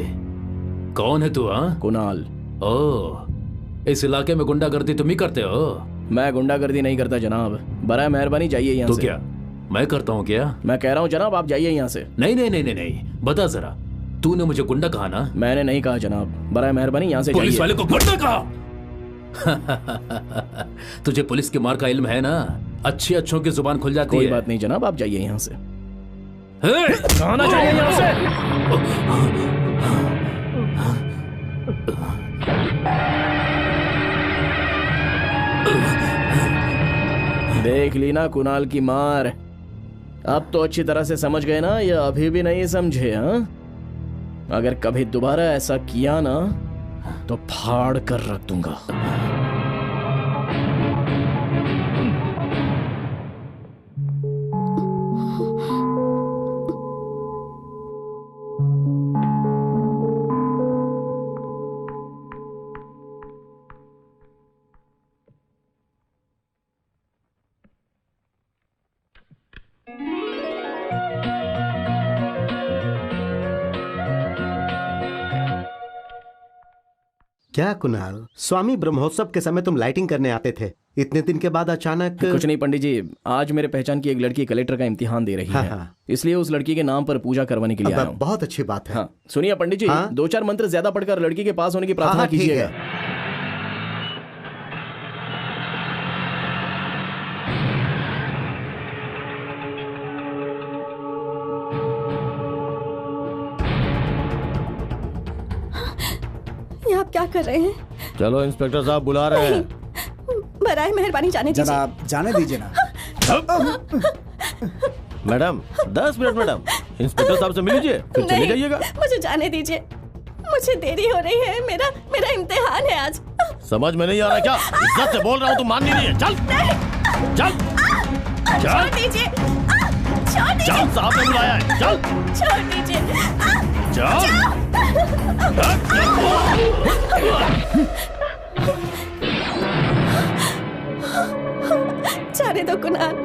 Speaker 13: कौन है तू? हाँ,
Speaker 9: कुणाल।
Speaker 13: ओह, इस इलाके में गुंडागर्दी तुम ही करते हो?
Speaker 9: मैं गुंडागर्दी नहीं करता जनाब, बराए मेहरबानी जाइए यहाँ से।
Speaker 13: तो क्या मैं करता हूँ क्या?
Speaker 9: मैं कह रहा हूँ जनाब, आप जाइए यहाँ से।
Speaker 13: नहीं नहीं नहीं नहीं नहीं, बता जरा, तूने मुझे गुंडा कहा ना?
Speaker 9: मैंने नहीं कहा जनाब, बराए मेहरबानी यहाँ से जाइए।
Speaker 13: पुलिस वाले को गुंडा कहा? तुझे पुलिस के मार का इल्म है ना? अच्छी अच्छों की जुबान खुल जाती है।
Speaker 9: कोई बात नहीं जनाब, आप जाइए यहाँ से।
Speaker 13: आना चाहिए यहाँ से।
Speaker 9: देख ली ना कुणाल की मार। अब तो अच्छी तरह से समझ गए ना, या अभी भी नहीं समझे? हाँ, अगर कभी दोबारा ऐसा किया ना तो फाड़ कर रख दूंगा।
Speaker 5: क्या कुणाल, स्वामी ब्रह्मोत्सव के समय तुम लाइटिंग करने आते थे, इतने दिन के बाद अचानक?
Speaker 9: कुछ नहीं पंडित जी, आज मेरे पहचान की एक लड़की कलेक्टर का इम्तिहान दे रही है। इसलिए उस लड़की के नाम पर पूजा करवाने के लिए आया हूं।
Speaker 5: बहुत अच्छी बात है।
Speaker 9: हाँ, सुनिए पंडित जी, 2-4 मंत्र ज्यादा पढ़कर लड़की के पास होने की प्रार्थना कीजिएगा।
Speaker 10: आप क्या कर रहे हैं?
Speaker 11: चलो इंस्पेक्टर साहब बुला रहे हैं।
Speaker 10: बराए मेहरबानी जाने दीजिए।
Speaker 4: जनाब जाने दीजिए ना।
Speaker 11: मैडम 10 मिनट मैडम, इंस्पेक्टर साहब से मिल लीजिए फिर चले जाइएगा।
Speaker 10: मुझे जाने दीजिए, मुझे देरी हो रही है, मेरा इम्तिहान है आज।
Speaker 11: समझ में नहीं आ रहा क्या? इज्जत से बोल रहा हूँ, तुम मान नहीं रही है। चल चल
Speaker 10: छोड़ दीजिए,
Speaker 11: चल, साहब ने बुलाया है। चल
Speaker 10: छोड़ दीजिए,
Speaker 11: चल।
Speaker 10: जाने दो कुणाल।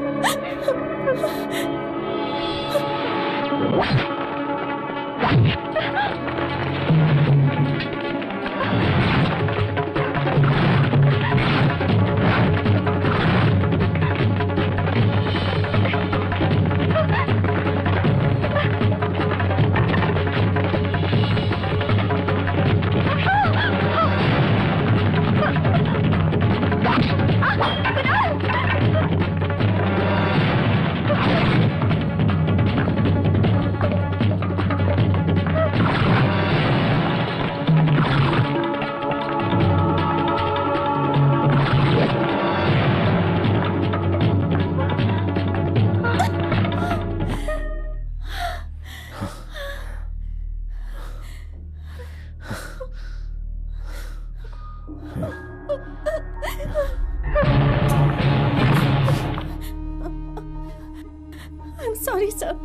Speaker 10: I'm sorry, sir.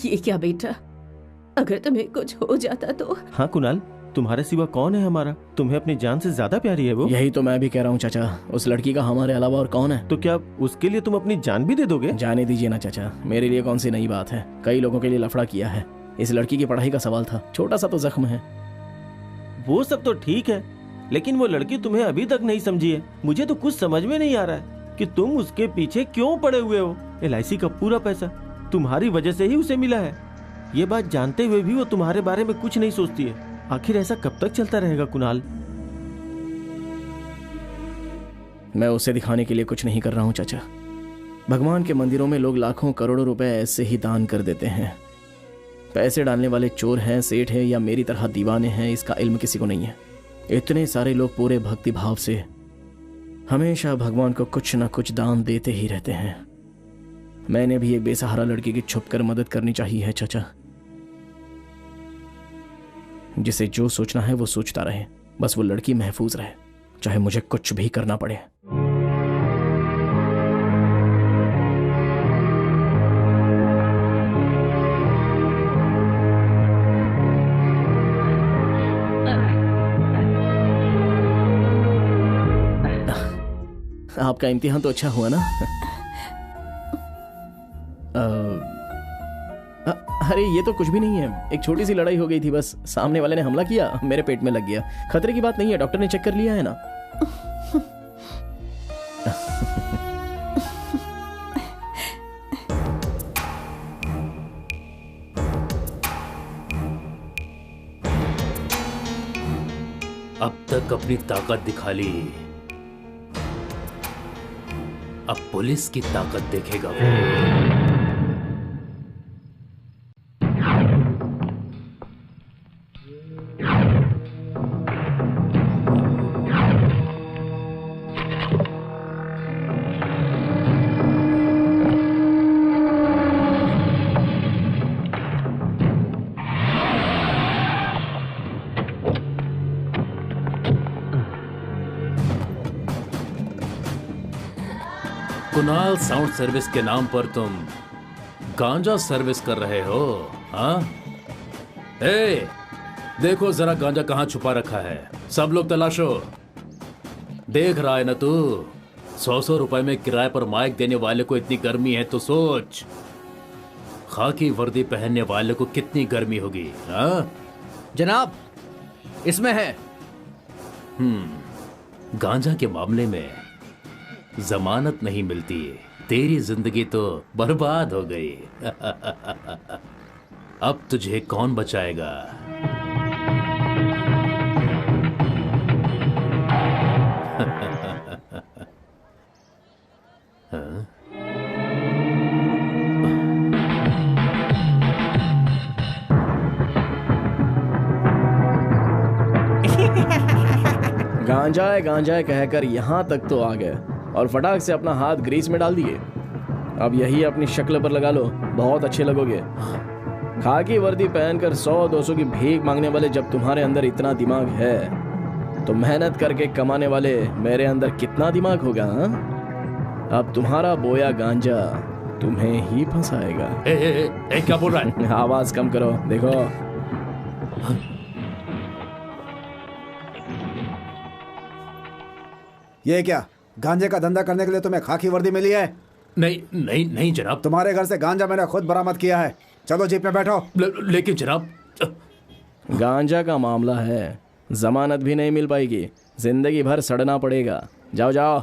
Speaker 1: ये क्या बेटा, अगर तुम्हें कुछ हो जाता तो?
Speaker 11: हाँ कुणाल, तुम्हारे सिवा कौन है हमारा? तुम्हें अपनी जान से ज्यादा प्यारी है वो।
Speaker 9: यही तो मैं भी कह रहा हूँ चाचा, उस लड़की का हमारे अलावा और कौन है?
Speaker 11: तो क्या उसके लिए तुम अपनी जान भी दे दोगे?
Speaker 9: जाने दीजिए ना चाचा, मेरे लिए कौन सी नई बात है, कई लोगों के लिए लफड़ा किया है। इस लड़की की पढ़ाई का सवाल था, छोटा सा तो जख्म है।
Speaker 11: वो सब तो ठीक है, लेकिन वो लड़की तुम्हें अभी तक नहीं समझी है। मुझे तो कुछ समझ में नहीं आ रहा है कि तुम उसके पीछे क्यों पड़े हुए हो। LIC का पूरा पैसा तुम्हारी वजह से ही उसे मिला है। ये बात जानते हुए भी वो तुम्हारे बारे में कुछ नहीं सोचती है। आखिर ऐसा कब तक चलता रहेगा कुणाल?
Speaker 9: मैं उसे दिखाने के लिए कुछ नहीं कर रहा हूँ चाचा। भगवान के मंदिरों में लोग लाखों करोड़ों रुपए ऐसे ही दान कर देते हैं। पैसे डालने वाले चोर हैं, सेठ हैं या मेरी तरह दीवाने हैं, इसका इल्म किसी को नहीं है। इतने सारे लोग पूरे भक्ति भाव से हमेशा भगवान को कुछ ना कुछ दान देते ही रहते हैं। मैंने भी एक बेसहारा लड़की की छुपकर मदद करनी चाहिए है चाचा। जिसे जो सोचना है वो सोचता रहे, बस वो लड़की महफूज रहे, चाहे मुझे कुछ भी करना पड़े। आपका इम्तिहान तो अच्छा हुआ ना? अरे ये तो कुछ भी नहीं है, एक छोटी सी लड़ाई हो गई थी बस। सामने वाले ने हमला किया, मेरे पेट में लग गया। खतरे की बात नहीं है, डॉक्टर ने चेक कर लिया है ना।
Speaker 13: अब तक अपनी ताकत दिखा ली, अब पुलिस की ताकत देखेगा वो। कुणाल साउंड सर्विस के नाम पर तुम गांजा सर्विस कर रहे हो? हाँ, ए, देखो जरा गांजा कहाँ छुपा रखा है। सब लोग तलाशो। देख रहा है ना तू, 100 रुपए में किराए पर माइक देने वाले को इतनी गर्मी है तो सोच खाकी वर्दी पहनने वाले को कितनी गर्मी होगी। हाँ
Speaker 6: जनाब, इसमें है।
Speaker 13: गांजा के मामले में जमानत नहीं मिलती, तेरी जिंदगी तो बर्बाद हो गई। अब तुझे कौन बचाएगा?
Speaker 9: गांजा है कहकर यहाँ तक तो आ गए और फटाक से अपना हाथ ग्रीस में डाल दिए। अब यही अपनी शक्ल पर लगा लो, बहुत अच्छे लगोगे। खाकी वर्दी पहनकर 100-200 की भीख मांगने वाले जब तुम्हारे अंदर इतना दिमाग है तो मेहनत करके कमाने वाले मेरे अंदर कितना दिमाग होगा? अब तुम्हारा बोया गांजा तुम्हें ही फंसाएगा।
Speaker 13: क्या बोल रहा है?
Speaker 9: आवाज कम करो, देखो।
Speaker 4: ये क्या, गांजे का धंधा करने के लिए तुम्हें खाकी वर्दी मिली है?
Speaker 13: नहीं नहीं नहीं जनाब,
Speaker 4: तुम्हारे घर से गांजा मैंने खुद बरामद किया है। चलो जीप में बैठो।
Speaker 13: लेकिन जनाब,
Speaker 9: गांजा का मामला है, जमानत भी नहीं मिल पाएगी, जिंदगी भर सड़ना पड़ेगा। जाओ जाओ।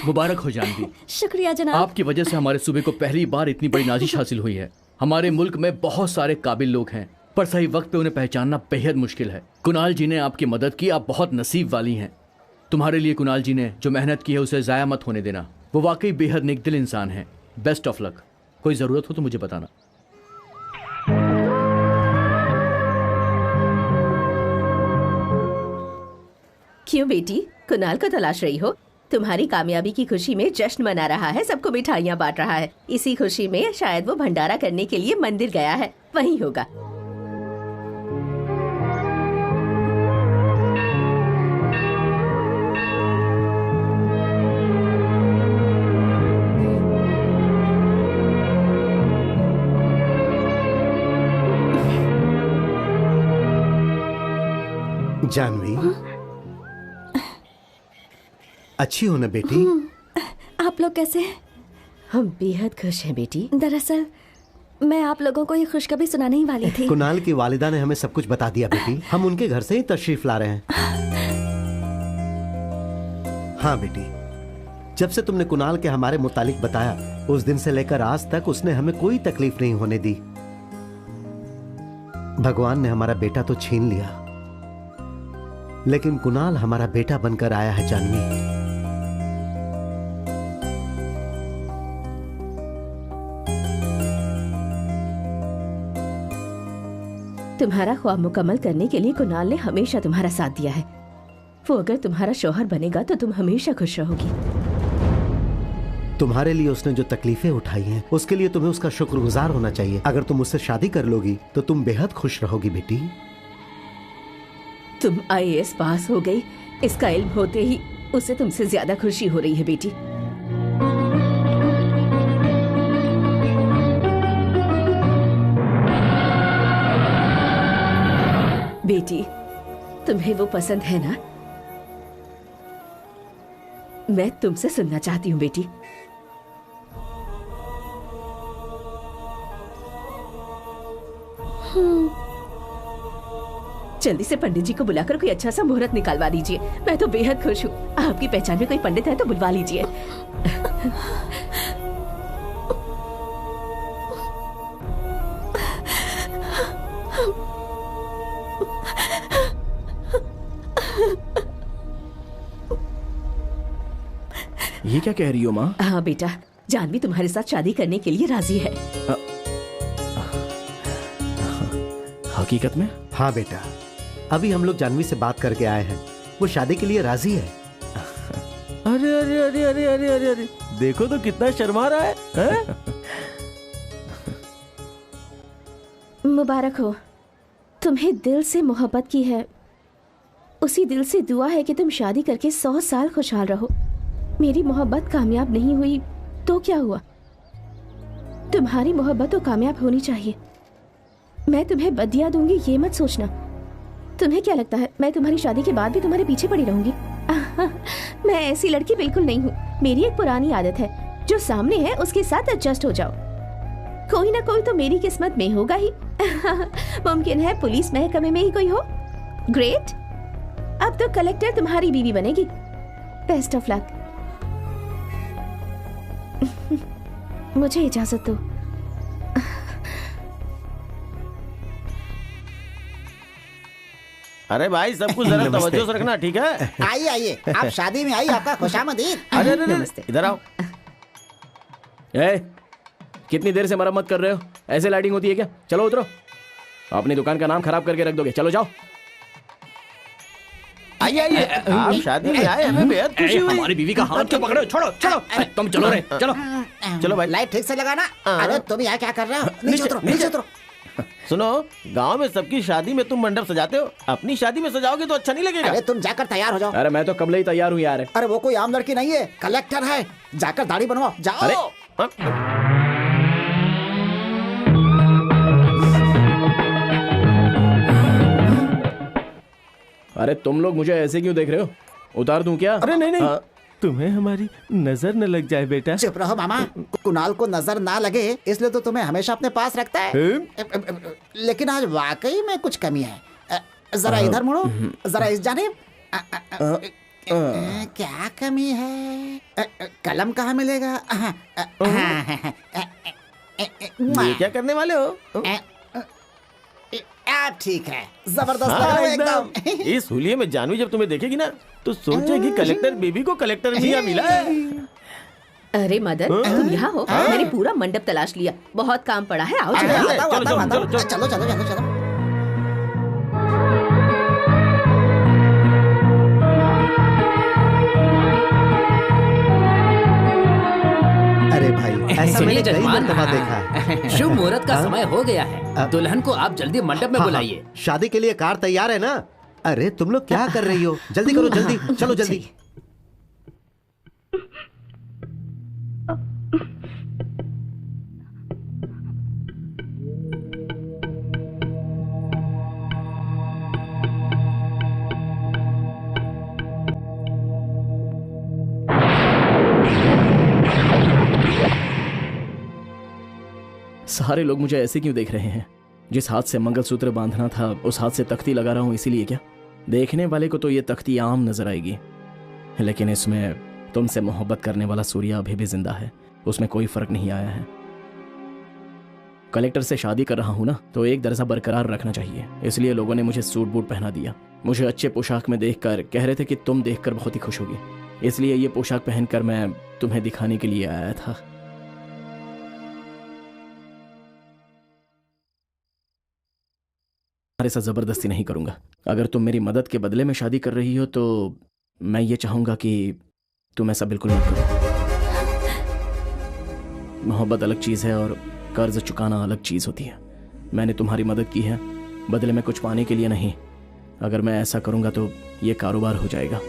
Speaker 6: मुबारक हो जानवी।
Speaker 3: शुक्रिया जनाब।
Speaker 6: आपकी वजह से हमारे सूबे को पहली बार इतनी बड़ी नाजिश हासिल हुई है। हमारे मुल्क में बहुत सारे काबिल लोग हैं, पर सही वक्त पे उन्हें पहचानना बेहद मुश्किल है। कुणाल जी ने आपकी मदद की, आप बहुत नसीब वाली हैं। तुम्हारे लिए कुणाल जी ने जो मेहनत की है उसे ज़ाया मत होने देना। वो वाकई बेहद नेकदिल इंसान है। Best of luck. कोई ज़रूरत हो तो मुझे बताना।
Speaker 1: क्यों बेटी, कुणाल को तलाश रही हो? तुम्हारी कामयाबी की खुशी में जश्न मना रहा है, सबको मिठाइयाँ बांट रहा है। इसी खुशी में शायद वो भंडारा करने के लिए मंदिर गया है, वहीं होगा।
Speaker 5: जानवी, अच्छी हो ना बेटी?
Speaker 3: आप लोग कैसे हैं?
Speaker 1: हम बेहद खुश हैं बेटी।
Speaker 3: दरअसल मैं आप लोगों को ये खुशखबरी सुनाने ही वाली थी।
Speaker 5: कुणाल की वालिदा ने हमें सब कुछ बता दिया बेटी। हम उनके घर से ही तशरीफ ला रहे हैं। हाँ बेटी, जब से तुमने कुणाल के हमारे मुतालिक बताया, उस दिन से लेकर आज तक उसने हमें कोई तकलीफ नहीं होने दी। भगवान ने हमारा बेटा तो छीन लिया, लेकिन कुणाल हमारा बेटा बनकर आया है जानवी।
Speaker 1: तुम्हारा ख्वाब मुकम्मल करने के लिए कुणाल ने हमेशा तुम्हारा साथ दिया है। वो अगर तुम्हारा शौहर बनेगा तो तुम हमेशा खुश रहोगी।
Speaker 5: तुम्हारे लिए उसने जो तकलीफें उठाई हैं, उसके लिए तुम्हें उसका शुक्रगुजार होना चाहिए। अगर तुम उससे शादी कर लोगी तो तुम बेहद खुश रहोगी बेटी।
Speaker 1: तुम IAS पास हो गई, इसका इल्म होते ही उसे तुमसे ज्यादा खुशी हो रही है बेटी। बेटी, तुम्हें वो पसंद है ना? मैं तुमसे सुनना चाहती हूँ बेटी। जल्दी से पंडित जी को बुलाकर कोई अच्छा सा मुहूर्त निकालवा दीजिए। मैं तो बेहद खुश हूँ। आपकी पहचान में कोई पंडित है तो बुलवा लीजिए।
Speaker 9: ये क्या कह रही हो माँ?
Speaker 1: हाँ बेटा, जानवी तुम्हारे साथ शादी करने के लिए राजी है।
Speaker 9: हकीकत में?
Speaker 5: हाँ बेटा, अभी हम लोग जानवी से बात करके आए हैं। वो शादी के लिए राजी है।
Speaker 11: अरे अरे अरे अरे अरे अरे अरे, देखो तो कितना शर्मा रहा है?
Speaker 1: मुबारक हो, तुम्हें दिल से मोहब्बत की है। उसी दिल से दुआ है कि तुम शादी करके 100 साल खुशहाल रहो। मेरी मोहब्बत कामयाब नहीं हुई तो क्या हुआ? तुम्हारी मोहब्बत तो कामयाब होनी चाहिए। मैं तुम्हें बदिया दूंगी ये मत सोचना। तुम्हें क्या लगता है मैं तुम्हारी शादी के बाद भी तुम्हारे पीछे पड़ी रहूंगी? मैं ऐसी लड़की बिल्कुल नहीं हूँ। मेरी एक पुरानी आदत है, जो सामने है उसके साथ एडजस्ट हो जाओ। कोई ना कोई तो मेरी किस्मत में होगा ही। मुमकिन है पुलिस महकमे में ही कोई हो। ग्रेट, अब तो कलेक्टर तुम्हारी बीवी बनेगी। Best of luck. मुझे इजाजत दो।
Speaker 11: अरे भाई, सब कुछ जरा तवज्जो से रखना, ठीक है?
Speaker 8: आइए आइए, आप शादी में आई, आपका खुशामदीद।
Speaker 11: अरे अरे अरे, इधर आओ।
Speaker 9: कितनी देर से मरम्मत कर रहे हो? ऐसे लाइटिंग होती है क्या? चलो उतरो, अपनी दुकान का नाम खराब करके रख दोगे। चलो जाओ।
Speaker 11: आइए आइए, आप शादी में आए, हमें बेहद खुशी हुई।
Speaker 6: हमारी बीवी का हाथ क्यों पकड़े हो? छोड़ो चलो। तुम चलो रे, चलो
Speaker 11: चलो भाई।
Speaker 8: लाइट ठीक से लगाना। अरे तुम यहाँ क्या कर रहे हो? नीचे उतरो, नीचे उतरो।
Speaker 11: सुनो, गांव में सबकी शादी में तुम मंडप सजाते हो, अपनी शादी में सजाओगे तो अच्छा नहीं लगेगा।
Speaker 8: अरे तुम जाकर तैयार हो जाओ।
Speaker 9: अरे मैं तो कबले ही तैयार हूँ यार।
Speaker 8: अरे वो कोई आम लड़की नहीं है, कलेक्टर है। जाकर दाढ़ी बनवाओ, जाओ।
Speaker 9: अरे अरे तुम लोग मुझे ऐसे क्यों देख रहे हो? उतार दूं क्या?
Speaker 11: अरे नहीं नहीं, तुम्हें हमारी नजर न लग जाए बेटा।
Speaker 8: चुप रहो मामा। कुणाल को नजर ना लगे इसलिए तो तुम्हें हमेशा अपने पास रखता है। लेकिन आज वाकई में कुछ कमी है। जरा इधर मुड़ो, जरा इस जानिब। क्या कमी है? कलम कहाँ मिलेगा?
Speaker 11: ये क्या करने वाले हो?
Speaker 8: ठीक है, जबरदस्त लग
Speaker 11: हाँ,
Speaker 8: रहा है एकदम।
Speaker 11: इस हुलिये में जानवी जब तुम्हें देखेगी ना तो सोचेगी कलेक्टर बेबी को कलेक्टर मियां मिला है।
Speaker 1: अरे मदन, तुम यहाँ हो? मैंने पूरा मंडप तलाश लिया, बहुत काम पड़ा है। आओ
Speaker 8: चलो चलो चलो।
Speaker 5: अरे भाई, ऐसा मैंने कई मर्तबा देखा है।
Speaker 2: शुभ मुहूर्त का समय हो गया है, दुल्हन को आप जल्दी मंडप में बुलाइए।
Speaker 5: शादी के लिए कार तैयार है ना? अरे तुम लोग क्या कर रही हो? जल्दी करो, जल्दी चलो जल्दी।
Speaker 9: सारे लोग मुझे ऐसे क्यों देख रहे हैं? जिस हाथ से मंगलसूत्र बांधना था उस हाथ से तख्ती लगा रहा हूं, इसीलिए क्या? देखने वाले को तो ये तख्ती आम नजर आएगी, लेकिन इसमें तुमसे मोहब्बत करने वाला सूर्या अभी भी जिंदा है। उसमें कोई फर्क नहीं आया है। कलेक्टर से शादी कर रहा हूं ना, तो एक दर्जा बरकरार रखना चाहिए, इसलिए लोगों ने मुझे सूट बूट पहना दिया। मुझे अच्छे पोशाक में देखकर कह रहे थे कि तुम देखकर बहुत ही खुश होगी, इसलिए ये पोशाक पहनकर मैं तुम्हें दिखाने के लिए आया था। तुम्हारे साथ जबरदस्ती नहीं करूंगा। अगर तुम मेरी मदद के बदले में शादी कर रही हो तो मैं ये चाहूंगा कि तुम ऐसा बिल्कुल मत करो। मोहब्बत अलग चीज है और कर्ज चुकाना अलग चीज होती है। मैंने तुम्हारी मदद की है, बदले में कुछ पाने के लिए नहीं। अगर मैं ऐसा करूंगा तो ये कारोबार हो जाएगा।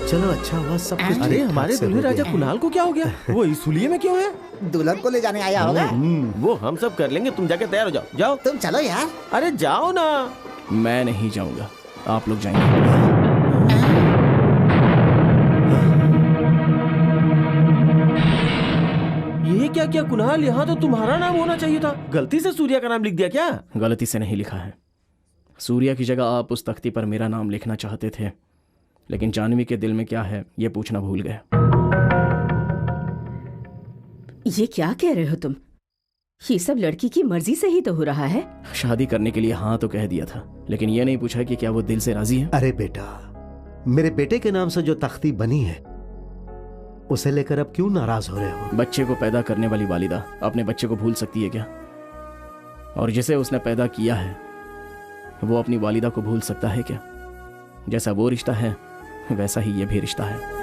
Speaker 5: चलो अच्छा हुआ सब कुछ।
Speaker 11: अरे हमारे दुल्हे राजा कुणाल को क्या हो गया? वो इस हुलिये में क्यों है?
Speaker 8: दुल्हन को ले जाने आया होगा।
Speaker 11: वो हम सब कर लेंगे, तुम जाके तैयार हो जाओ। जाओ
Speaker 8: तुम चलो यार।
Speaker 11: अरे जाओ ना।
Speaker 9: मैं नहीं जाऊंगा, आप लोग जाएंगे।
Speaker 11: ये क्या किया कुणाल? यहाँ तो तुम्हारा नाम होना चाहिए था, गलती से सूर्या का नाम लिख दिया क्या?
Speaker 9: गलती से नहीं लिखा है। सूर्या की जगह आप उस तख्ती पर मेरा नाम लिखना चाहते थे, लेकिन जानवी के दिल में क्या है ये पूछना भूल गए।
Speaker 1: ये क्या कह रहे हो तुम? ये सब लड़की की मर्जी से ही तो हो रहा है।
Speaker 9: शादी करने के लिए हाँ तो कह दिया था, लेकिन ये नहीं पूछा कि क्या वो दिल से राजी है।
Speaker 5: अरे बेटा, मेरे बेटे के नाम से जो तख्ती बनी है उसे लेकर अब क्यों नाराज हो रहे हो?
Speaker 9: बच्चे को पैदा करने वाली वालिदा अपने बच्चे को भूल सकती है क्या? और जिसे उसने पैदा किया है वो अपनी वालिदा को भूल सकता है क्या? जैसा वो रिश्ता है वैसा ही ये भी रिश्ता है।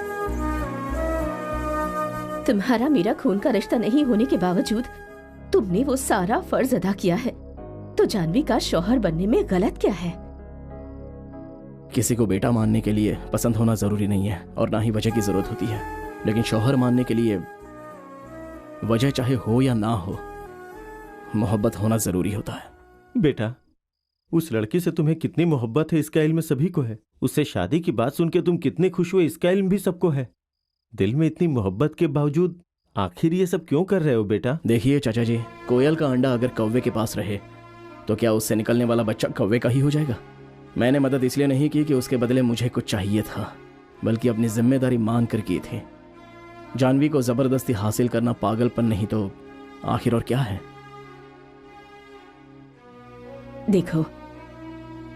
Speaker 1: तुम्हारा मेरा खून का रिश्ता नहीं होने के बावजूद तुमने वो सारा फर्ज अदा किया है, तो जानवी का शौहर बनने में गलत क्या है?
Speaker 9: किसी को बेटा मानने के लिए पसंद होना जरूरी नहीं है और ना ही वजह की जरूरत होती है, लेकिन शौहर मानने के लिए वजह चाहे हो या ना हो, मोहब्बत होना जरूरी होता है।
Speaker 11: बेटा, उस लड़की से तुम्हें कितनी मोहब्बत है इसका इल्म सभी को है। उससे शादी की बात सुन के तुम कितने खुश हुए इसका इल्म भी सबको है। दिल में इतनी मोहब्बत के बावजूद आखिर ये सब क्यों कर रहे हो बेटा?
Speaker 9: देखिए चाचा जी, कोयल का अंडा अगर कौवे के पास रहे तो क्या उससे निकलने वाला बच्चा कौवे का ही हो जाएगा? मैंने मदद इसलिए नहीं की कि उसके बदले मुझे कुछ चाहिए था, बल्कि अपनी जिम्मेदारी मान कर की थी। जानवी को जबरदस्ती हासिल करना पागलपन नहीं तो आखिर और क्या है?
Speaker 1: देखो,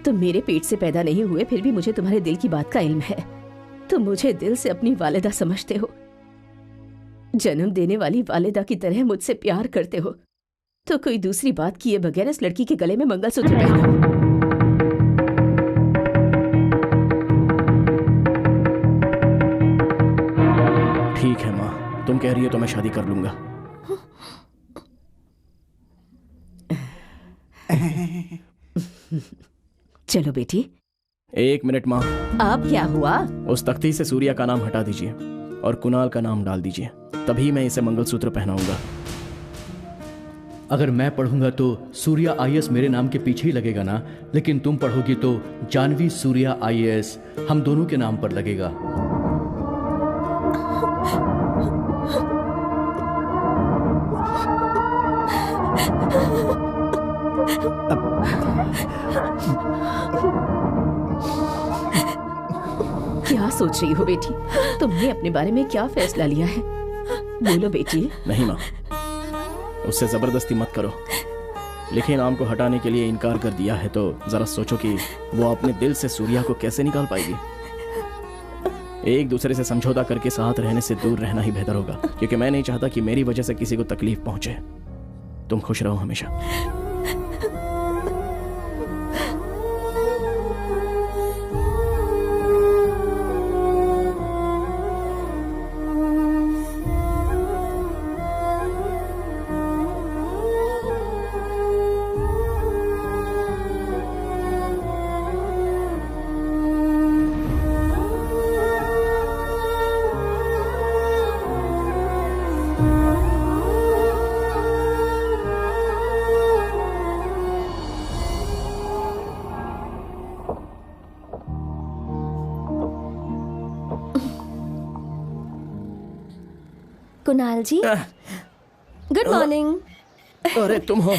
Speaker 1: तुम मेरे पेट से पैदा नहीं हुए, फिर भी मुझे तुम्हारे दिल की बात का इल्म है। तुम मुझे दिल से अपनी वालिदा समझते हो, जन्म देने वाली वालिदा की तरह मुझसे प्यार करते हो, तो कोई दूसरी बात किए बगैर इस लड़की के गले में मंगलसूत्र पहनाओ।
Speaker 9: ठीक है माँ, तुम कह रही हो तो मैं शादी कर लूंगा।
Speaker 1: चलो बेटी।
Speaker 9: एक मिनट माँ।
Speaker 1: अब क्या हुआ?
Speaker 9: उस तख्ती से सूर्या का नाम हटा दीजिए और कुणाल का नाम डाल दीजिए, तभी मैं इसे मंगलसूत्र पहनाऊंगा।
Speaker 6: अगर मैं पढ़ूंगा तो सूर्या IAS मेरे नाम के पीछे ही लगेगा ना, लेकिन तुम पढ़ोगी तो जानवी सूर्या IAS हम दोनों के नाम पर लगेगा।
Speaker 1: क्या सोच रही हो बेटी? तुमने अपने बारे में क्या फैसला लिया है? बोलो बेटी।
Speaker 9: नहीं माँ, उससे जबरदस्ती मत करो। लिखे नाम को हटाने के लिए इनकार कर दिया है तो जरा सोचो कि वो अपने दिल से सूर्या को कैसे निकाल पाएगी। एक दूसरे से समझौता करके साथ रहने से दूर रहना ही बेहतर होगा, क्योंकि मैं नहीं चाहता कि मेरी वजह से किसी को तकलीफ पहुंचे। तुम खुश रहो हमेशा।
Speaker 3: कुणाल जी, गुड मॉर्निंग।
Speaker 9: अरे तुम हो?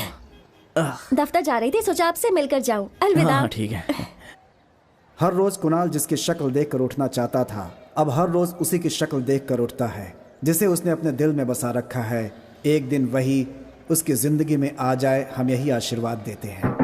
Speaker 3: दफ्तर जा रही थी, सोचा आपसे मिलकर जाऊं। अलविदा।
Speaker 9: हाँ ठीक है।
Speaker 4: हर रोज कुणाल जिसकी शक्ल देखकर उठना चाहता था, अब हर रोज उसी की शक्ल देखकर उठता है जिसे उसने अपने दिल में बसा रखा है। एक दिन वही उसकी जिंदगी में आ जाए, हम यही आशीर्वाद देते हैं।